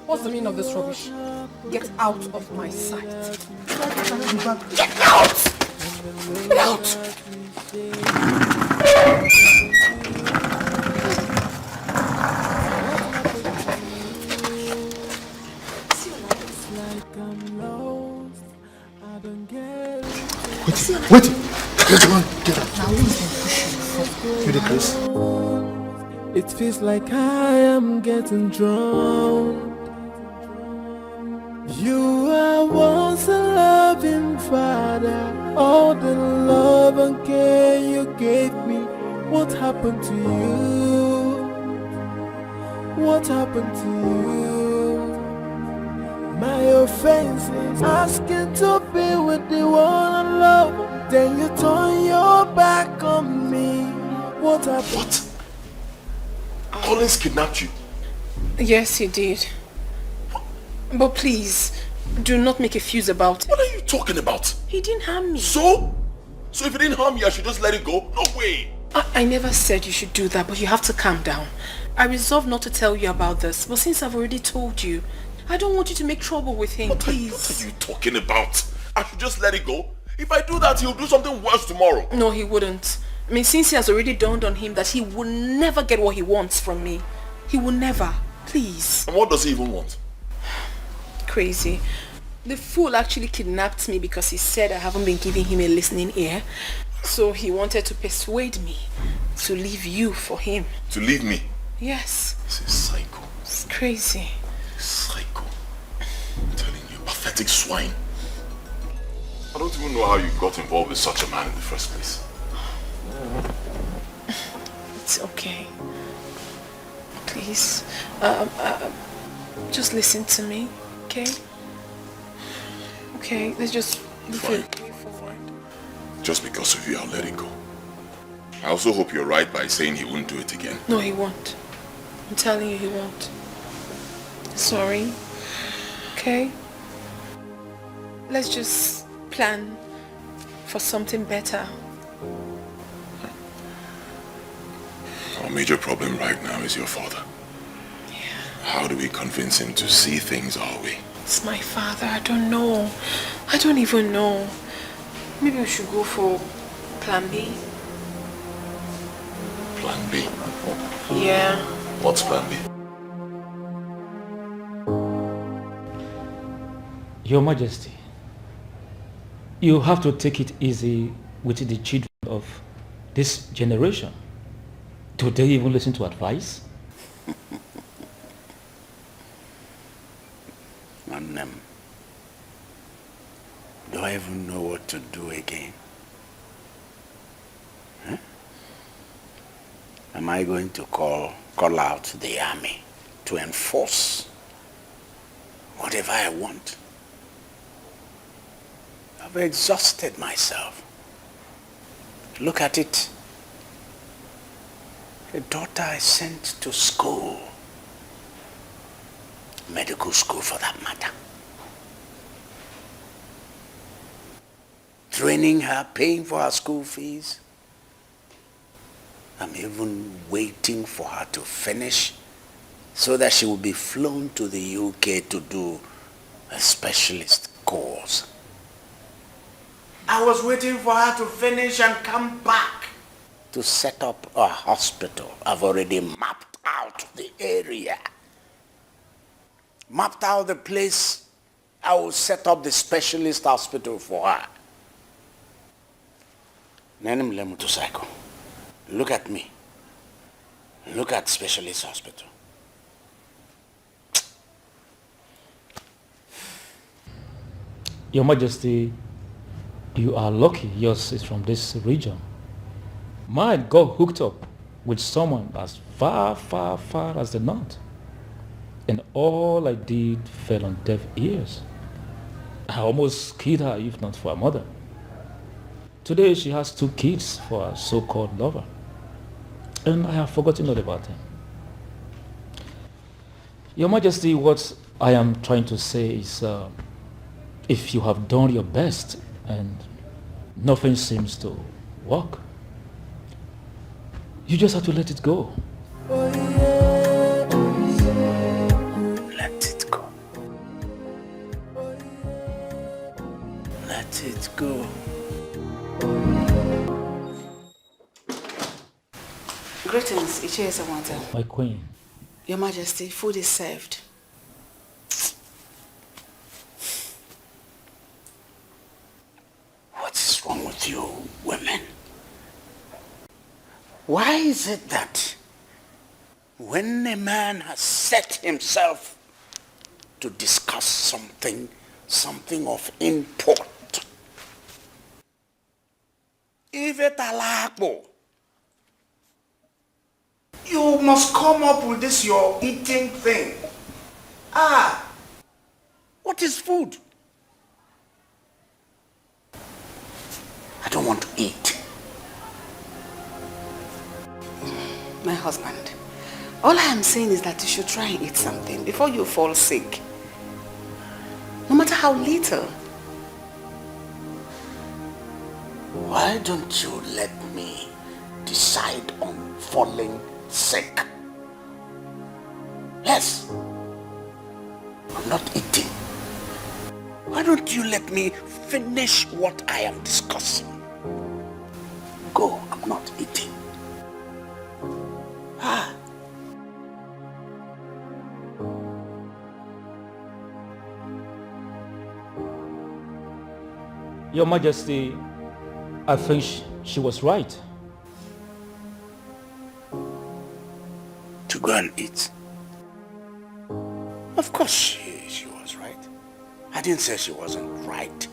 What's the meaning of this rubbish? Get out of my sight. Get out! Get out! Wait! Get on, get up. Now who's going to push you? You the Chris? It feels like I am getting drowned. You are once a loving father. All the love and care you gave me. What happened to you? What happened to you? My offense is asking to be with the one I love. Then you turn your back on me. What happened? What? Collins kidnapped you? Yes, he did. But please, do not make a fuse about it. What are you talking about? He didn't harm me. So? So if he didn't harm you, I should just let it go? No way! I never said you should do that, but you have to calm down. I resolved not to tell you about this, but since I've already told you, I don't want you to make trouble with him, please. What are you talking about? I should just let it go? If I do that, he'll do something worse tomorrow. No, he wouldn't. I mean, since he has already dawned on him that he will never get what he wants from me. He will never. Please. And what does he even want? Crazy. The fool actually kidnapped me because he said I haven't been giving him a listening ear. So he wanted to persuade me to leave you for him. To leave me? Yes. This is psycho. It's crazy. Psycho. I'm telling you, pathetic swine. I don't even know how you got involved with such a man in the first place. It's okay. Please. Just listen to me, okay? Okay, let's just move it forward. Just because of you, I'll let it go. I also hope you're right by saying he won't do it again. No, he won't. I'm telling you, he won't. Sorry. Okay? Let's just plan for something better. major problem right now is your father. Yeah. How do we convince him to see things our way? It's my father. I don't know. I don't even know. Maybe we should go for plan B. Plan B? Yeah. What's plan B? Your Majesty, you have to take it easy with the children of this generation. Do they even listen to advice? Do I even know what to do again? Huh? Am I going to call out the army to enforce whatever I want? I've exhausted myself. Look at it. A daughter I sent to school, medical school for that matter. Training her, paying for her school fees. I'm even waiting for her to finish so that she will be flown to the UK to do a specialist course. I was waiting for her to finish and come back to set up a hospital. I've already mapped out the area. Mapped out the place I will set up the specialist hospital for her. Nenim Lemutosaiko. Look at me. Look at specialist hospital. Your Majesty, you are lucky yours is from this region. Mine got hooked up with someone as far, far, far as the north. And all I did fell on deaf ears. I almost killed her if not for her mother. Today she has 2 kids for her so-called lover. And I have forgotten all about him. Your Majesty, what I am trying to say is if you have done your best and nothing seems to work, you just have to let it go. Let it go. Let it go. Greetings, Ichie Samantha. My queen. Your Majesty, food is served. What is wrong with you, women? Why is it that when a man has set himself to discuss something of import, if it alakbo, you must come up with this your eating thing. What is food? I don't want to eat. My husband, all I am saying is that you should try and eat something before you fall sick. No matter how little. Why don't you let me decide on falling sick? Yes. I'm not eating. Why don't you let me finish what I am discussing? Go, I'm not eating. Your Majesty, I think she was right. To go and eat? Of course she was right. I didn't say she wasn't right.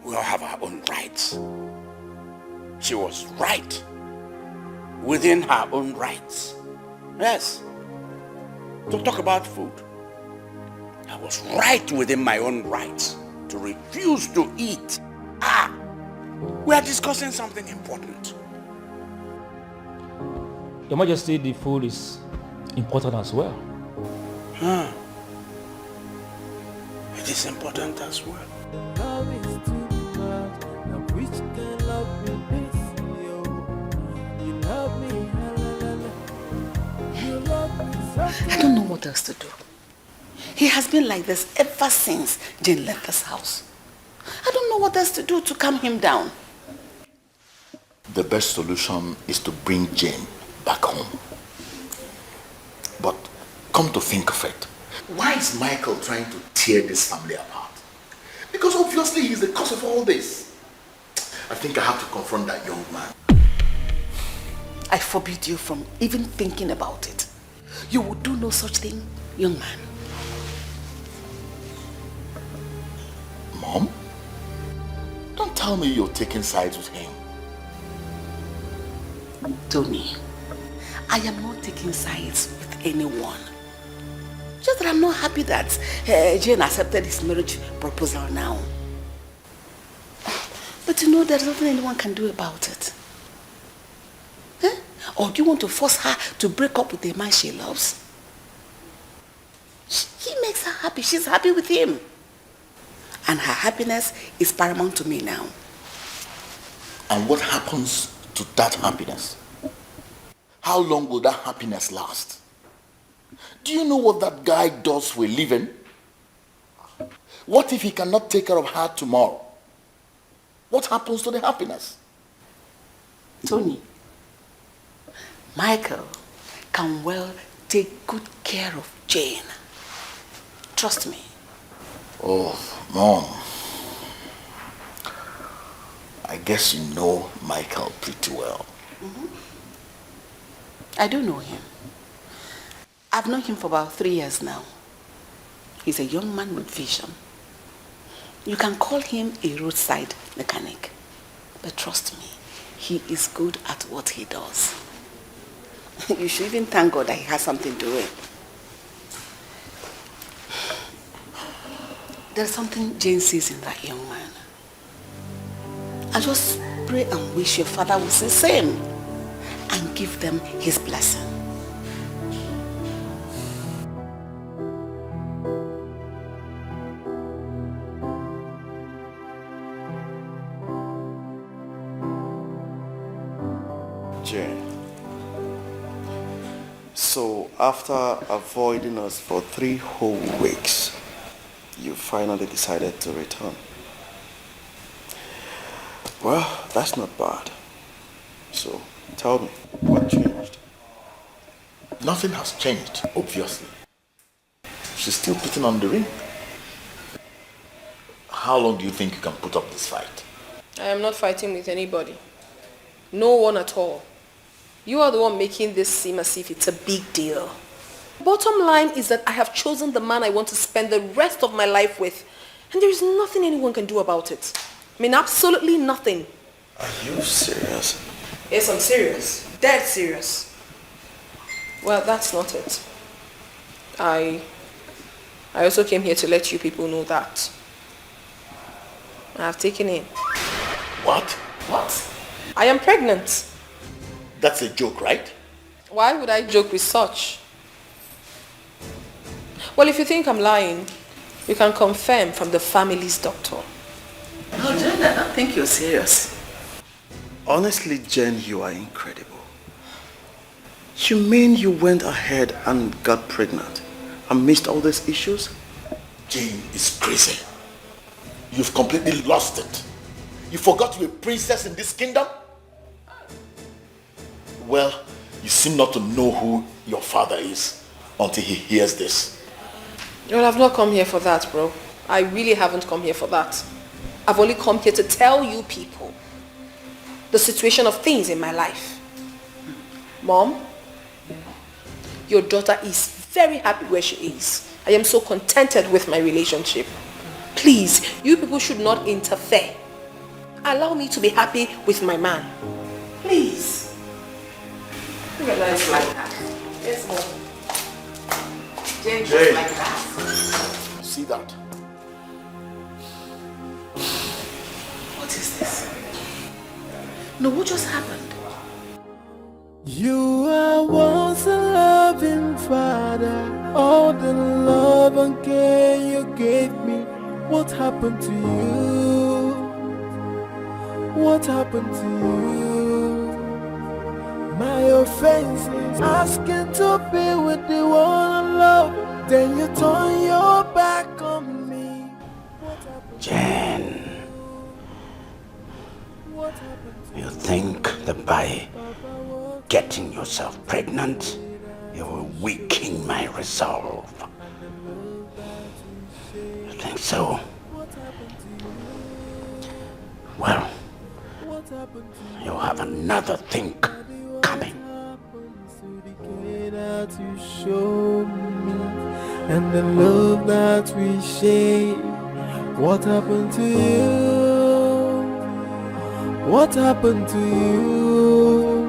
We all have our own rights. She was right within her own rights. Yes. To talk about food. I was right within my own rights to refuse to eat. We are discussing something important. Your Majesty, the food is important as well. It is important as well. Love is too much. Now which can love me this? You love me. I don't know what else to do. He has been like this ever since Jane left this house. I don't know what else to do to calm him down. The best solution is to bring Jane back home. But come to think of it, why is Michael trying to tear this family apart? Because obviously he's the cause of all this. I think I have to confront that young man. I forbid you from even thinking about it. You will do no such thing, young man. Mom? Don't tell me you're taking sides with him. Tony, I am not taking sides with anyone. Just that I'm not happy that Jane accepted his marriage proposal now. But you know, there's nothing anyone can do about it. Huh? Or do you want to force her to break up with the man she loves? He makes her happy. She's happy with him. And her happiness is paramount to me now. And what happens to that happiness? How long will that happiness last? Do you know what that guy does for a living? What if he cannot take care of her tomorrow? What happens to the happiness? Tony, Michael can well take good care of Jane. Trust me. Oh, Mom. I guess you know Michael pretty well. Mm-hmm. I do know him. I've known him for about 3 years now. He's a young man with vision. You can call him a roadside mechanic. But trust me, he is good at what he does. You should even thank God that he has something to do. There's something Jane sees in that young man. I just pray and wish your father will say the same and give them his blessing. Jane, so after avoiding us for 3 whole weeks, you finally decided to return. Well, that's not bad. So, tell me, what changed? Nothing has changed, obviously. She's still putting on the ring. How long do you think you can put up this fight? I am not fighting with anybody. No one at all. You are the one making this seem as if it's a big deal. Bottom line is that I have chosen the man I want to spend the rest of my life with. And there is nothing anyone can do about it. I mean, absolutely nothing. Are you serious? Yes, I'm serious. Dead serious. Well, that's not it. I also came here to let you people know that I have taken in. What? What? I am pregnant. That's a joke, right? Why would I joke with such? Well, if you think I'm lying, you can confirm from the family's doctor. No, Jen, I don't think you're serious. Honestly, Jen, you are incredible. You mean you went ahead and got pregnant and missed all these issues? Jane is crazy. You've completely lost it. You forgot you're a princess in this kingdom? Well, you seem not to know who your father is until he hears this. Well, I've not come here for that, bro. I really haven't come here for that. I've only come here to tell you people the situation of things in my life. Mom, your daughter is very happy where she is. I am so contented with my relationship. Please, you people should not interfere. Allow me to be happy with my man. Please. Look at that, it's like that. Yes, Mom. Jane, just like that. See that? What is this? No, what just happened? You are once a loving father. All the love and care you gave me. What happened to you? What happened to you? My offense is asking to be with the one I love. Then you turn your back on me. Jen, you think that by getting yourself pregnant, you will weaken my resolve? You think so? Well, you have another thing coming. That you show me and the love that we share. What happened to you? What happened to you?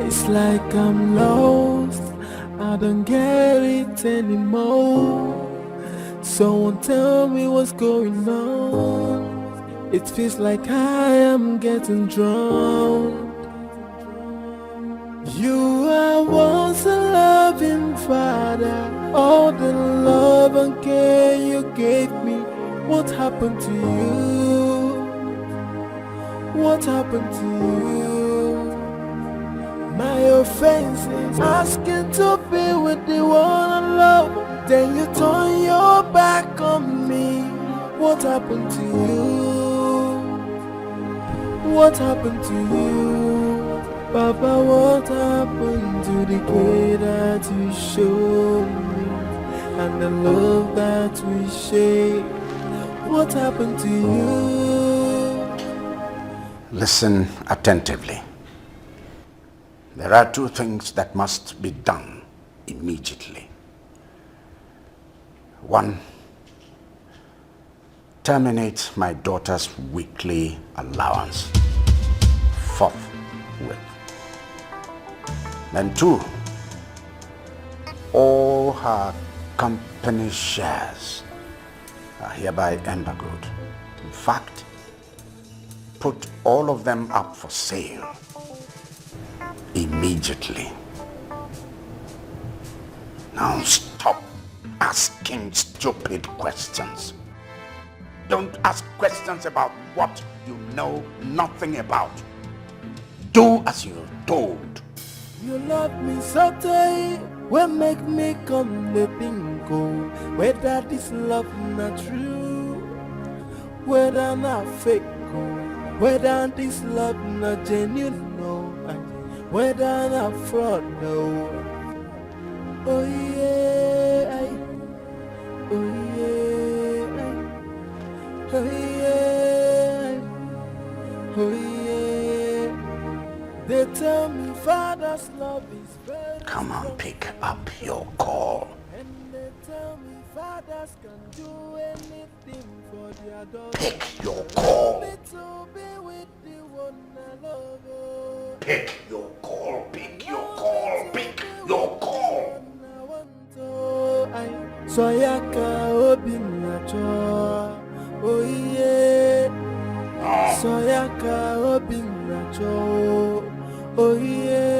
It's like I'm lost, I don't get it anymore. Someone tell me what's going on. It feels like I am getting drowned. You are once a loving father. All the love and care you gave me. What happened to you? What happened to you? My offense is asking to be with the one I love. Then you turn your back on me. What happened to you? What happened to you? Papa, what happened to the care that you showed me and the love that we share? What happened to you? Listen attentively. There are two things that must be done immediately. One, terminate my daughter's weekly allowance forthwith. Then two, all her company shares are hereby embargoed. In fact, put all of them up for sale immediately. Now stop asking stupid questions. Don't ask questions about what you know nothing about. Do as you're told. You love me so tight, will make me come the bingo. Whether this love not true, whether not fake, whether this love not genuine, no, whether not fraud, no. Oh yeah, oh yeah, oh yeah, oh yeah. They tell me father's love is very Come on, pick up your call. and they tell me fathers can do anything for their daughter. Pick your call. Me to be with the one I love. Oh. Pick your call, pick your call, pick your call. Soyaka obinacho, oh yeah. Soyaka obinacho, oh yeah.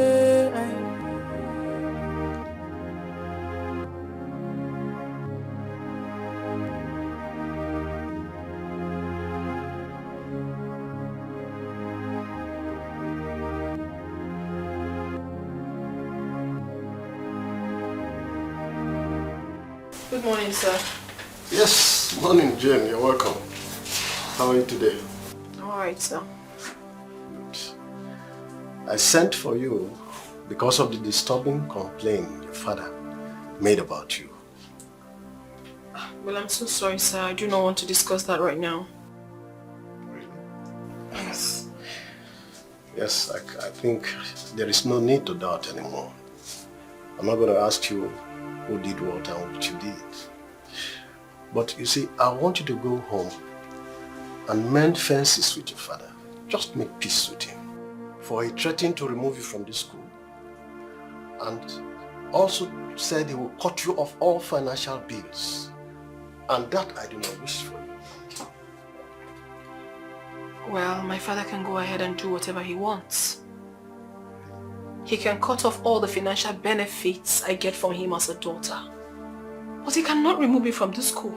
Good morning, sir. Yes, morning, Jane. You're welcome. How are you today? Alright, sir. I sent for you because of the disturbing complaint your father made about you. Well, I'm so sorry, sir. I do not want to discuss that right now. Yes. Yes, I think there is no need to doubt anymore. I'm not going to ask you who did what and what you did. But you see, I want you to go home and mend fences with your father. Just make peace with him. For he threatened to remove you from this school. And also said he will cut you off all financial bills. And that I do not wish for you. Well, my father can go ahead and do whatever he wants. He can cut off all the financial benefits I get from him as a daughter. But he cannot remove me from this school.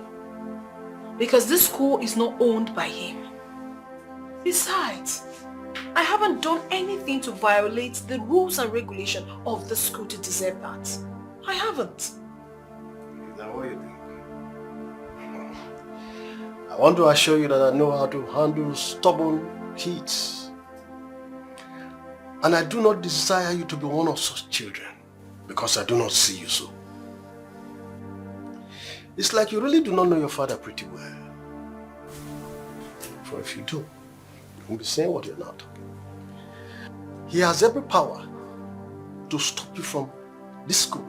Because this school is not owned by him. Besides, I haven't done anything to violate the rules and regulation of the school to deserve that. I haven't. Is that what you think? I want to assure you that I know how to handle stubborn kids. And I do not desire you to be one of such children, because I do not see you so. It's like you really do not know your father pretty well. For if you do, you'll be saying what you're not talking. He has every power to stop you from this school,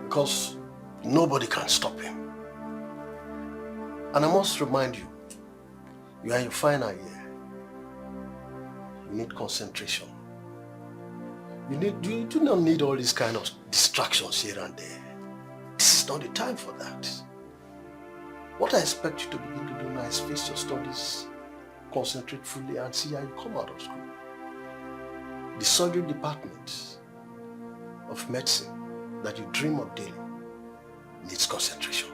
because nobody can stop him. And I must remind you, you are in your final year. You need concentration. You do not need all these kind of distractions here and there. This is not the time for that. What I expect you to begin to do now is face your studies, concentrate fully, and see how you come out of school. The surgery department of medicine that you dream of daily needs concentration.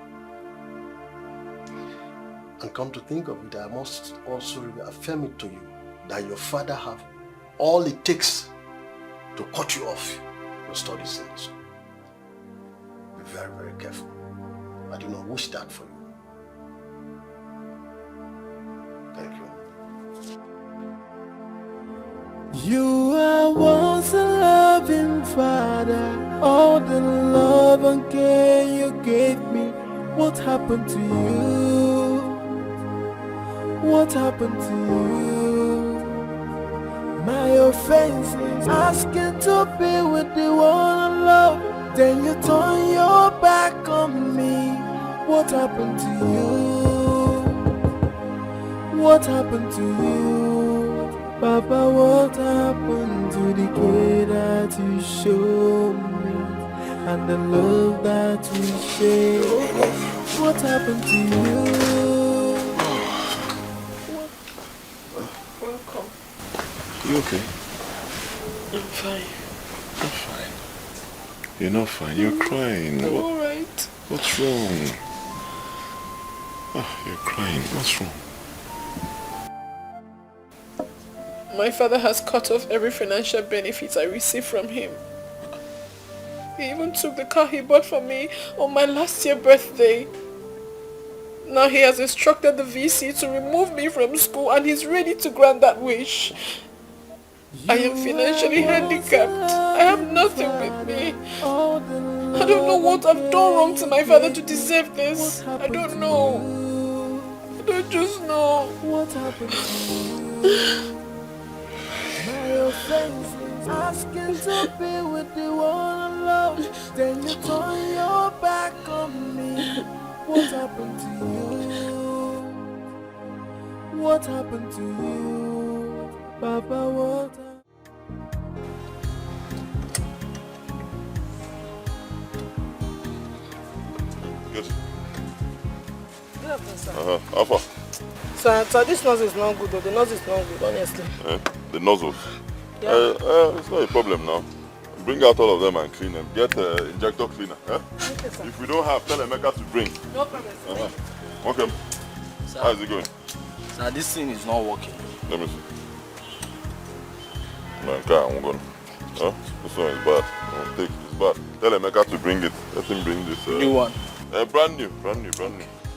And come to think of it, I must also affirm it to you that your father have all it takes to cut you off your studies in the school. Be very, very careful. I do not wish that for you. Thank you. You are once a loving father. All the love and care you gave me. What happened to you? What happened to you? My offense is asking to be with the one I love. Then you turn your back on me. What happened to you? What happened to you? Papa, what happened to the care that you showed me? And the love that we shared? What happened to you? Welcome. You okay? I'm fine. I'm fine. You're not fine. You're crying. I'm alright. What's wrong? Oh, you're crying. What's wrong? My father has cut off every financial benefit I received from him. He even took the car he bought for me on my last year's birthday. Now he has instructed the VC to remove me from school, and he's ready to grant that wish. I am financially handicapped. I have nothing with me. I don't know what I've done wrong to my father to deserve this. I don't know. I don't just know. What happened to you? My offense is asking to be with the one I love. Then you turn your back on me. What happened to you? What happened to you? Papa, what happened? Yes. Good afternoon, sir. How far? So this nose is not good, though. The nose is not good, honestly. The nozzles. Yeah. It's not a problem now. Bring out all of them and clean them. Get injector cleaner. Okay, sir. If we don't have, tell Emeka to bring. No problem, sir. Okay. Sir. How is it going? Sir, this thing is not working. Let me see. Man, I'm going. This one is bad. It's bad. Tell Emeka to bring it. Let him bring this. New one. Brand new.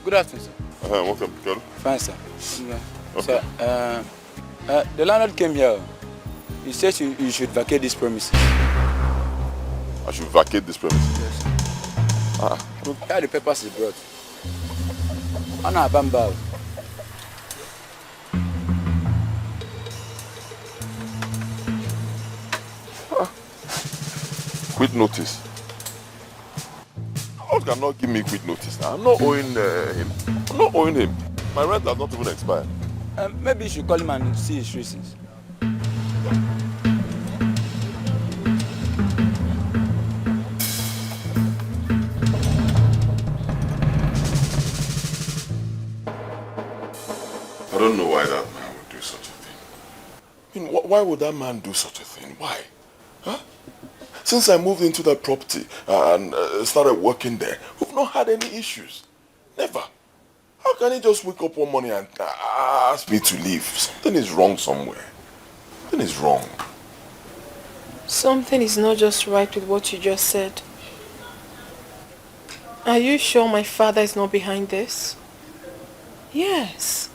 Good afternoon, sir. Welcome, Kelu. Fine, sir. Okay. Sir, the landlord came here. He said you should vacate this premises. I should vacate this premises? Yes. Here the papers is brought. Anna Bamba. Quit notice. God cannot give me quit notice now. I'm not owing him. I'm not owing him. My rent has not even expired. Maybe you should call him and see his reasons. I don't know why that man would do such a thing. I mean, why would that man do such a thing? Why? Huh? Since I moved into that property and started working there, we've not had any issues. Never. How can he just wake up one morning and ask me to leave? Something is wrong somewhere. Something is wrong. Something is not just right with what you just said. Are you sure my father is not behind this? Yes.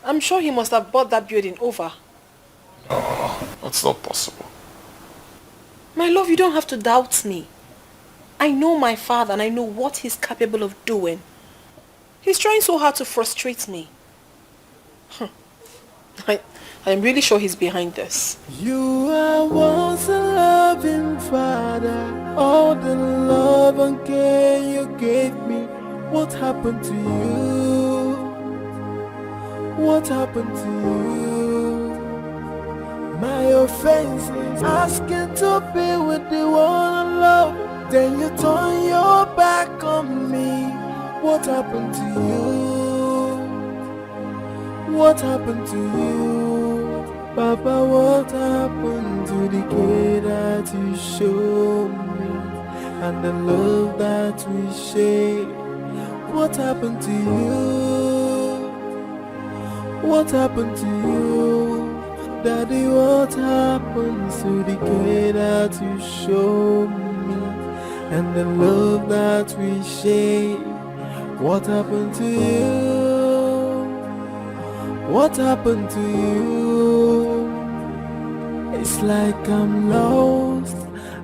I'm sure he must have bought that building over. No, that's not possible. My love, you don't have to doubt me. I know my father and I know what he's capable of doing. He's trying so hard to frustrate me. I'm really sure he's behind this. You are once a loving father. All the love and care you gave me. What happened to you? What happened to you? My offense is asking to be with the one I love. Then you turn your back on me. What happened to you? What happened to you? Papa, what happened to the care that you showed me? And the love that we shared? What happened to you? What happened to you? Daddy, what happened to the care that you showed me? And the love that we shared? What happened to you? What happened to you? It's like I'm lost,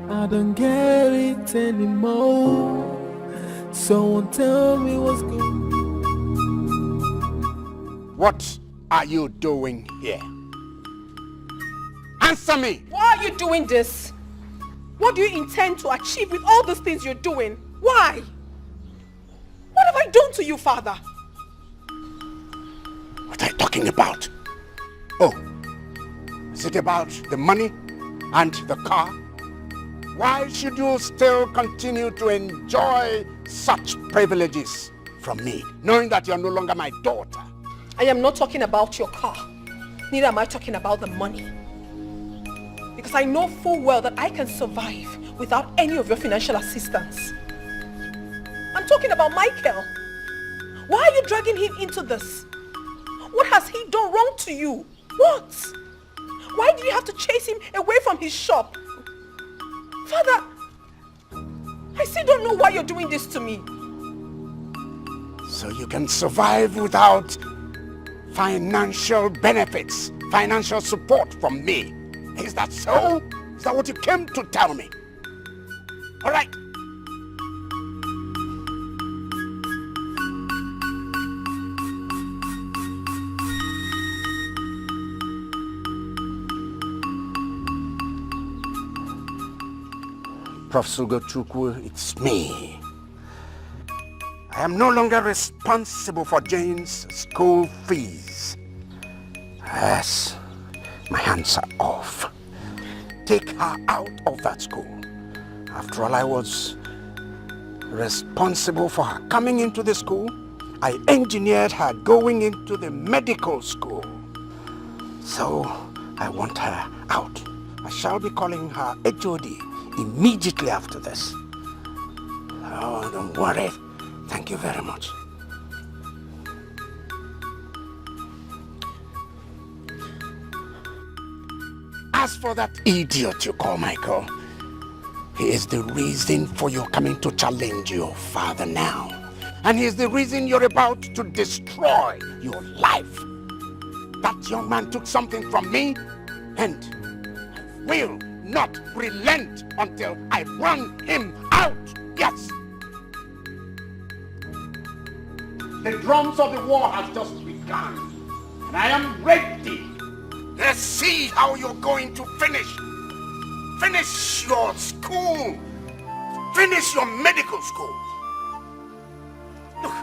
I don't get it anymore. Someone tell me what's going on. What are you doing here? Answer me! Why are you doing this? What do you intend to achieve with all those things you're doing? Why? What have I done to you, Father? What are you talking about? Oh, is it about the money and the car? Why should you still continue to enjoy such privileges from me, knowing that you're no longer my daughter? I am not talking about your car. Neither am I talking about the money. Because I know full well that I can survive without any of your financial assistance. I'm talking about Michael. Why are you dragging him into this? What has he done wrong to you? What? Why did you have to chase him away from his shop? Father, I still don't know why you're doing this to me. So you can survive without financial benefits, financial support from me. Is that so? Is that what you came to tell me? All right. Professor Gochukwu, it's me. I am no longer responsible for Jane's school fees. Yes, my hands are off. Take her out of that school. After all, I was responsible for her coming into the school. I engineered her going into the medical school. So, I want her out. I shall be calling her HOD immediately after this. Oh, don't worry. Thank you very much. As for that idiot you call Michael, he is the reason for your coming to challenge your father now. And he is the reason you're about to destroy your life. That young man took something from me, and I will not relent until I run him out. Yes. The drums of the war have just begun, and I am ready. Let's see how you're going to finish. Finish your school. Finish your medical school. Look,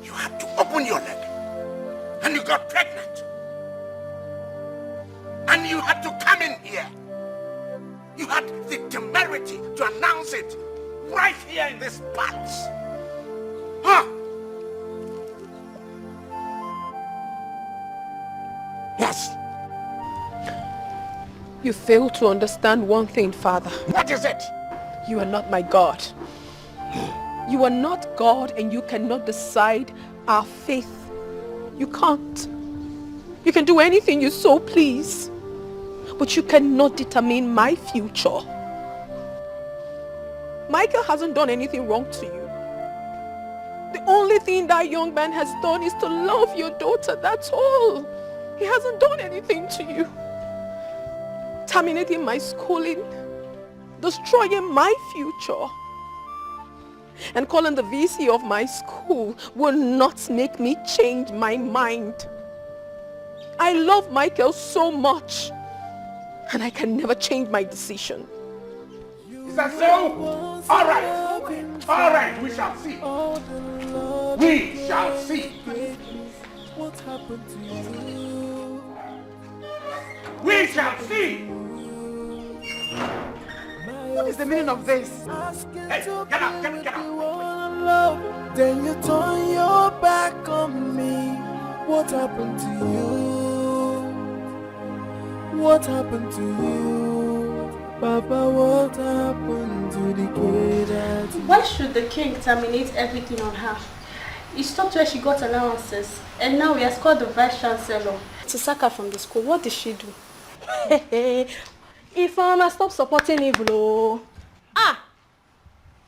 you had to open your leg, and you got pregnant. And you had to come in here. You had the temerity to announce it right here in this palace. Huh? Yes. You fail to understand one thing, Father. What is it? You are not my God. You are not God, and you cannot decide our faith. You can't. You can do anything you so please. But you cannot determine my future. Michael hasn't done anything wrong to you. The only thing that young man has done is to love your daughter, that's all. He hasn't done anything to you. Terminating my schooling, destroying my future, and calling the VC of my school will not make me change my mind. I love Michael so much, and I can never change my decision. Is that so? All right, we shall see. We shall see. What happened to you? We shall see. What is the meaning of this? Hey, get up. Then you turn your back on me. What happened to you? What happened to you? Papa, what happened to Dikeh? Why should the king terminate everything on her? He stopped where she got allowances, and now he has called the vice chancellor to sack her from the school. What did she do? If stop supporting evil.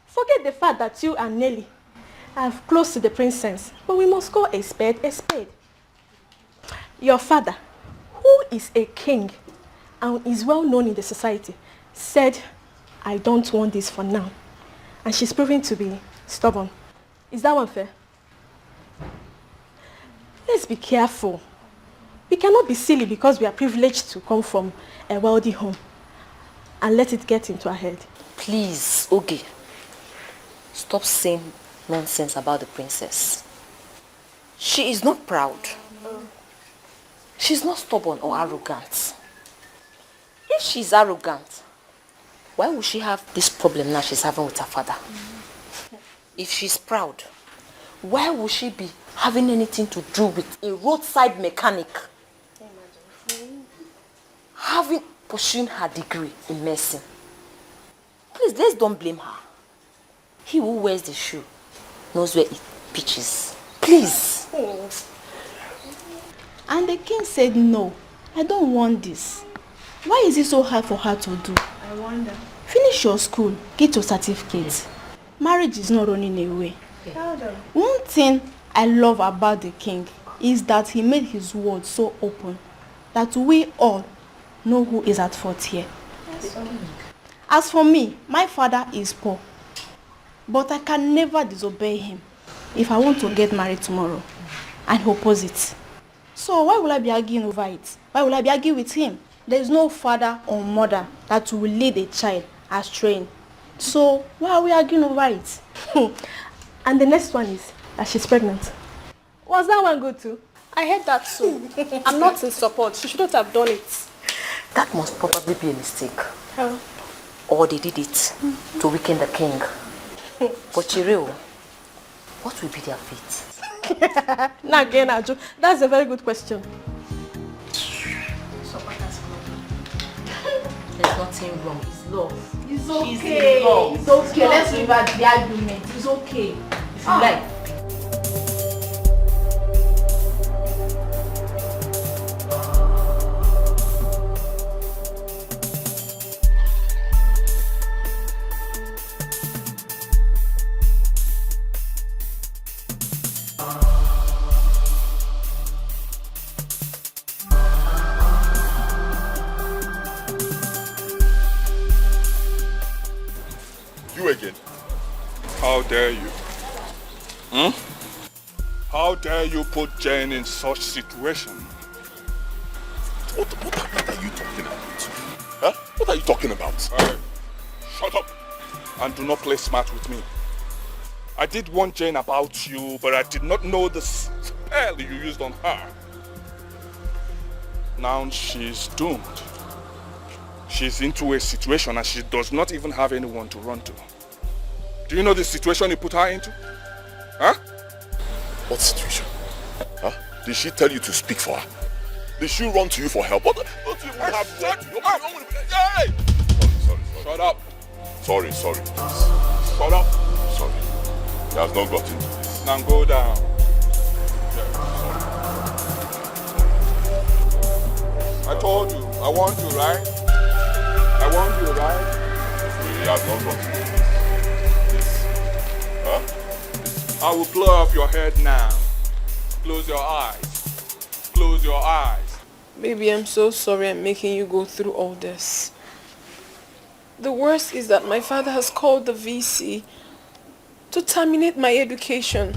Forget the fact that you and Nelly are close to the princess, but we must call a spade a spade. Your father, who is a king and is well known in the society, said, I don't want this for now. And she's proving to be stubborn. Is that one fair? Let's be careful. We cannot be silly because we are privileged to come from a wealthy home and let it get into our head. Please, Oge, stop saying nonsense about the princess. She is not proud. She's not stubborn or arrogant. If she's arrogant, why would she have this problem now she's having with her father? If she's proud, why would she be having anything to do with a roadside mechanic? Pursuing her degree in medicine. Please, let's don't blame her. He who wears the shoe knows where it pitches. Please. And the king said, no, I don't want this. Why is it so hard for her to do? I wonder. Finish your school, get your certificate. Marriage is not running away. One thing I love about the king is that he made his word so open that we all know who is at fault here. As for me, my father is poor, but I can never disobey him if I want to get married tomorrow and he opposes it. So why will I be arguing over it? Why will I be arguing with him? There is no father or mother that will lead a child astray. So why are we arguing over it? And the next one is that she's pregnant. Was that one good too? I heard that too. I'm not in support. She shouldn't have done it. That must probably be a mistake. How? Or they did it to weaken the king. But Chireo, what will be their fate? Now again, Aju, that's a very good question. There's nothing wrong. It's love. It's okay. It's okay. Let's leave out the argument. It's okay. If you like. Again. How dare you? How dare you put Jane in such situation? What are you talking about? Huh? What are you talking about? Hey, shut up and do not play smart with me. I did warn Jane about you, but I did not know the spell you used on her. Now she's doomed. She's into a situation and she does not even have anyone to run to. Do you know the situation you put her into? Huh? What situation? Huh? Did she tell you to speak for her? Did she run to you for help? What? Don't you even have Hey! Sorry. Shut up. Sorry, please. Shut up. Sorry. He has not gotten to this. Now go down. I told you, I want you, right? I want you, right? Really, I've not got to do this. Huh? I will blow off your head now. Close your eyes. Close your eyes. Baby, I'm so sorry I'm making you go through all this. The worst is that my father has called the VC to terminate my education.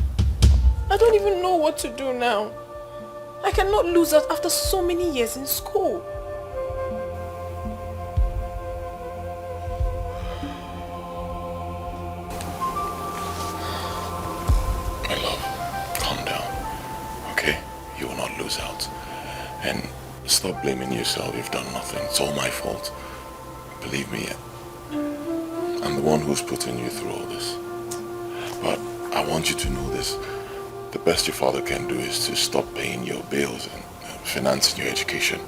I don't even know what to do now. I cannot lose out after so many years in school. My love, calm down, okay? You will not lose out. And stop blaming yourself. You've done nothing. It's all my fault. Believe me, I'm the one who's putting you through all this. But I want you to know this. The best your father can do is to stop paying your bills and financing your education.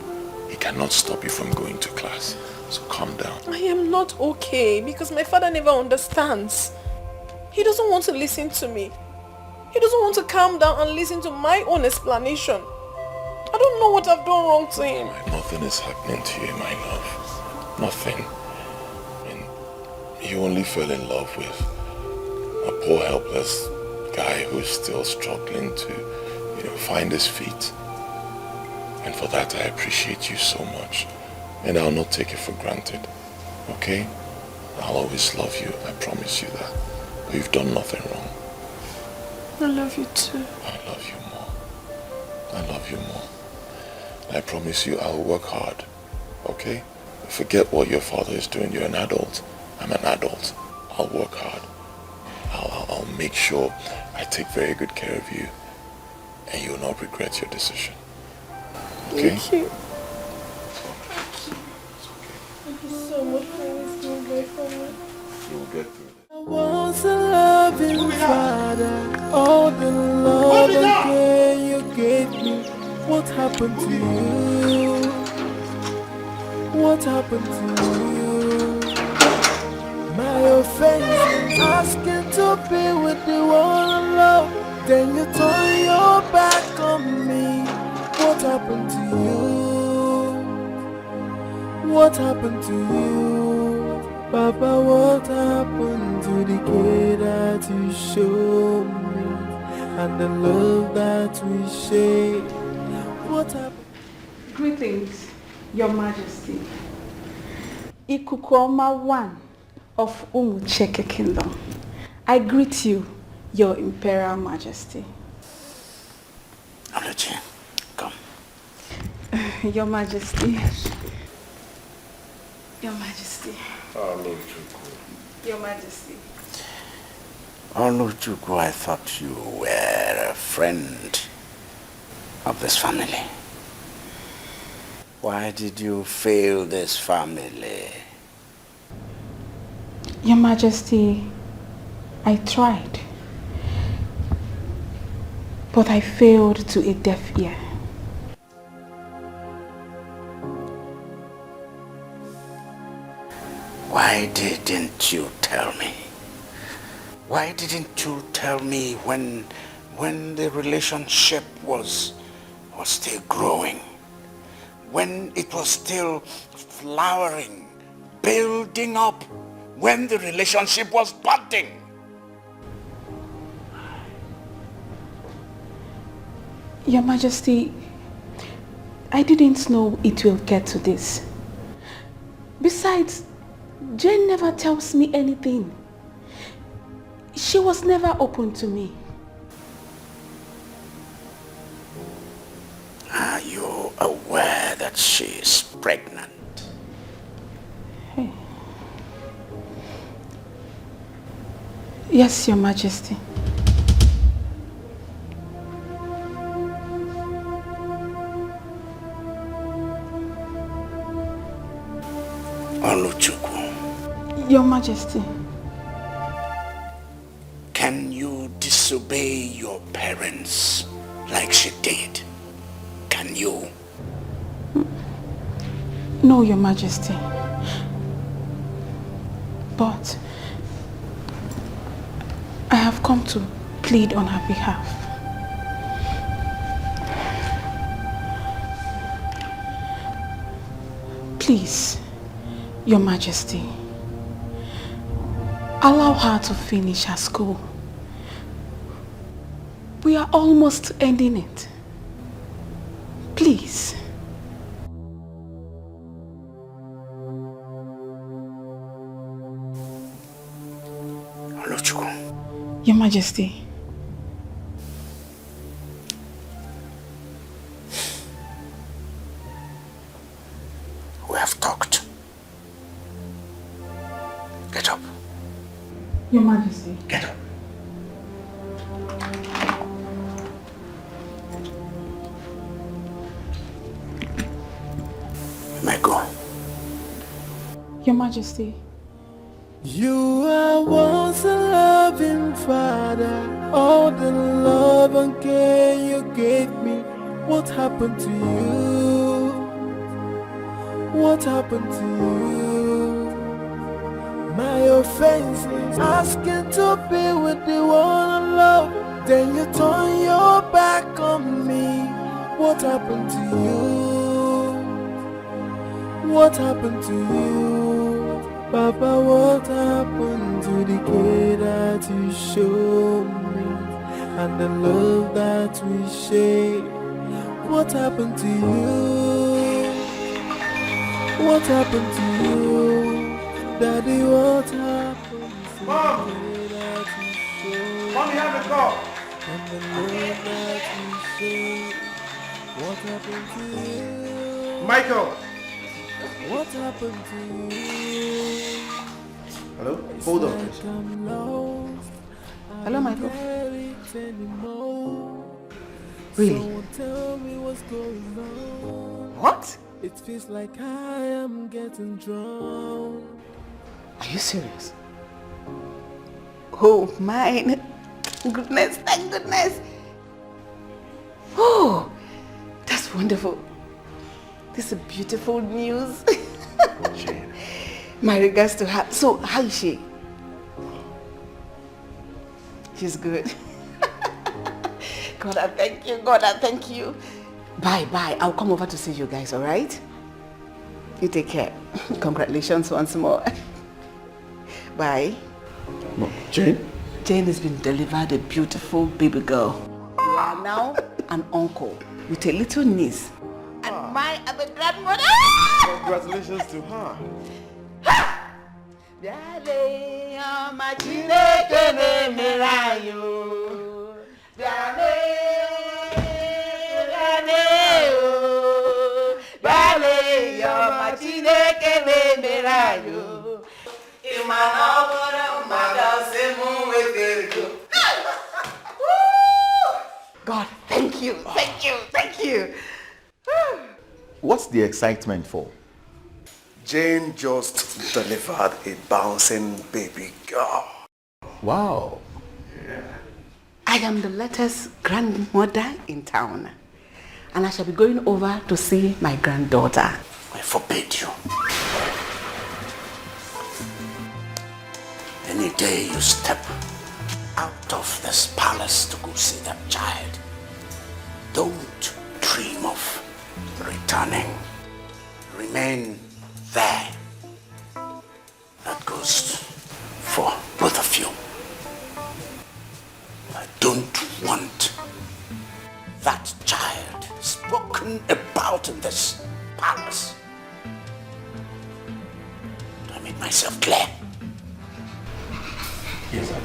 He cannot stop you from going to class. So calm down. I am not okay because my father never understands. He doesn't want to listen to me. He doesn't want to calm down and listen to my own explanation. I don't know what I've done wrong to him. Nothing is happening to you, my love. Nothing. You only fell in love with a poor, helpless guy who's still struggling to, find his feet. And for that, I appreciate you so much. And I'll not take it for granted. Okay? I'll always love you. I promise you that. But you've done nothing wrong. I love you too. I love you more. I love you more. I promise you I'll work hard. Okay? Forget what your father is doing. You're an adult. I'm an adult. I'll work hard. I'll make sure I take very good care of you. And you'll not regret your decision. Okay? Thank you. Thank you so much for always being there for me. You'll get through it. I was a loving father. All the love and care you gave me. What happened to you? What happened to you? My offense, asking to be with the one I love. Then you turn your back on me. What happened to you? What happened to you? Papa, what happened to the care that you showed me? And the love that we shared? What happened? Greetings, Your Majesty. Ikukuoma 1 of Umucheke Kingdom. I greet you, Your Imperial Majesty. Oluchi, come. Your Majesty. Your Majesty. Your Majesty. Oluchuku, I thought you were a friend of this family. Why did you fail this family? Your Majesty, I tried, but I failed to a deaf ear. Why didn't you tell me? Why didn't you tell me when the relationship was still growing? When it was still flowering, building up, when the relationship was budding? Your Majesty, I didn't know it will get to this. Besides, Jane never tells me anything. She was never open to me. Are you aware that she is pregnant? Hey. Yes, Your Majesty. Oluchukwu. Your Majesty. Can you disobey your parents like she did? Can you? No, Your Majesty. But I have come to plead on her behalf. Please, Your Majesty, allow her to finish her school. We are almost ending it. Please. Your Majesty. We have talked. Get up. Your Majesty. Get up. You may go. Your Majesty. You are once a loving father. All the love and care you gave me. What happened to you? What happened to you? My offense is asking to be with the one I love. Then you turn your back on me. What happened to you? What happened to you? Papa, what happened to the care that you showed me and the love that we shared? What happened to you? What happened to you? Daddy, what happened to Mom! the care that you showed? Mommy, have a call. And the love that we shared? What happened to you? Michael! What happened to you? Hello? Hold on, please. Hello, Michael. Really? Tell me what's going on. What? It feels like I am getting drowned. Are you serious? Oh, mine. Goodness, thank goodness. Oh, that's wonderful. This is beautiful news. My regards to her. So, how is she? She's good. God, I thank you. God, I thank you. Bye. I'll come over to see you guys, all right? You take care. Congratulations once more. Bye. Jane? Jane has been delivered a beautiful baby girl. You are now an uncle with a little niece. And I am a grandmother. Congratulations to her. God, thank you. What's the excitement for? Jane just delivered a bouncing baby girl. Wow. I am the latest grandmother in town. And I shall be going over to see my granddaughter. I forbid you. Any day you step out of this palace to go see that child, don't dream of returning. Remain there. That goes for both of you. I don't want that child spoken about in this palace. Do I make myself clear? Yes, sir.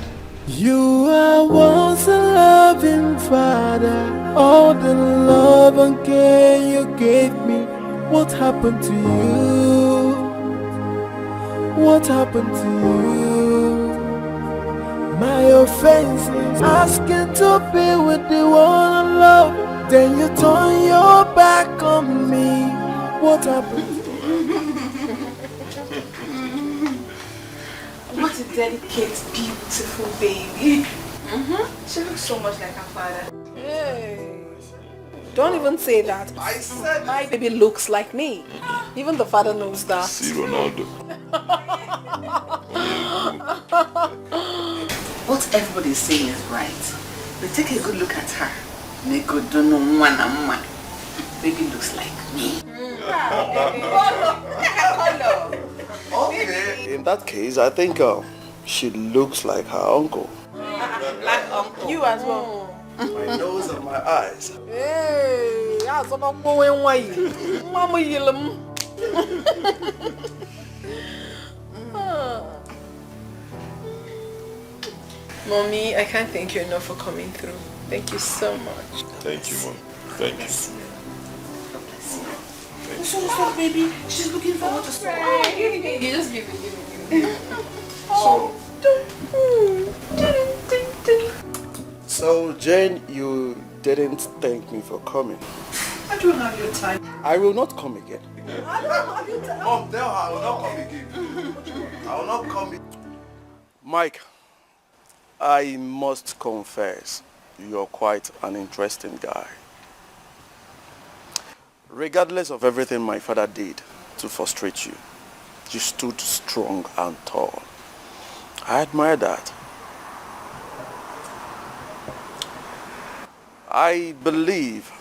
You are once a loving father. All the love and care you gave me. What happened to you? What happened to you? My offense is asking to be with the one I love. Then you turn your back on me. What happened? What a delicate, beautiful baby. She looks so much like her father. Hey, don't even say that. I said my baby looks like me. Even the father knows that. See Ronaldo. What everybody is saying is right. But take a good look at her. Baby looks like me. Okay. In that case, I think she looks like her uncle. Black uncle. You as well. My nose and my eyes. Hey, I'm going away. Mama yellam. Mommy, I can't thank you enough for coming through. Thank you so much. Thank you, Mom. Thank you. Stop, baby. She's looking forward to school. You just give it. So, Jane, you didn't thank me for coming. I don't have your time. I will not come again. I don't have your time. Mom, tell her I will not come again. I will not come again. Mike, I must confess, you're quite an interesting guy. Regardless of everything my father did to frustrate you, you stood strong and tall. I admire that. I believe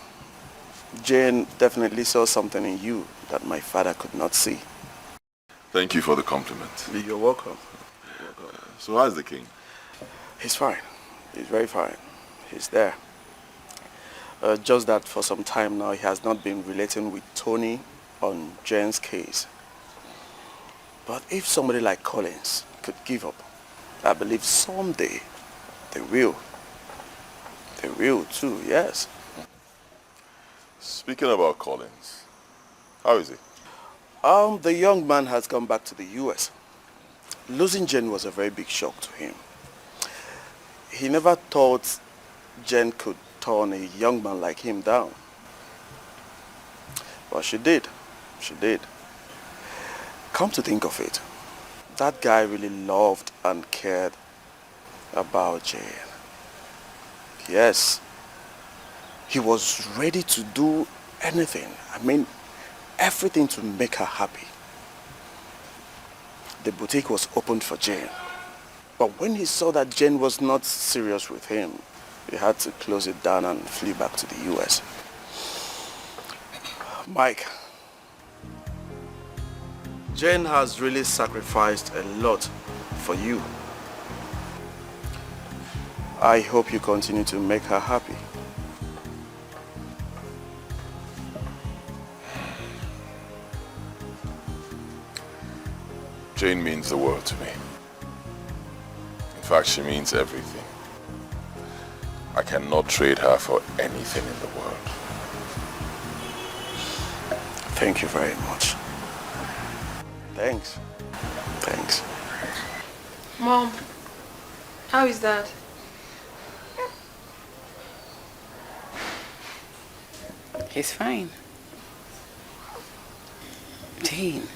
Jane definitely saw something in you that my father could not see. Thank you for the compliment. You're welcome. So how's the king? He's fine. He's very fine. He's there. Just that for some time now he has not been relating with Tony on Jane's case. But if somebody like Collins could give up, I believe someday they will. They will too, yes. Speaking about Collins, how is he? The young man has come back to the US. Losing Jane was a very big shock to him. He never thought Jane could turn a young man like him down. But she did. She did. Come to think of it, that guy really loved and cared about Jane. Yes. He was ready to do anything. I mean, everything to make her happy. The boutique was opened for Jane. But when he saw that Jane was not serious with him, he had to close it down and flee back to the US. Mike, Jane has really sacrificed a lot for you. I hope you continue to make her happy. Jane means the world to me. In fact, she means everything. I cannot trade her for anything in the world. Thank you very much. Thanks. Thanks. Mom, how is Dad? He's fine. Jane,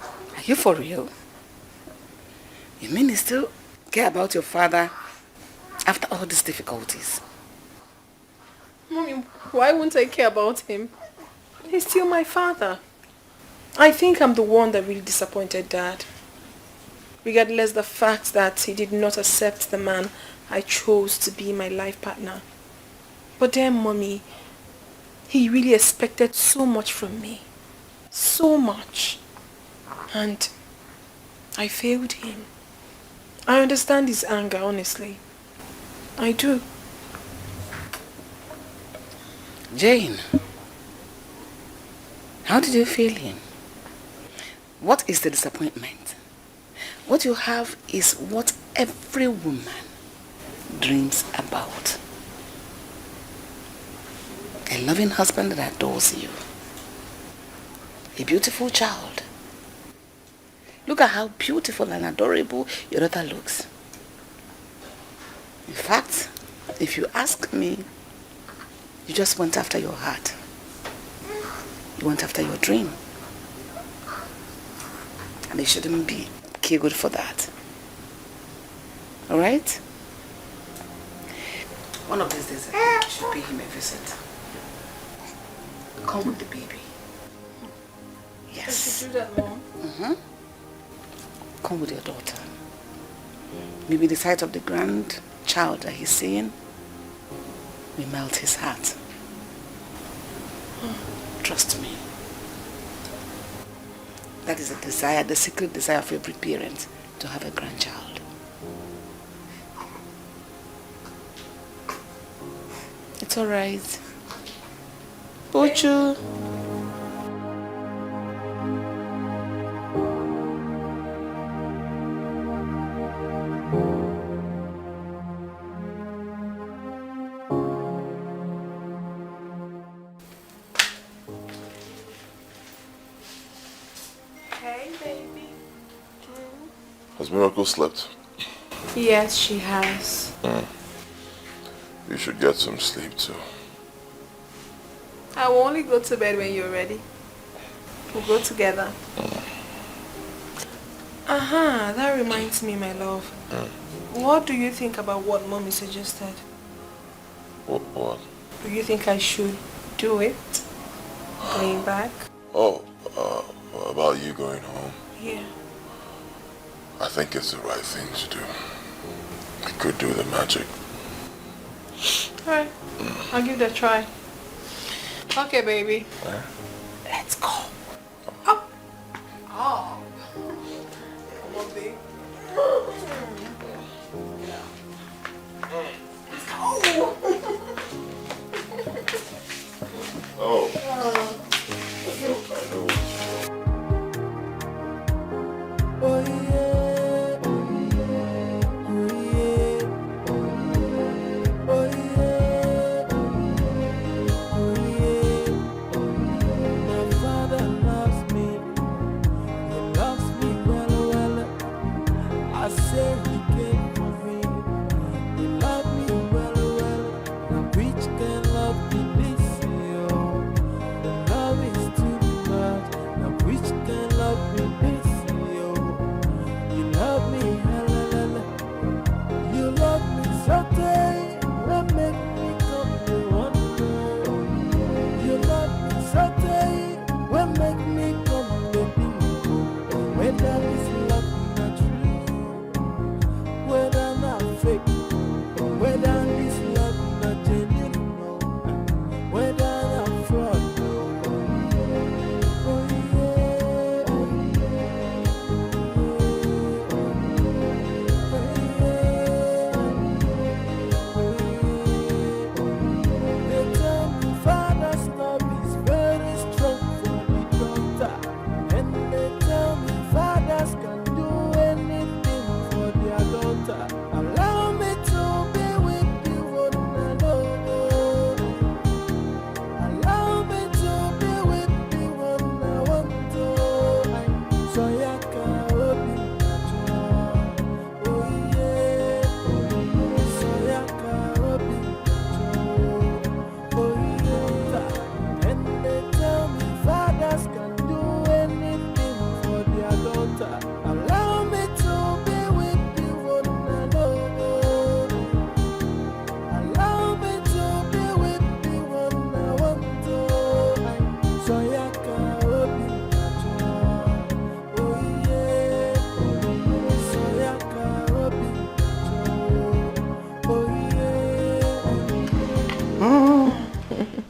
are you for real? You mean you still care about your father after all these difficulties? Mommy, why wouldn't I care about him? He's still my father. I think I'm the one that really disappointed Dad. Regardless the fact that he did not accept the man I chose to be my life partner. But then, Mommy, he really expected so much from me. So much. And I failed him. I understand his anger, honestly. I do. Jane, how did you feel him? What is the disappointment? What you have is what every woman dreams about. A loving husband that adores you. A beautiful child. Look at how beautiful and adorable your daughter looks. In fact, if you ask me, you just went after your heart. You went after your dream. And you shouldn't be killed for that. Alright? One of these days, I think you should pay him a visit. Come with the baby. Yes. I should do that, Mom. Mm-hmm. Come with your daughter. Maybe the sight of the grandchild that he's seeing will melt his heart. Trust me. That is a desire, the secret desire of every parent, to have a grandchild. It's all right. Uchu. Hey, baby. Has Miracle slept? Yes, she has. You should get some sleep too. I will only go to bed when you're ready. We'll go together. That reminds me, my love. What do you think about what Mommy suggested? What? Do you think I should do it? Going back? Oh, about you going home. Yeah. I think it's the right thing to do. It could do the magic. Alright. I'll give it a try. Okay, baby. Let's go. Up. Oh. Come on, babe. Let's go. Oh. Oh yeah, oh yeah, oh yeah, oh yeah, oh yeah, oh yeah. My father loves me, he loves me well, well. I say he came for me, he loved me well, well. Now which can love be this, yo? The love is too much. Now which can love be this, yo? You love me, hallelujah. You love me so tight, that make me come to wonder. You love me so tight, that make me come to think. Whether this love not true, whether not fake, whether this love not genuine, whether not fraud. Oh yeah, oh they tell me father's love is very strong for the daughter, and they tell me fathers can do anything for their daughter. Allow me to be with the one I love. Allow me to be with the one I want to. So ya can open my door. Oh yeah, so ya can open my door. Oh yeah, and they tell me fathers can do anything for their daughter. Allow me to be with the one I love. Allow me to be with the one I want to. So ya can open my door. Oh yeah, so ya can open my door. Oh yeah.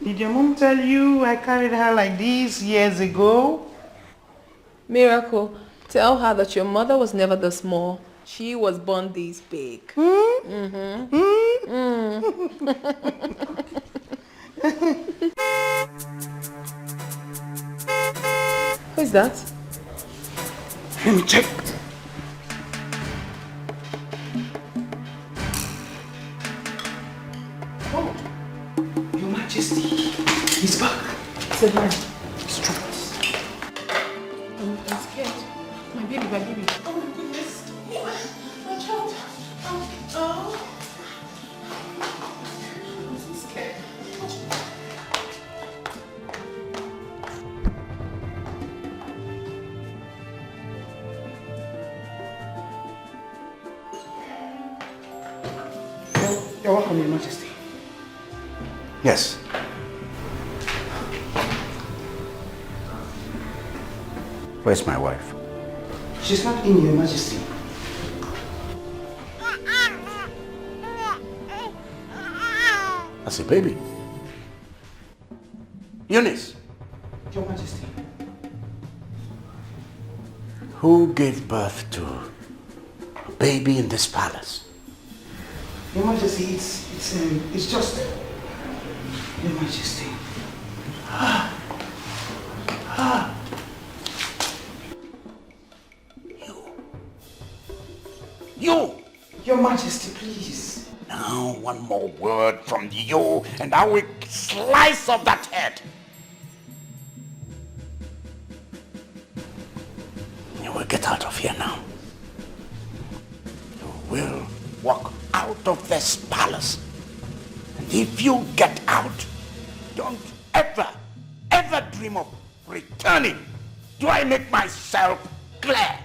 Did your mom tell you I carried her like this years ago? Miracle, tell her that your mother was never this small. She was born this big. Who is that? Let me check. Oh, Your Majesty, he's back. Sit down. Straight. I'm scared. My baby, my baby. Oh my goodness. My child. Oh. I'm so scared. You're welcome, Your Majesty. Yes. Where's my wife? She's not in, Your Majesty. As a baby. Eunice! Your Majesty. who gave birth to a baby in this palace? Your Majesty, it's just... Your Majesty. You! Your Majesty, please. Now, one more word from you, and I will slice off that head. You will get out of here now. You will walk out of this palace. And if you get out, don't ever dream of returning. Do I make myself clear?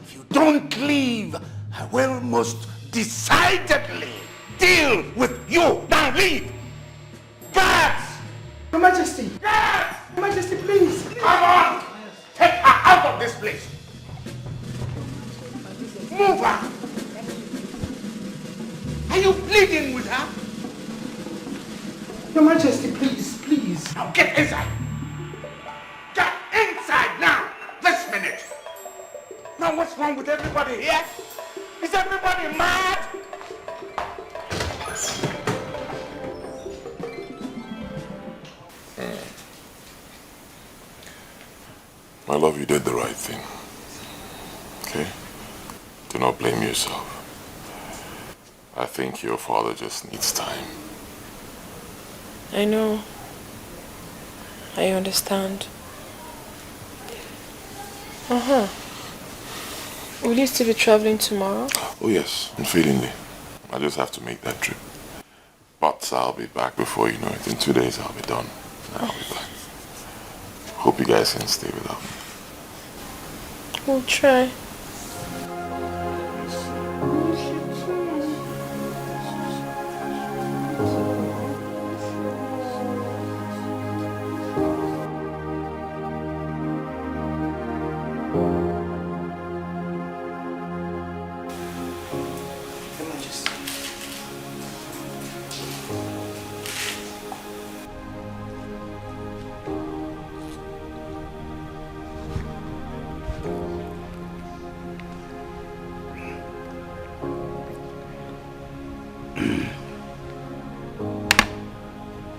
If you don't leave, I will most decidedly deal with you. Now leave! Guards! Your Majesty! Guards! Your Majesty, please! Come on! Take her out of this place! Move her! Are you pleading with her? Your Majesty, please, please. Now get inside! Get inside now! This minute! Now what's wrong with everybody here? Is everybody mad? My love, you did the right thing. Okay? Do not blame yourself. I think your father just needs time. I know. I understand. Will you still be traveling tomorrow? Oh yes, unfailingly. I just have to make that trip. But I'll be back before you know it. In 2 days I'll be done. I'll be back. Hope you guys can stay without me. We'll try.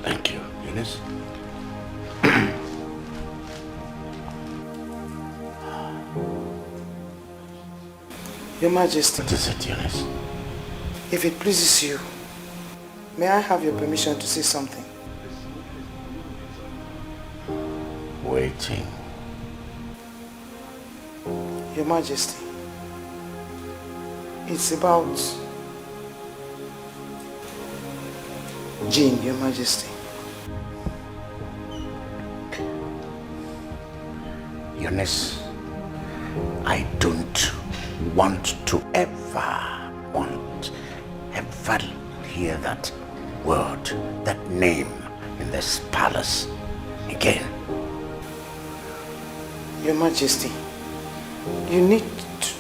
Thank you, Eunice. Your Majesty. What is it, Eunice? If it pleases you, may I have your permission to say something? Waiting. Your Majesty, it's about Jane, Your Majesty. Eunice, I don't want to ever hear that word, that name in this palace again. Your Majesty, you need to...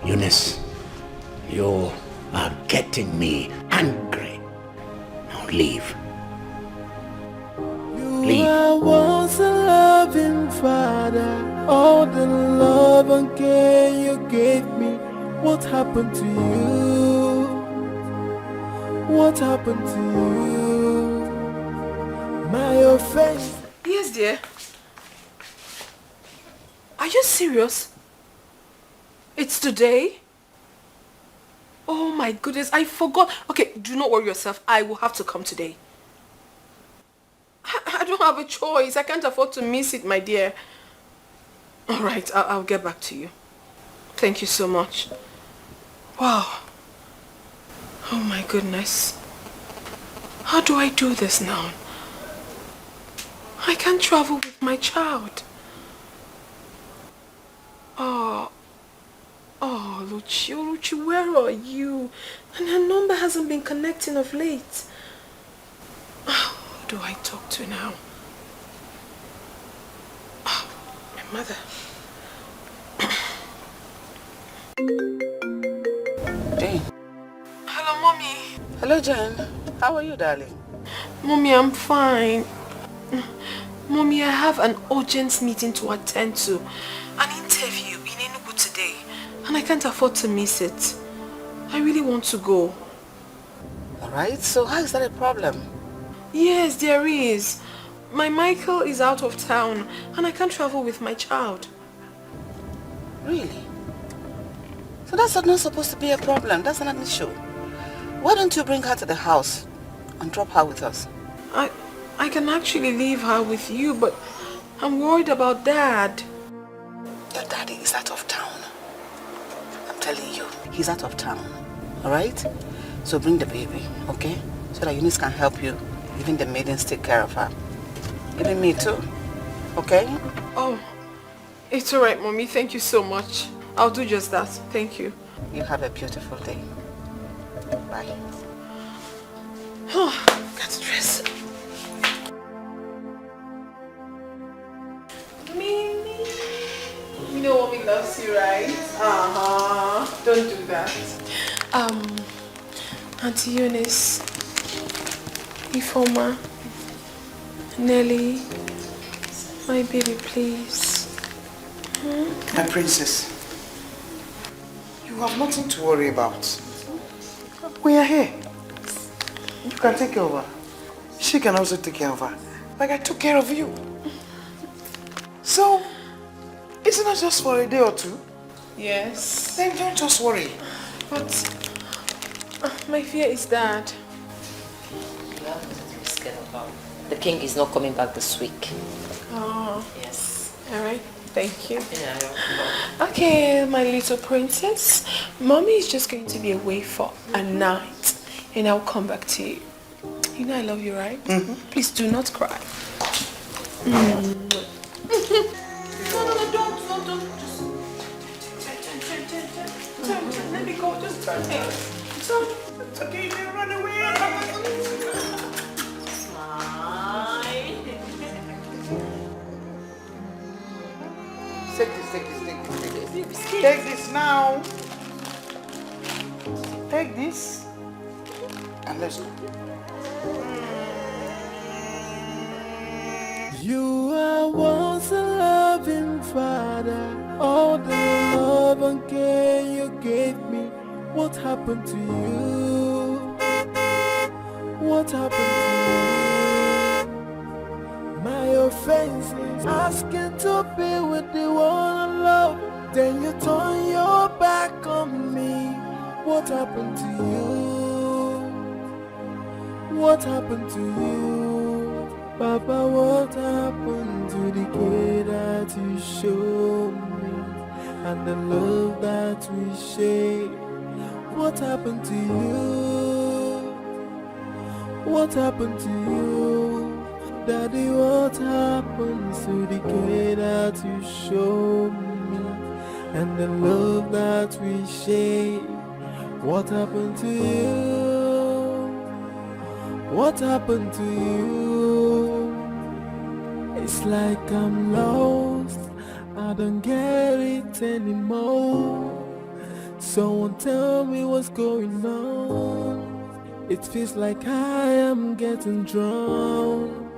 Eunice, you are getting me angry. Now leave. You are once a loving father. All the love and care you gave me. What happened to you? What happened to you? My offense. Yes, dear. Are you serious? It's today? Oh my goodness, I forgot. Okay, do not worry yourself. I will have to come today. I don't have a choice. I can't afford to miss it, my dear. All right, I'll get back to you. Thank you so much. Wow. Oh my goodness. How do I do this now? I can't travel with my child. Oh, Luchi, where are you? And her number hasn't been connecting of late. Who do I talk to now? Oh, my mother. Jane. Hello, Mommy. Hello, Jane. How are you, darling? Mommy, I'm fine. Mommy, I have an urgent meeting to attend to. An interview in Enugu today. And I can't afford to miss it. I really want to go. Alright, so how is that a problem? Yes, there is. My Michael is out of town and I can't travel with my child. Really? So that's not supposed to be a problem. That's not an issue. Why don't you bring her to the house and drop her with us? I can actually leave her with you, but I'm worried about Dad. Your daddy is out of town. I'm telling you, he's out of town. Alright? So bring the baby, okay? So that Eunice can help you. Even the maidens take care of her. Even me too. Okay? Oh, it's alright, Mommy. Thank you so much. I'll do just that. Thank you. You have a beautiful day. Bye. Oh, got to dress. Mimi. You know Mommy loves you, right? Don't do that. Auntie Eunice, Ifoma, Nelly, my baby, please. My princess, you have nothing to worry about. We are here. You can take care of her. She can also take care of her. Like I took care of you. So, isn't it just for a day or two? Yes. Then don't just worry. But my fear is that You have nothing to be scared about. The king is not coming back this week. Oh. Yes. Alright, thank you. Yeah, Okay, my little princess. Mommy is just going to be away for a night. And I'll come back to you. You know I love you, right? Please do not cry. No, don't. Just turn. Let me go. Just turn. It's okay. You run away. Take this. Take this now. Take this. And let's go. You are once a loving father. All the love and care you gave me. What happened to you? What happened to you? My offense is asking to be with the one I love. Then you turn your back on me. What happened to you? What happened to you? Papa, what happened to the care that you showed me and the love that we shared? What happened to you? What happened to you? Daddy, what happened to the care that you showed me and the love that we shared? What happened to you? What happened to you? It's like I'm lost, I don't get it anymore. Someone tell me what's going on. It feels like I am getting drowned.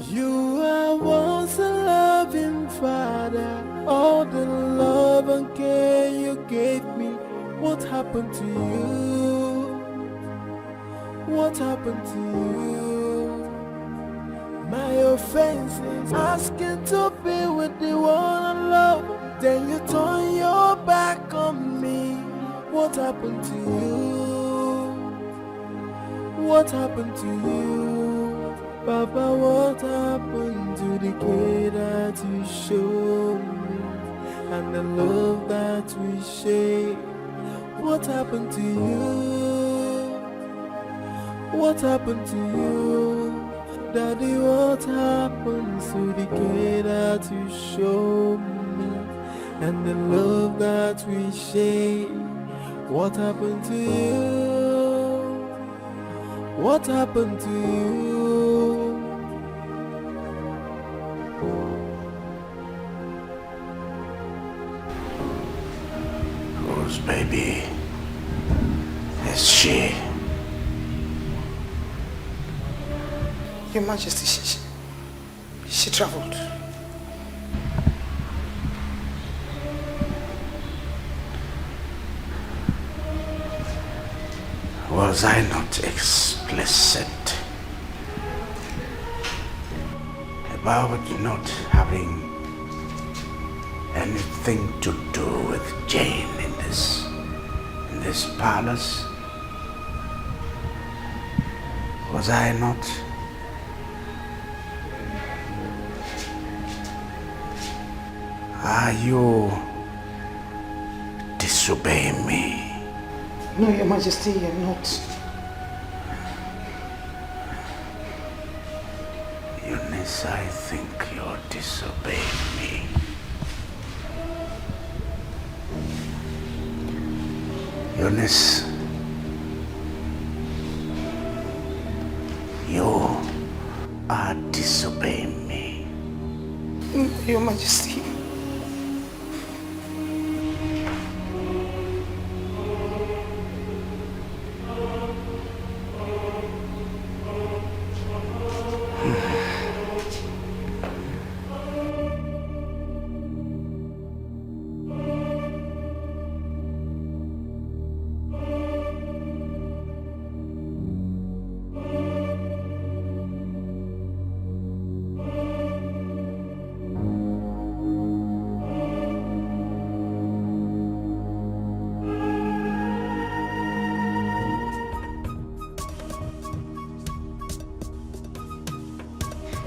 You are once a loving father. All the love and care you gave me. What happened to you? What happened to you? My offense is asking to be with the one I love. Then you turn your back on me. What happened to you? What happened to you? Papa, what happened to the care that you showed me and the love that we shared? What happened to you? What happened to you? Daddy, what happened to the care that you showed me and the love that we shared? What happened to you? What happened to you? Whose baby is she? Your Majesty, she traveled. Was I not explicit about not having anything to do with Jane in this palace? Was I not? Are you disobeying me? No, Your Majesty, you're not. Eunice, I think you're disobeying me. Eunice, you are disobeying me. Your Majesty.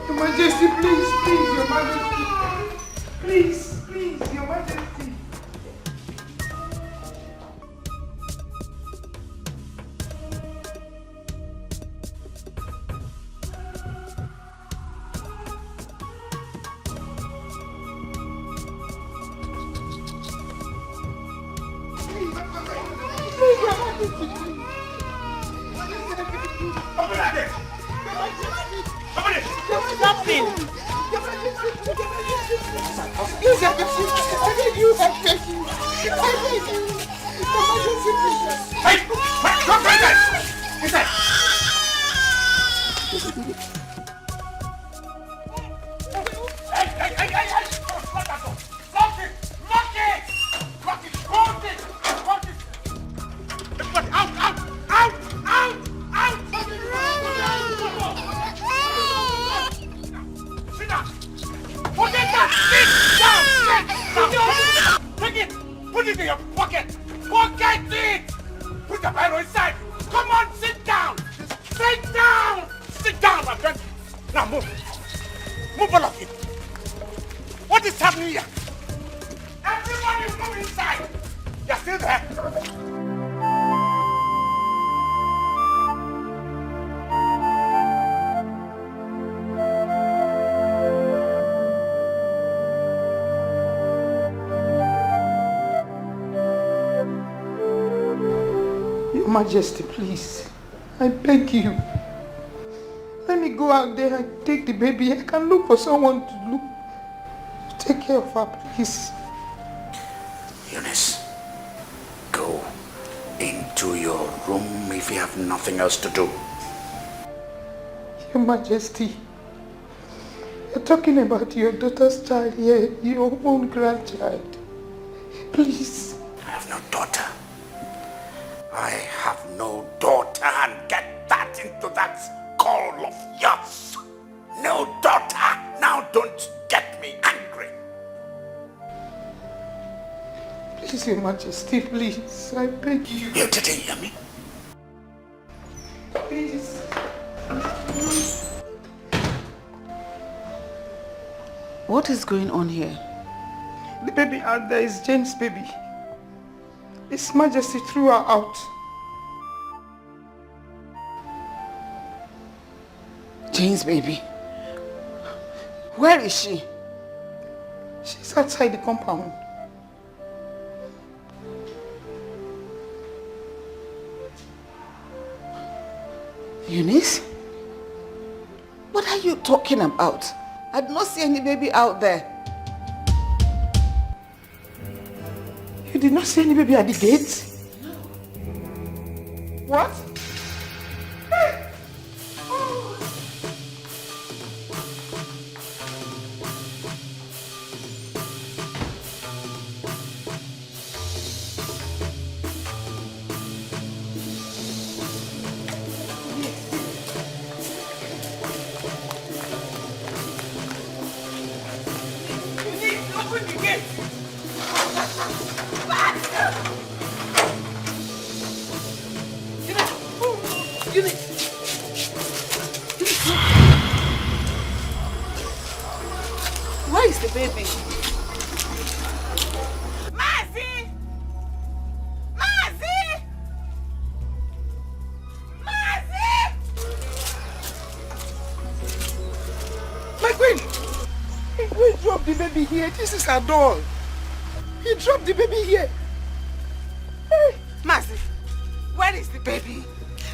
Your Majesty, please, Your Majesty. Please, Your Majesty. Majesty, please. I beg you. Let me go out there and take the baby. I can look for someone to take care of her, please. Eunice, go into your room if you have nothing else to do. Your Majesty, you're talking about your daughter's child here, your own grandchild. Please. I have no daughter. I have no daughter, and get that into that skull of yours. No daughter. Now don't get me angry. Please, Your Majesty, please. I beg you. You didn't hear me? Please. What is going on here? The baby out there is Jane's baby. His Majesty threw her out. Jane's baby? Where is she? She's outside the compound. Eunice? What are you talking about? I did not see any baby out there. You did not see any baby at the gate? No. What? Where is the baby? Mercy! Mercy! Mercy! My queen! He dropped the baby here. This is her doll. He dropped the baby here. Hey. Mercy, where is the baby?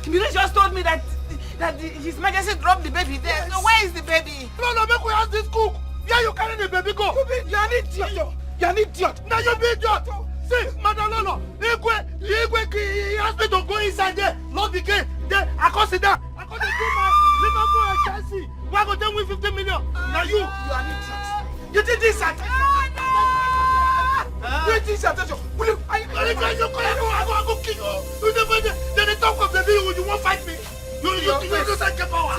You just told me that His Majesty dropped the baby there. Yes. So where is the baby? No, make we ask this cook. Where you carry the baby go? You are an idiot. You are an idiot. Now you be idiot. See, Madam Lolo, he asked me to go inside there, lock the gate. Then I consider my Liverpool and Chelsea. We are going to win 50 million. Now you are an idiot. You did this at you did this at will you? I go kill you. Then they talk of the baby. You won't fight me. You just like power.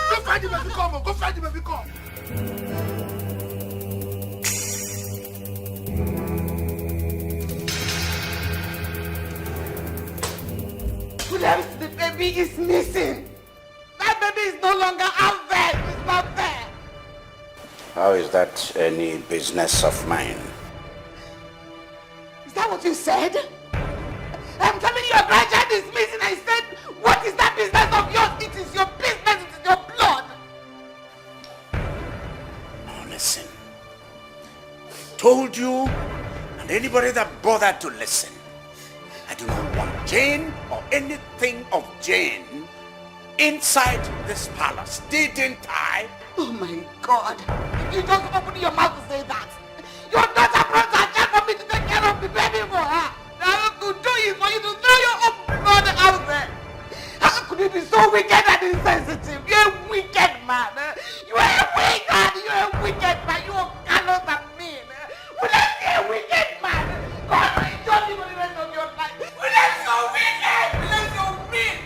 Go find the baby, come on. Go find the baby, come. Williams, the baby is missing. That baby is no longer out there. It's not there. How is that any business of mine? Is that what you said? I'm telling you, your grandchild is missing. I said, what is that business of yours? It is your business. It is your blood. Now listen. Told you, and anybody that bothered to listen, I do not want Jane or anything of Jane inside this palace. Didn't I? Oh my God. You just open your mouth to say that. Your daughter brought her child for me to take care of the baby for her. Now to do is for you to throw your own blood out there. How could you be so wicked and insensitive? You're a wicked man. You're a wicked. You're a wicked man. You're callous and mean. Will I be a wicked man? God will judge you for the rest of your life. Will I so wicked? Will I so mean?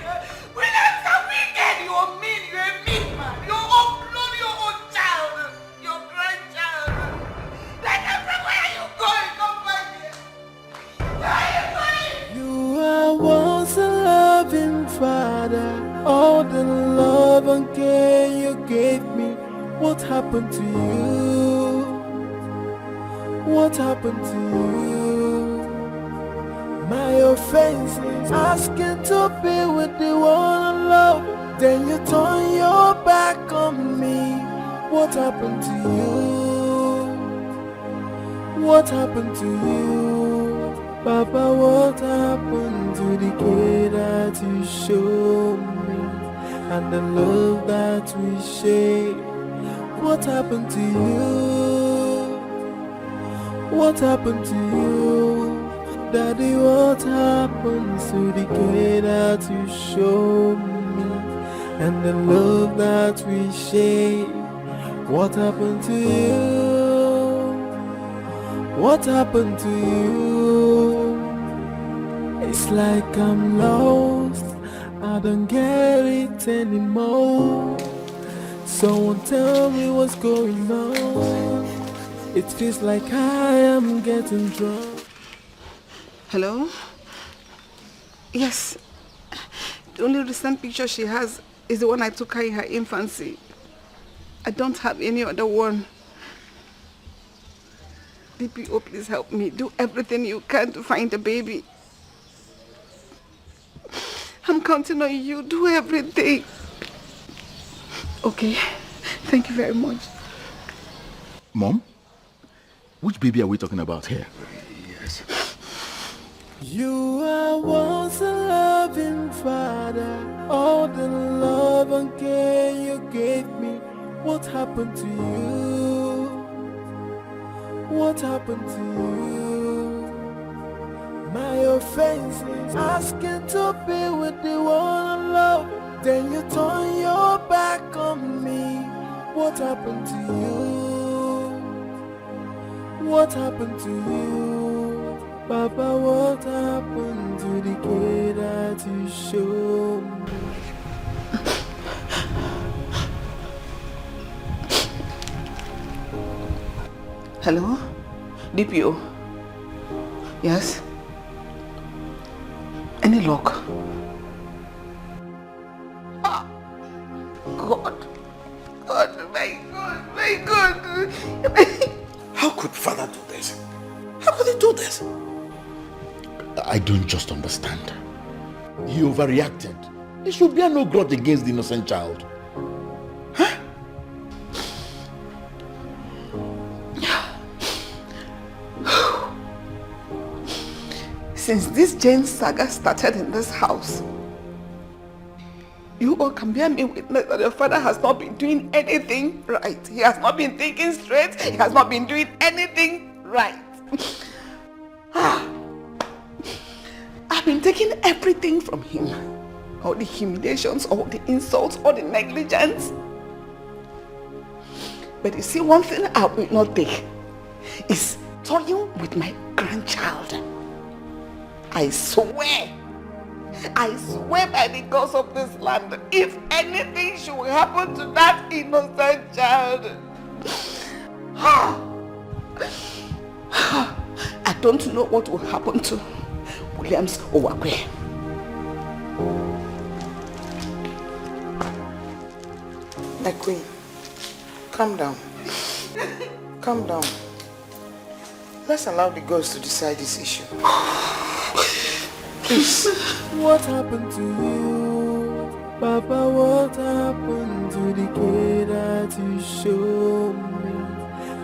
Will I so wicked? You're mean. You're a mean man. Your own blood, your own child, your grandchild. Like everywhere you go, you come back here. Where are you going? You are once a loving father. All the love and care you gave me. What happened to you? What happened to you? My offense is asking to be with the one I love. Then you turn your back on me. What happened to you? What happened to you? Papa, what happened to the care that you showed me? And the love that we share? What happened to you? What happened to you? Daddy, what happened to the care that you showed me? And the love that we share? What happened to you? What happened to you? It's like I'm lost. I don't get it anymore. Someone tell me what's going on. It feels like I am getting drunk. Hello? Yes. The only recent picture she has is the one I took her in her infancy. I don't have any other one. DPO, please help me. Do everything you can to find the baby. I'm counting on you. Do everything. Okay. Thank you very much. Mom? Which baby are we talking about here? Yes. You are once a loving father. All the love and care you gave me. What happened to you? What happened to you? My offense is asking to be with the one I love. Then you turn your back on me. What happened to you? What happened to you? Papa, what happened to the care that you showed me? Hello? DPO. Yes? Any luck? God, my God. How could father do this? How could he do this? I don't just understand. He overreacted. There should be no grudge against the innocent child. Since this Jane saga started in this house, you all can bear me witness that your father has not been doing anything right. He has not been thinking straight. He has not been doing anything right. I've been taking everything from him. All the humiliations, all the insults, all the negligence. But you see, one thing I will not take is toying with my grandchild. I swear by the gods of this land, if anything should happen to that innocent child, I don't know what will happen to Williams Owakwe. My queen, calm down. Calm down. Let's allow the gods to decide this issue. Please. What happened to you? Papa, what happened to the care that you showed me?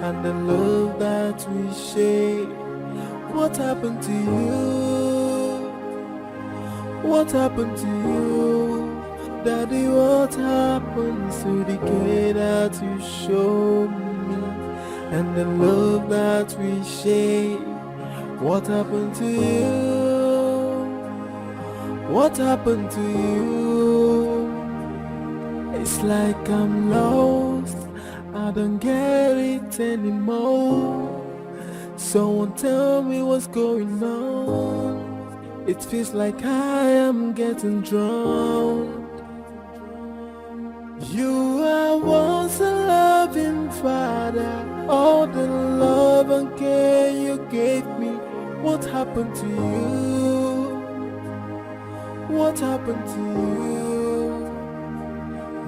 And the love that we shared? What happened to you? What happened to you? Daddy, what happened to the care that you showed me? And the love that we shared? What happened to you? What happened to you? It's like I'm lost, I don't get it anymore. Someone tell me what's going on. It feels like I am getting drowned. You are once a loving father, all the love and care you gave me. What happened to you? What happened to you?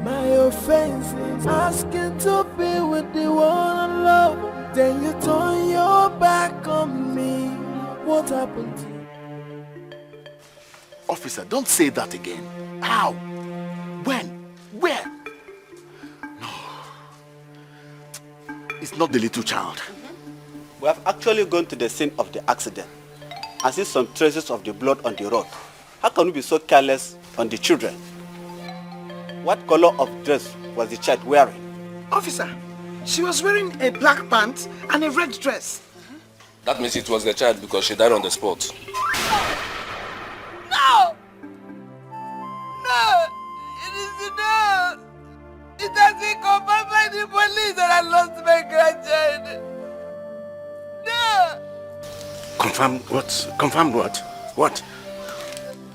My offense is asking to be with the one I love. Then you turn your back on me. What happened to you? Officer, don't say that again. How? When? Where? No. It's not the little child. We have actually gone to the scene of the accident and seen some traces of the blood on the road. How can we be so careless on the children? What color of dress was the child wearing? Officer, she was wearing a black pants and a red dress. That means it was the child because she died on the spot. No! No! It is no! It has been confirmed by the police that I lost my grandchild. No! Confirmed what? Confirmed what? What?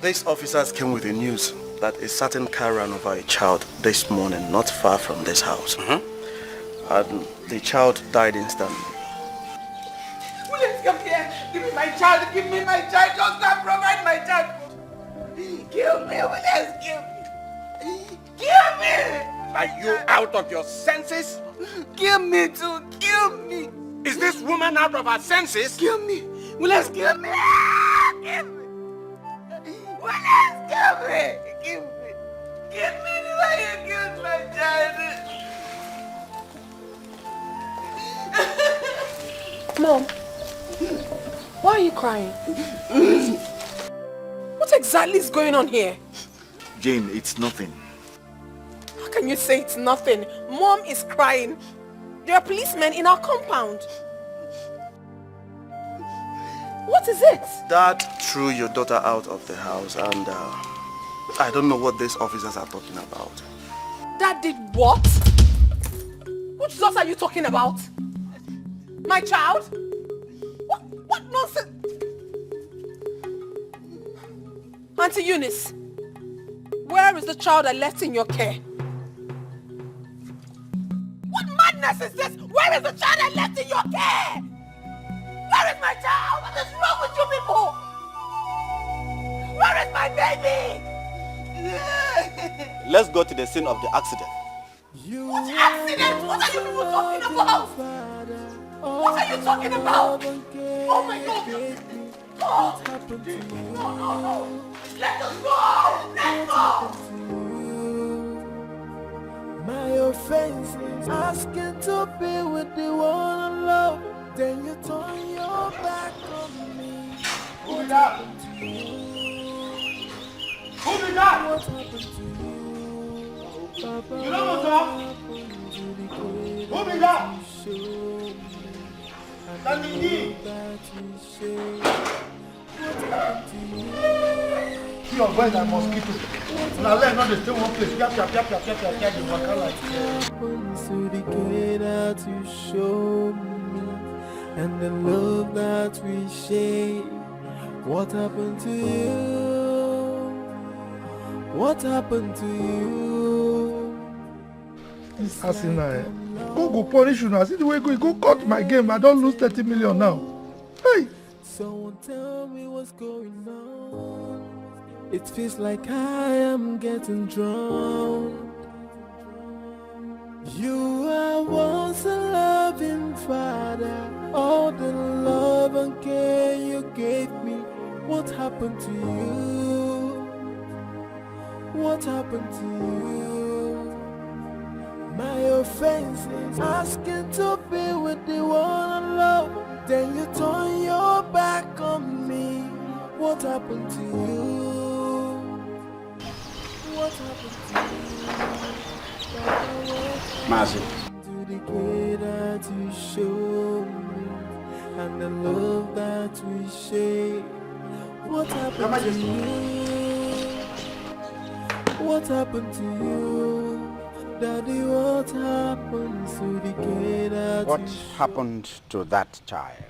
These officers came with the news that a certain car ran over a child this morning, not far from this house. And the child died instantly. Williams, come here. Give me my child. Give me my child. Just can't provide my child. Kill me, Williams. Kill me. Kill me. Are you out of your senses? Kill me too. Kill me. Is this woman out of her senses? Kill me. Williams, kill me. Kill me. Williams, kill me. Kill me. Kill me the way you killed my child. Mom, why are you crying? What exactly is going on here? Jane, it's nothing. How can you say it's nothing? Mom is crying. There are policemen in our compound. What is it? Dad threw your daughter out of the house and I don't know what these officers are talking about. Dad did what? Which daughter are you talking about? My child? What nonsense? Auntie Eunice, where is the child I left in your care? What madness is this? Where is the child I left in your care? Where is my child? What is wrong with you people? Where is my baby? Let's go to the scene of the accident. What accident? What are you people talking about? What are you talking about? Oh my God! Oh. No. Let us go! Let's go! My offense is asking to be with the one I love. Then you turn your back on me. Who did that? Who did that? What happened to you? Papa, You know what's up? Who did that? Danny. See your voice like mosquito. Now let not stay one place. Yap, they waka like to the way that you show me, and the love that we share. What happened to you? What happened to you? this Arsenal. Go punish you now. See the way go cut my game. I don't lose 30 million now. Hey! Someone tell me what's going on. It feels like I am getting drowned. You are once a loving father. All the love and care you gave me. What happened to you? What happened to you? My offense is asking to be with the one I love. Then you turn your back on me. What happened to you? What happened to you? Mazi. To the care that you show me, and the love that we share. What happened to you? What happened to you? Daddy, what happened to the care that What you show? happened to that child?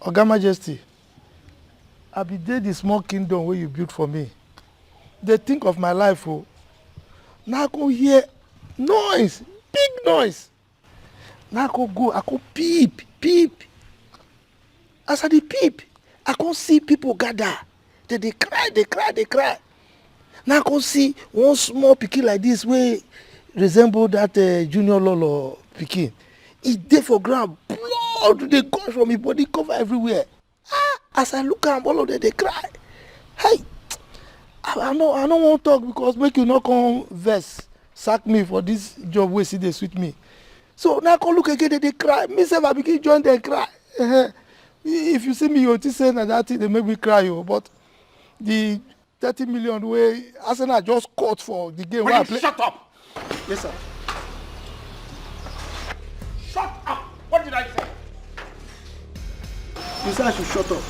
Oga Majesty, I be dey the small kingdom where you built for me. They think of my life, oh. Now I go hear noise, big noise. Now I go peep. As I dey peep, I go see people gather. They cry. Now I go see one small pikin like this wey resemble that junior lolo pikin. E dey for ground, blood dey gush from his body, cover everywhere. As I look am, all of them dey cry. Hey, I no wan talk because make you no come vex sack me for this job wey still dey sweet me. So now I come look again, they cry. Me sef I begin join them cry. If you see me, you think say na that thing dey make me cry o. But the 30 million wey Arsenal just cut for the game wey I play. Shut up! Yes, sir. Shut up! What did I say? You say I should shut up.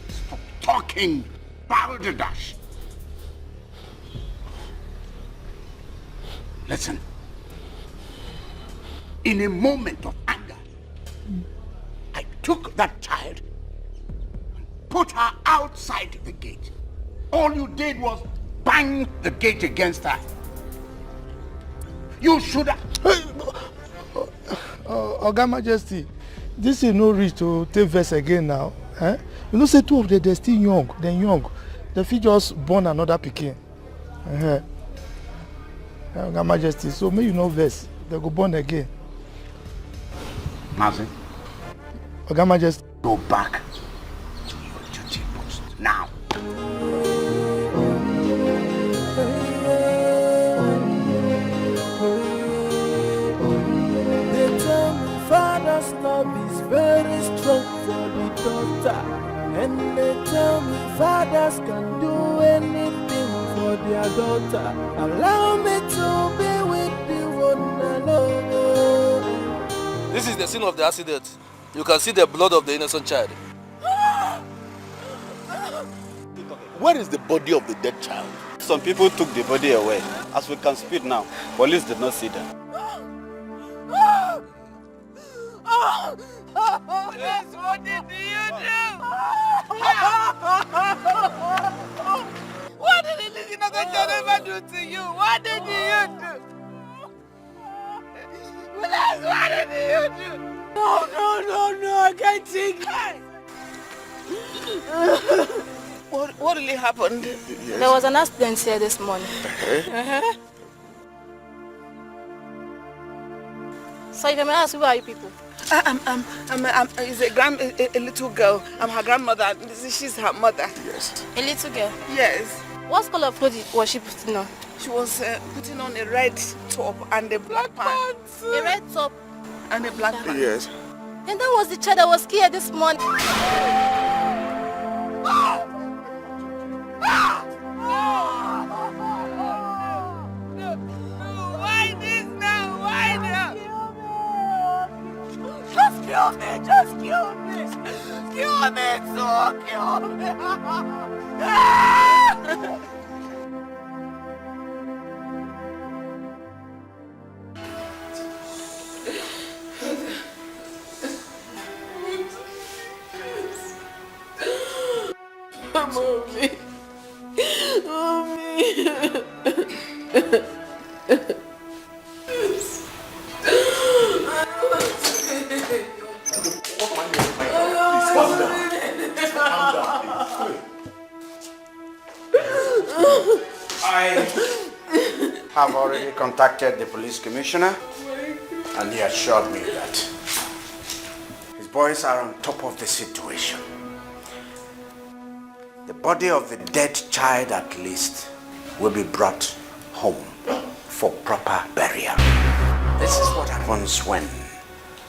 Stop talking, balderdash. Listen. In a moment of anger, I took that child and put her outside the gate. All you did was bang the gate against her. You should have... Oga Majesty, this is no reach to take verse again now. You know say two of them, they're still young. They fit just born another pikin. Oga Majesty, so may you no verse. They go born again. Mazi, Oga Majesty. go back to your duty post now. They tell me father's love is very strong for the daughter, and they tell me fathers can do anything for their daughter. Allow me to be with the one I love. This is the scene of the accident. You can see the blood of the innocent child. Where is the body of the dead child? Some people took the body away. As we can speak now, police did not see them. Police, what did you do? What did this innocent child ever do to you? What did you do? Please, what did you do? No, I can't take it. What really happened? There was an accident here this morning. So if I may ask, who are you people? I'm a little girl. I'm her grandmother. She's her mother. Yes. A little girl? Yes. What color of clothes was she putting on? She was putting on a red top and a black pants. A red top? And a black pants. Yes. And that was the child that was here this morning. Why this now? Why now? Just kill me! Just kill me! Kill me! So kill me! Mommy. I have already contacted the police commissioner, and he assured me that his boys are on top of the situation. The body of the dead child, at least, will be brought home for proper burial. This is what happens when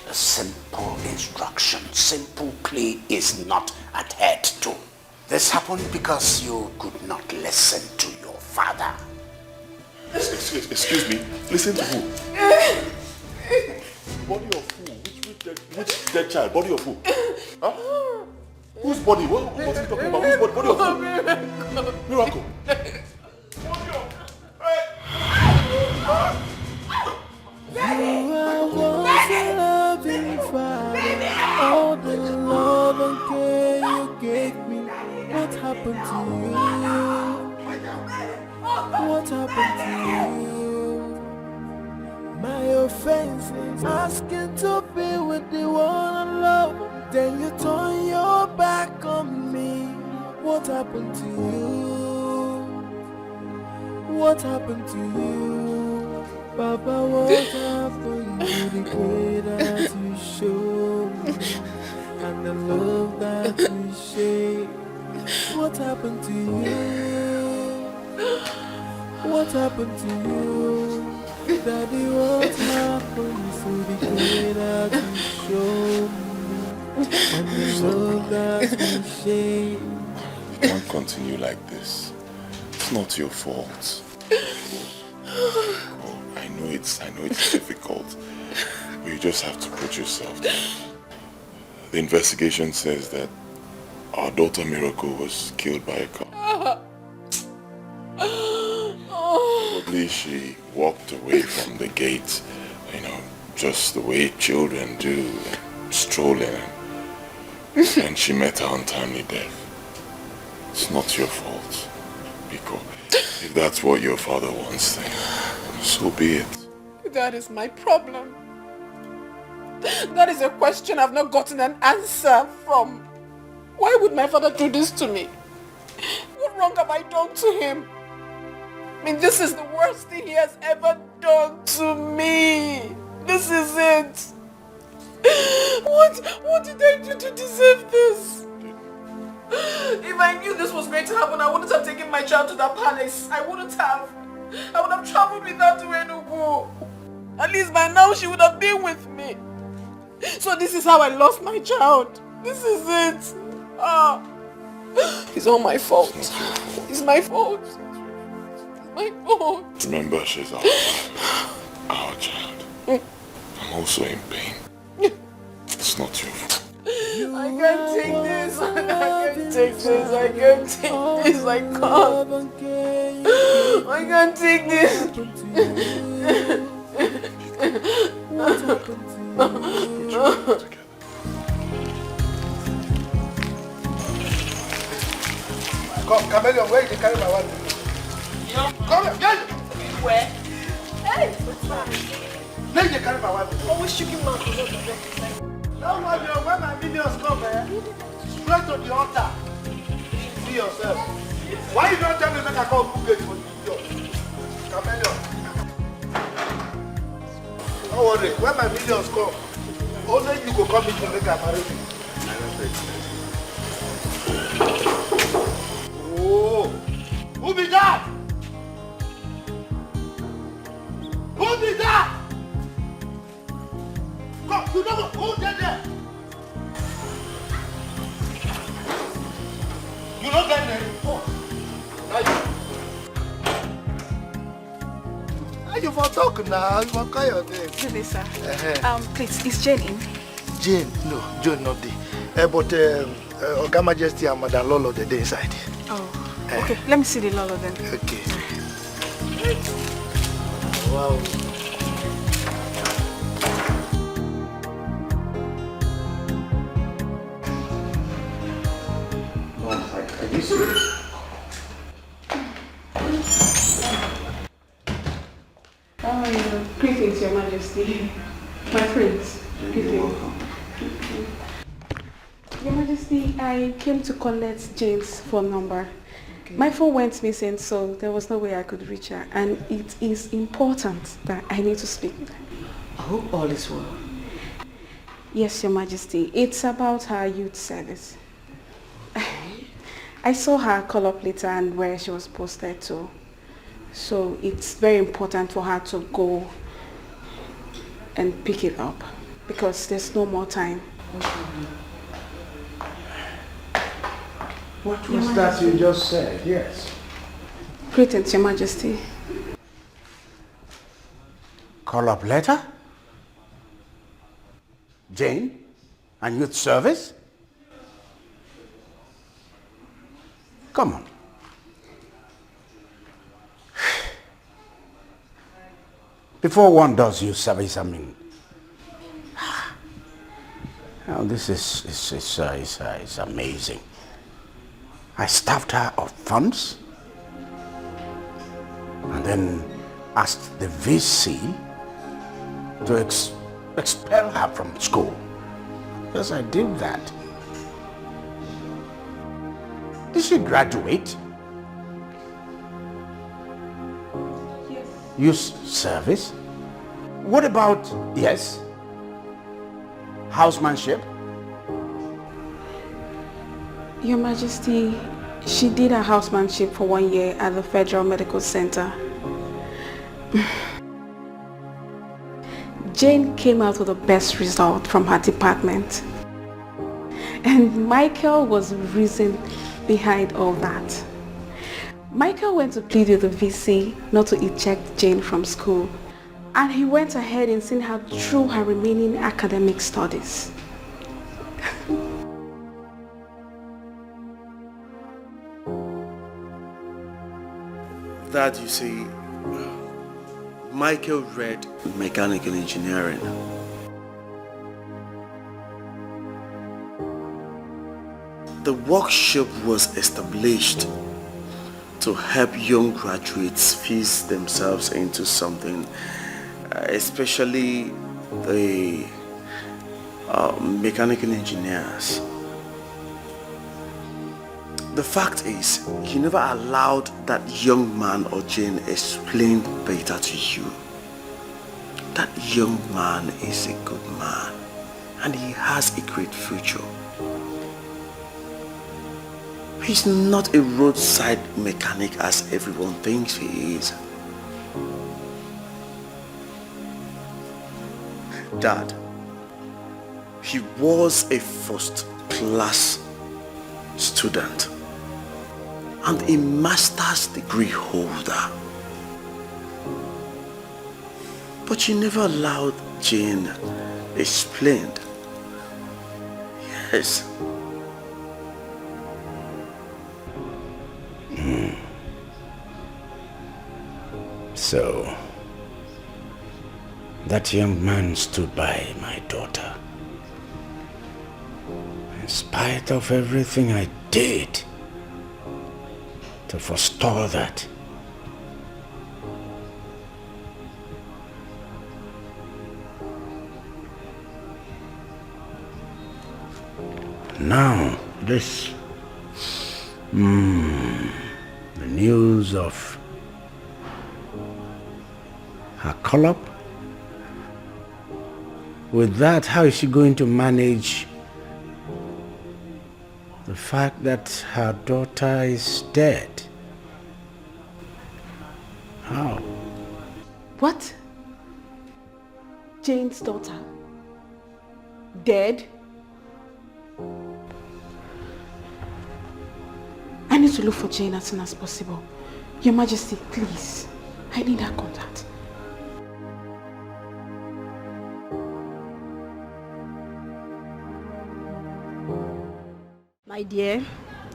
a simple instruction, simple plea is not adhered to. This happened because you could not listen to your father. Excuse me, listen to who? Body of who? Which dead child? Body of who? Huh? Whose body? What are you talking about? Whose body? Body of who? Miracle. You are once loving Father. All the love and care you gave me. What happened to you? What happened to you? My offense is asking to be with the one I love. Then you turn your back on me. What happened to you? What happened to you? Papa, what happened to the way that you showed me? And the love that you shared? What happened to you? What happened to you? Daddy, what happened to the way that you showed me? And the love that you shared? Don't continue like this. It's not your fault. Oh, I know it's difficult, but you just have to put yourself down. The investigation says that our daughter Miracle was killed by a car. Probably she walked away from the gate, just the way children do, strolling, and she met her untimely death. It's not your fault, Biko. If that's what your father wants, then so be it. That is my problem. That is a question I've not gotten an answer from. Why would my father do this to me? What wrong have I done to him? I mean, this is the worst thing he has ever done to me. This is it. What did I do to deserve this? If I knew this was going to happen, I wouldn't have taken my child to that palace. I wouldn't have. I would have traveled with her to Enugu. At least by now she would have been with me. So this is how I lost my child. This is it. It's all my fault. It's my fault. It's my fault. Remember, she's our child. I'm also in pain. It's not your fault. I can't take this. I can't take this. I can't take this. I can't. I can't take this. Come, Chameleon, where did you carry my wife? Come here, get it. Where? Hey, what's that? Let me carry my wife. Always chicken mouth. Don't worry, when my minions come, straight to the altar. See yourself. Why you don't tell me make I come cook it for you? Chameleon. Don't worry, when my minions come, only you go come in to make a marry me. Oh, who be that? Who be that? Come, you know who did there? You don't get there. Oh, now you for talk now. You for call your name. Good day, sir. Please, is Jane in? Jane, no, Jane not there. But Oga Majesty and Madam Lolo, they're inside. Oh, okay. Let me see the Lolo then. Okay. Wow. Are you serious? Greetings, Your Majesty. My friends. Greetings. Your Majesty, I came to collect Jane's phone number. Okay. My phone went missing, so there was no way I could reach her. And it is important that I need to speak with her. I hope all is well. Yes, Your Majesty. It's about her youth service. I saw her call up later and where she was posted to. So it's very important for her to go and pick it up because there's no more time. What was that you just said? Yes. Greetings, Your Majesty. Call up letter? Jane? And youth service? Come on. Before one does youth service, I mean, oh, this is amazing. I starved her of funds and then asked the VC to expel her from school. Yes, I did that. Did she graduate? Yes. Youth service? What about, yes, housemanship? Your Majesty, she did her housemanship for 1 year at the Federal Medical Center. Jane came out with the best result from her department. And Michael was the reason behind all that. Michael went to plead with the VC not to eject Jane from school. And he went ahead and seen her through her remaining academic studies. Dad, you see, Michael read mechanical engineering. The workshop was established to help young graduates fix themselves into something, especially the mechanical engineers. The fact is, he never allowed that young man or Jane explain better to you. That young man is a good man and he has a great future. He's not a roadside mechanic as everyone thinks he is. Dad, he was a first-class student and a master's degree holder. But you never allowed Jane explained. Yes. So, that young man stood by my daughter. In spite of everything I did to forestall that. Now, this... the news of her call-up. With that, how is she going to manage the fact that her daughter is dead? How? What? Jane's daughter? Dead? I need to look for Jane as soon as possible. Your Majesty, please. I need her contact. My dear,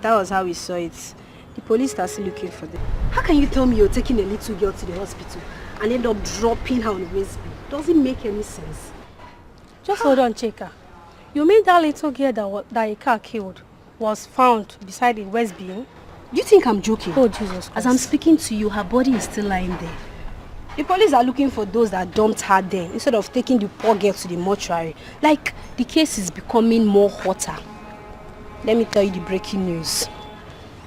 that was how we saw it. The police are still looking for them. How can you tell me you're taking a little girl to the hospital and end up dropping her on Westby? Doesn't make any sense. Just hold on, Chika. You mean that little girl that a car killed was found beside the Westby? Do you think I'm joking? Oh, Jesus Christ. As I'm speaking to you, her body is still lying there. The police are looking for those that dumped her there instead of taking the poor girl to the mortuary. Like, the case is becoming more hotter. Let me tell you the breaking news.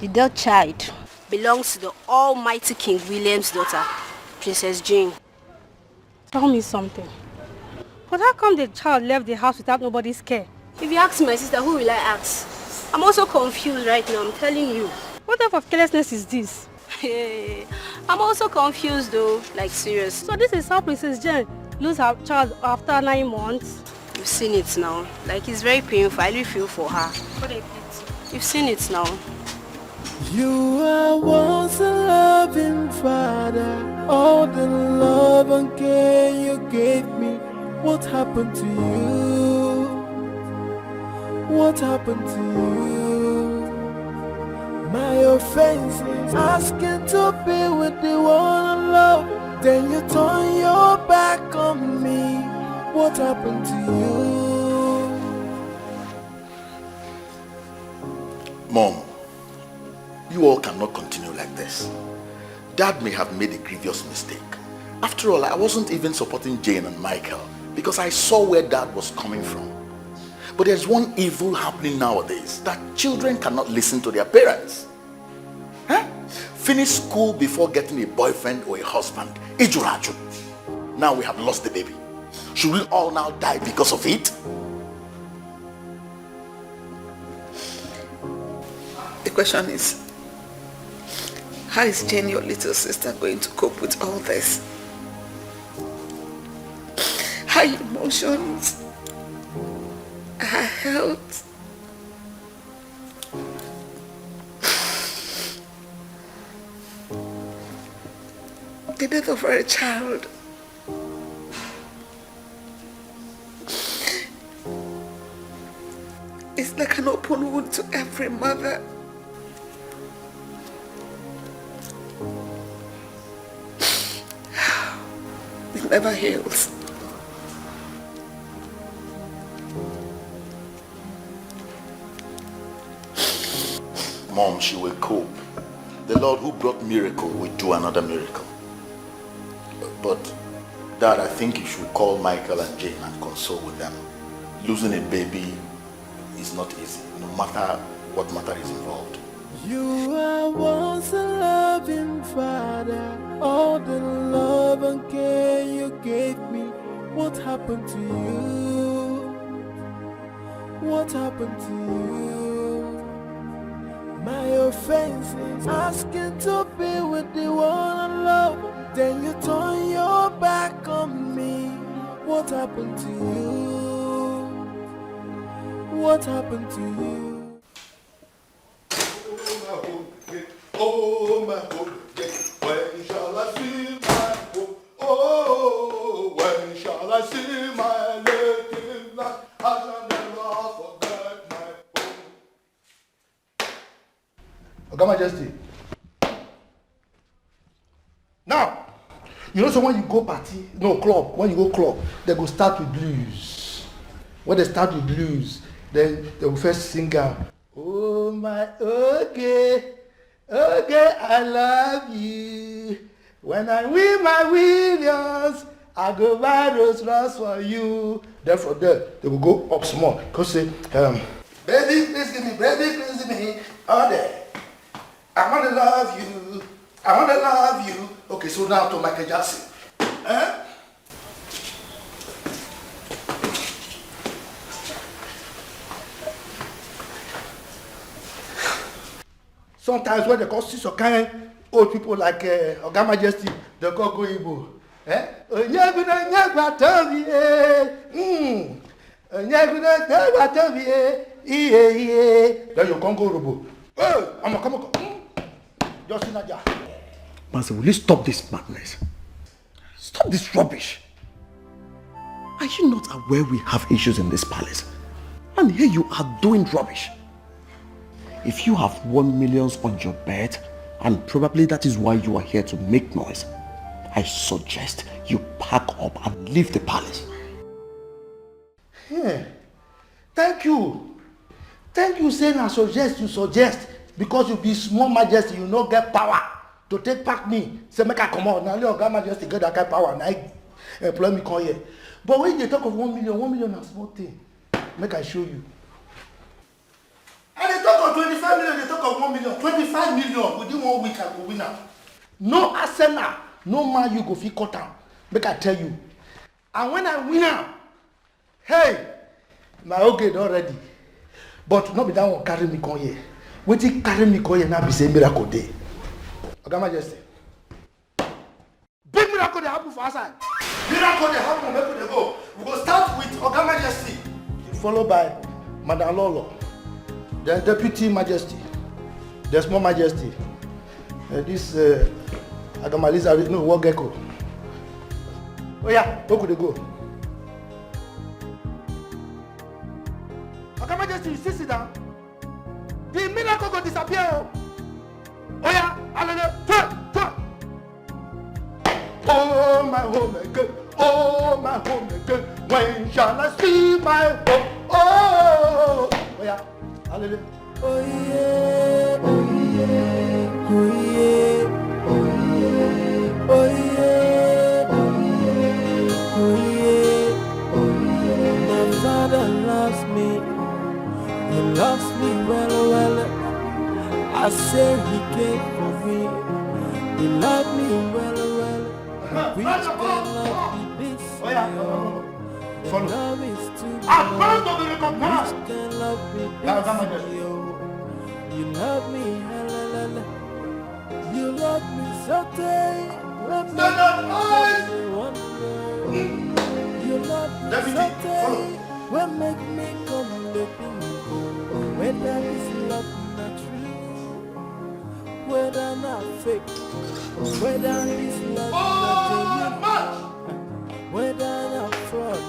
The dead child belongs to the almighty King William's daughter, Princess Jane. Tell me something. But how come the child left the house without nobody's care? If you ask my sister, who will I ask? I'm also confused right now, I'm telling you. What type of carelessness is this? Hey, I'm also confused though, like serious. So this is how Princess Jane lose her child after 9 months? You've seen it now. Like, it's very painful. I really feel for her. What a pity. You've seen it now. You are once a loving father. All the love and care you gave me. What happened to you? What happened to you? My offense is asking to be with the one I love. Then you turn your back on me. What happened to you? Mom, you all cannot continue like this. Dad may have made a grievous mistake. After all, I wasn't even supporting Jane and Michael because I saw where Dad was coming from. But there's one evil happening nowadays, that children cannot listen to their parents. Huh? Finish school before getting a boyfriend or a husband. Ijuraju. Now we have lost the baby. Should we all now die because of it? The question is, how is Jane, your little sister, going to cope with all this? Her emotions, her health. The death of her child. It's like an open wound to every mother. It never heals. Mom, she will cope. The Lord who brought miracle will do another miracle. But Dad, I think you should call Michael and Jane and console with them. Losing a baby is not easy, no matter what matter is involved. You are once a loving father. All the love and care you gave me. What happened to you? What happened to you? My offense is asking to be with the one I love. Then you turn your back on me. What happened to you? What happened to you? Oh, my home, when shall I see my home? Oh, when shall I see my lady light? I shall never forget my home. Okay, Majesty. Now, you know, so when you go party, no club, when you go club, they go start with blues. When they start with blues, then they will first sing out, oh my, okay, okay, I love you. When I win my Williams, I go buy Rolls Royce for you. Then from there, they will go up small. Because say, Baby, please give me, baby, please give me all day. I want to love you. I want to love you. Okay, so now to Michael Jackson. Eh? Sometimes when they call some kind old people like Oga Majesty, they call go Igbo. Eh? Then you can't go Robo. Hey, come on. Just in a jar. Master, will you stop this madness? Stop this rubbish. Are you not aware we have issues in this palace? And here you are doing rubbish. If you have 1 million on your bed, and probably that is why you are here to make noise, I suggest you pack up and leave the palace. Yeah. Thank you. Thank you saying I suggest. Because you be small majesty, you no get power to take back me. Say make I come out. Now your God majesty get that kind of power and I employ me come here. But when they talk of 1 million is small thing. Make I show you. And they talk of 25 million, they talk of 1 million. 25 million within 1 week I go win now. No Arsenal, no man you go fit cut down. Make I tell you. And when I win now, hey, my okay already. But not be that one carry me come here. Wetin carry me come here now be say miracle day. Oga Majesty. Big miracle dey happen for outside. Miracle dey happen, make we dey go. We go start with Oga Majesty, followed by Madam Lolo, then Deputy Majesty, the Small Majesty, this Agamaliza, no, War Gecko. Oh yeah, where could they go? Oga Majesty, you still sit down? The miracle go disappear. Oh yeah, hallelujah. Oh my home again, oh my home again. When shall I see my home? Oh yeah, hallelujah. Oh yeah, oh yeah, oh yeah, oh yeah, oh yeah, oh yeah, oh yeah. My father loves me. He loves me well. I say he came for me. He loved me well. Which can love me this way? The love is too much. Which can love me this way? You love me, la. You love me so day. You love me so day. When make me come to whether this love not true, whether not fake, whether this love not genuine, whether not fraud.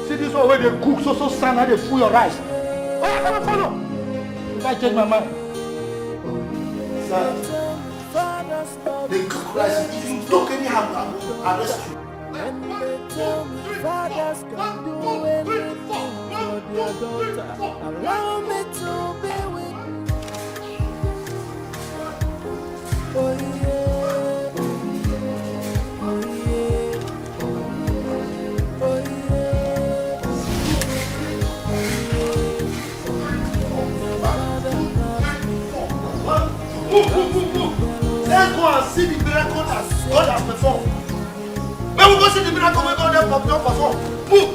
See this one where they cook so stand and they fool your rice. Oh yeah, come and follow. If I change my mind. Sir, they cook rice. If you talk anyhow, I will arrest you. And they tell me fathers can do anything for their daughter. Allow me to be with you. Oh yeah, oh yeah, oh yeah, Let's go and see the miracle that God has performed. When we go see the miracle, we go there for perform. Move.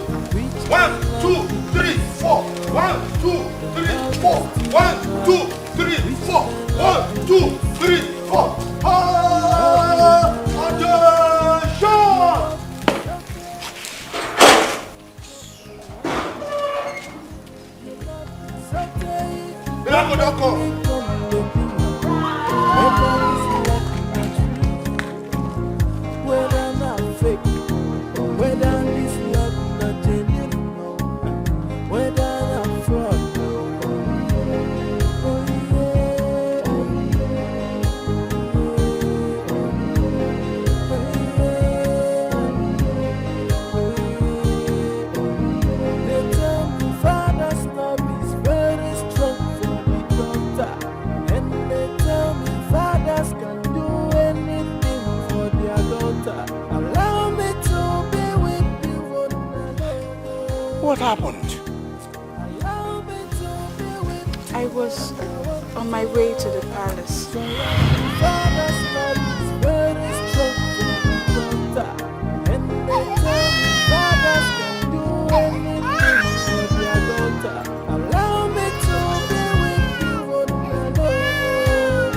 1, 2, 3, 4. 1, 2, 3, 4. 1, 2, 3, 4. 1, 2, 3, 4. Attention! Miracle don't come. Whether not fake, whether this love not genuine, whether not fraud. Oh my way to the palace. Father's love is very strong for my daughter. And they tell me fathers can do anything for their daughter. Allow me to be with you one alone.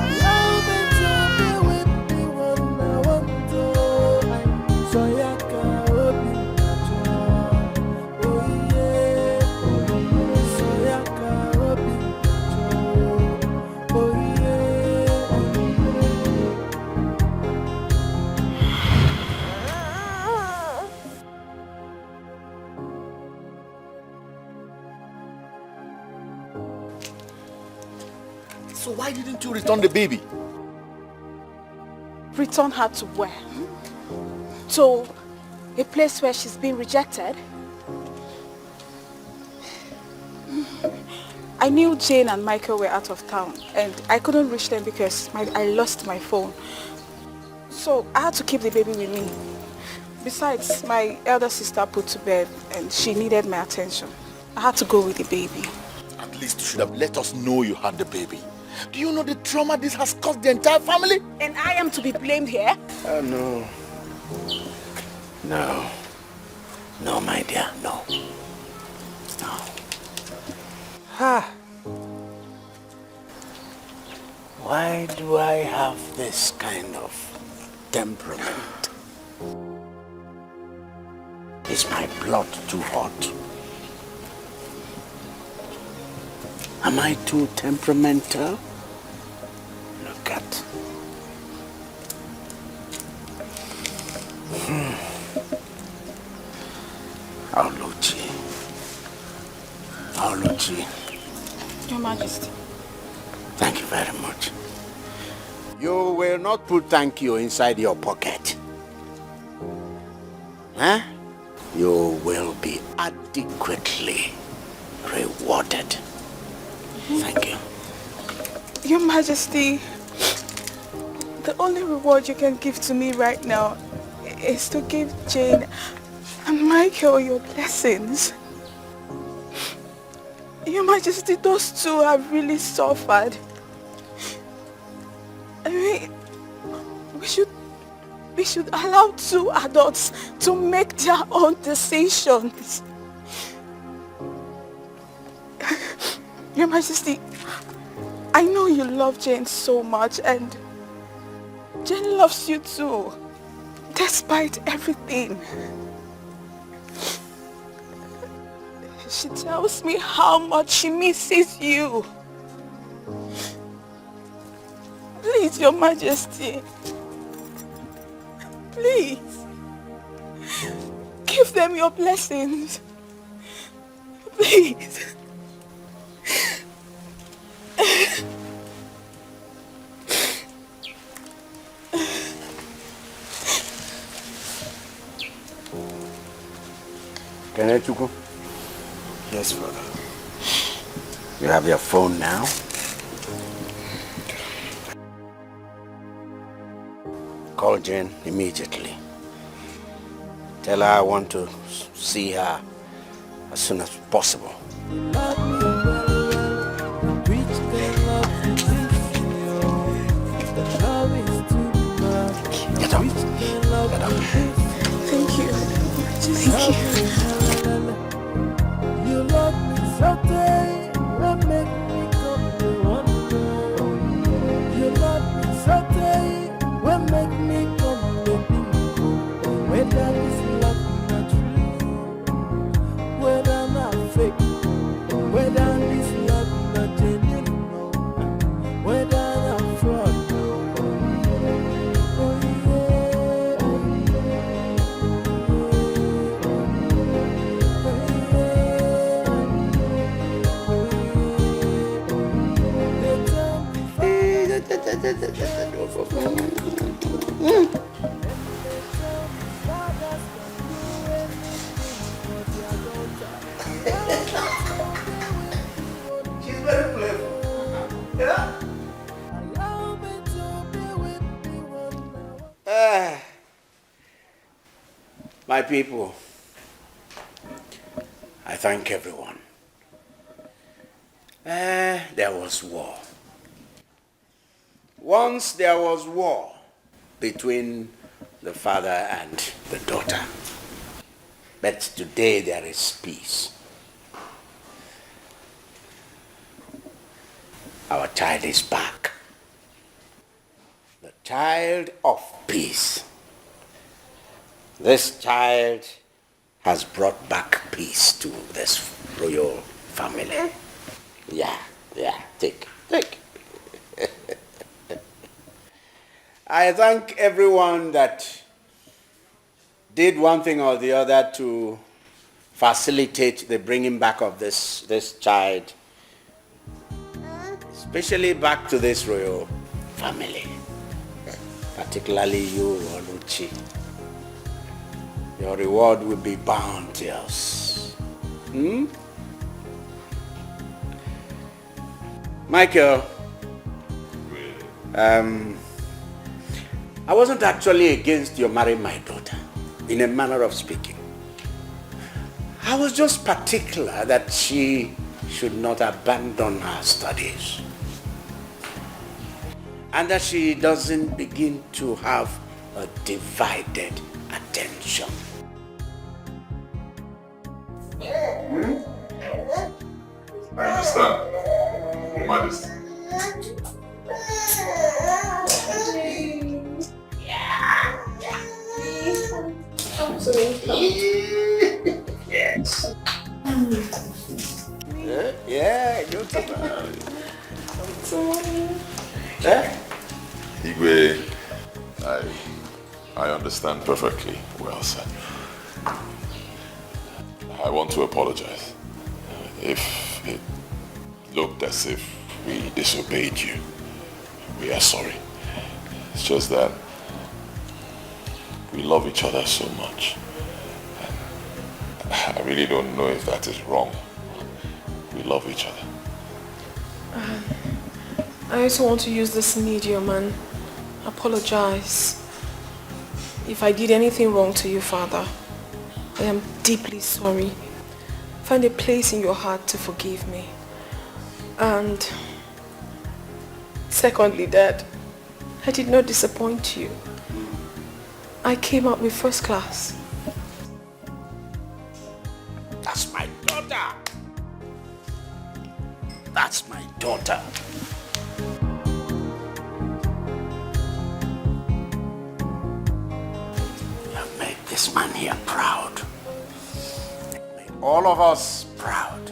Allow me to be with you one I want to. So ya can open your door. Oh yeah, so ya can open your door. Oh yeah. So why didn't you return the baby? Return her to where? To a place where she's been rejected? I knew Jane and Michael were out of town and I couldn't reach them because I lost my phone. So I had to keep the baby with me. Besides, my elder sister put to bed and she needed my attention. I had to go with the baby. At least you should have let us know you had the baby. Do you know the trauma this has caused the entire family? And I am to be blamed here? No. No. No, my dear, no. No. Why do I have this kind of temperament? Is my blood too hot? Am I too temperamental? Look at. Oluchi. Oluchi. Your Majesty. Thank you very much. You will not put thank you inside your pocket. Huh? You will be adequately rewarded. Thank you. Your Majesty, the only reward you can give to me right now is to give Jane and Michael your blessings. Your Majesty, those two have really suffered. I mean, we should allow two adults to make their own decisions. Your Majesty, I know you love Jane so much and Jane loves you too, despite everything. She tells me how much she misses you. Please, Your Majesty, please, give them your blessings. Please. Kenechuku? Yes, Father. You have your phone now? Call Jane immediately. Tell her I want to see her as soon as possible. Get up. Get up. Thank you. Thank you. You love me Saturday, what make me come to wonder. You love me Saturday, what make me come to think. Whether this love not true, whether not fake, whether this love not genuine, whether not fraud. She's very playful. Yeah? My people, I thank everyone. there was war. Once there was war between the father and the daughter. But today there is peace. Our child is back. The child of peace. This child has brought back peace to this royal family. Yeah, take. I thank everyone that did one thing or the other to facilitate the bringing back of this child, especially back to this royal family, particularly you, Oluchi. Your reward will be bounteous. Michael, I wasn't actually against your marrying my daughter, in a manner of speaking. I was just particular that she should not abandon her studies and that she doesn't begin to have a divided attention. I understand, Your Majesty. Yes. Yeah, good to Igwe, I understand perfectly well, sir. I want to apologize if it looked as if we disobeyed you. We are sorry. It's just that we love each other so much. I really don't know if that is wrong. We love each other. I also want to use this medium and apologize. If I did anything wrong to you, Father, I am deeply sorry. Find a place in your heart to forgive me. And secondly, Dad, I did not disappoint you. I came out with first class. That's my daughter. That's my daughter. You have made this man here proud. Made all of us proud.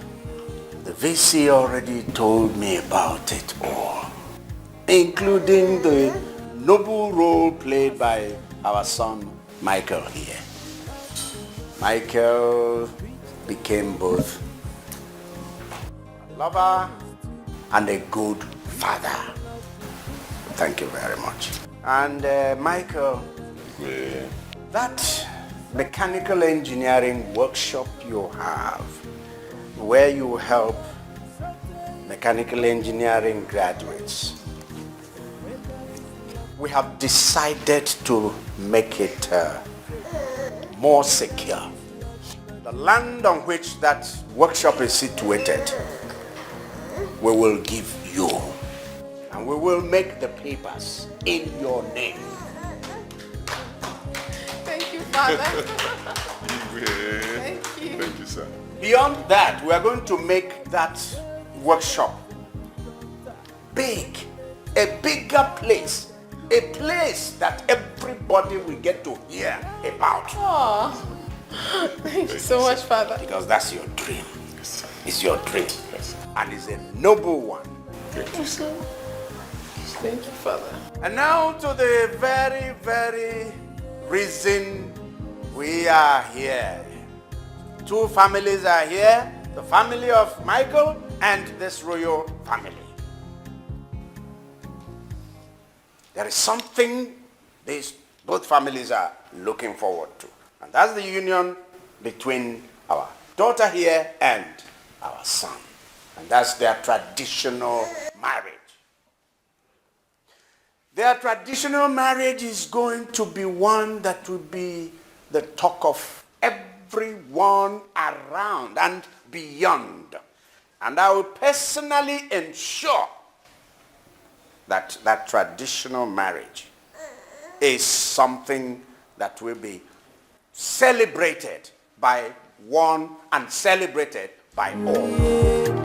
The VC already told me about it all, including the noble role played by our son Michael here. Michael became both a lover and a good father. Thank you very much. And Michael, that mechanical engineering workshop you have, where you help mechanical engineering graduates, we have decided to make it more secure. The land on which that workshop is situated, we will give you, and we will make the papers in your name. Thank you, Father. Thank you, sir. Beyond that, we are going to make that workshop big, a bigger place, a place that everybody will get to hear about. Oh, thank you so much, Father. Because that's your dream. It's your dream. And it's a noble one. Thank you, sir. Thank you, Father. And now to the very, very reason we are here. Two families are here, the family of Michael and this royal family. There is something both families are looking forward to. And that's the union between our daughter here and our son. And that's their traditional marriage. Their traditional marriage is going to be one that will be the talk of everyone around and beyond. And I will personally ensure that that traditional marriage is something that will be celebrated by one and celebrated by all.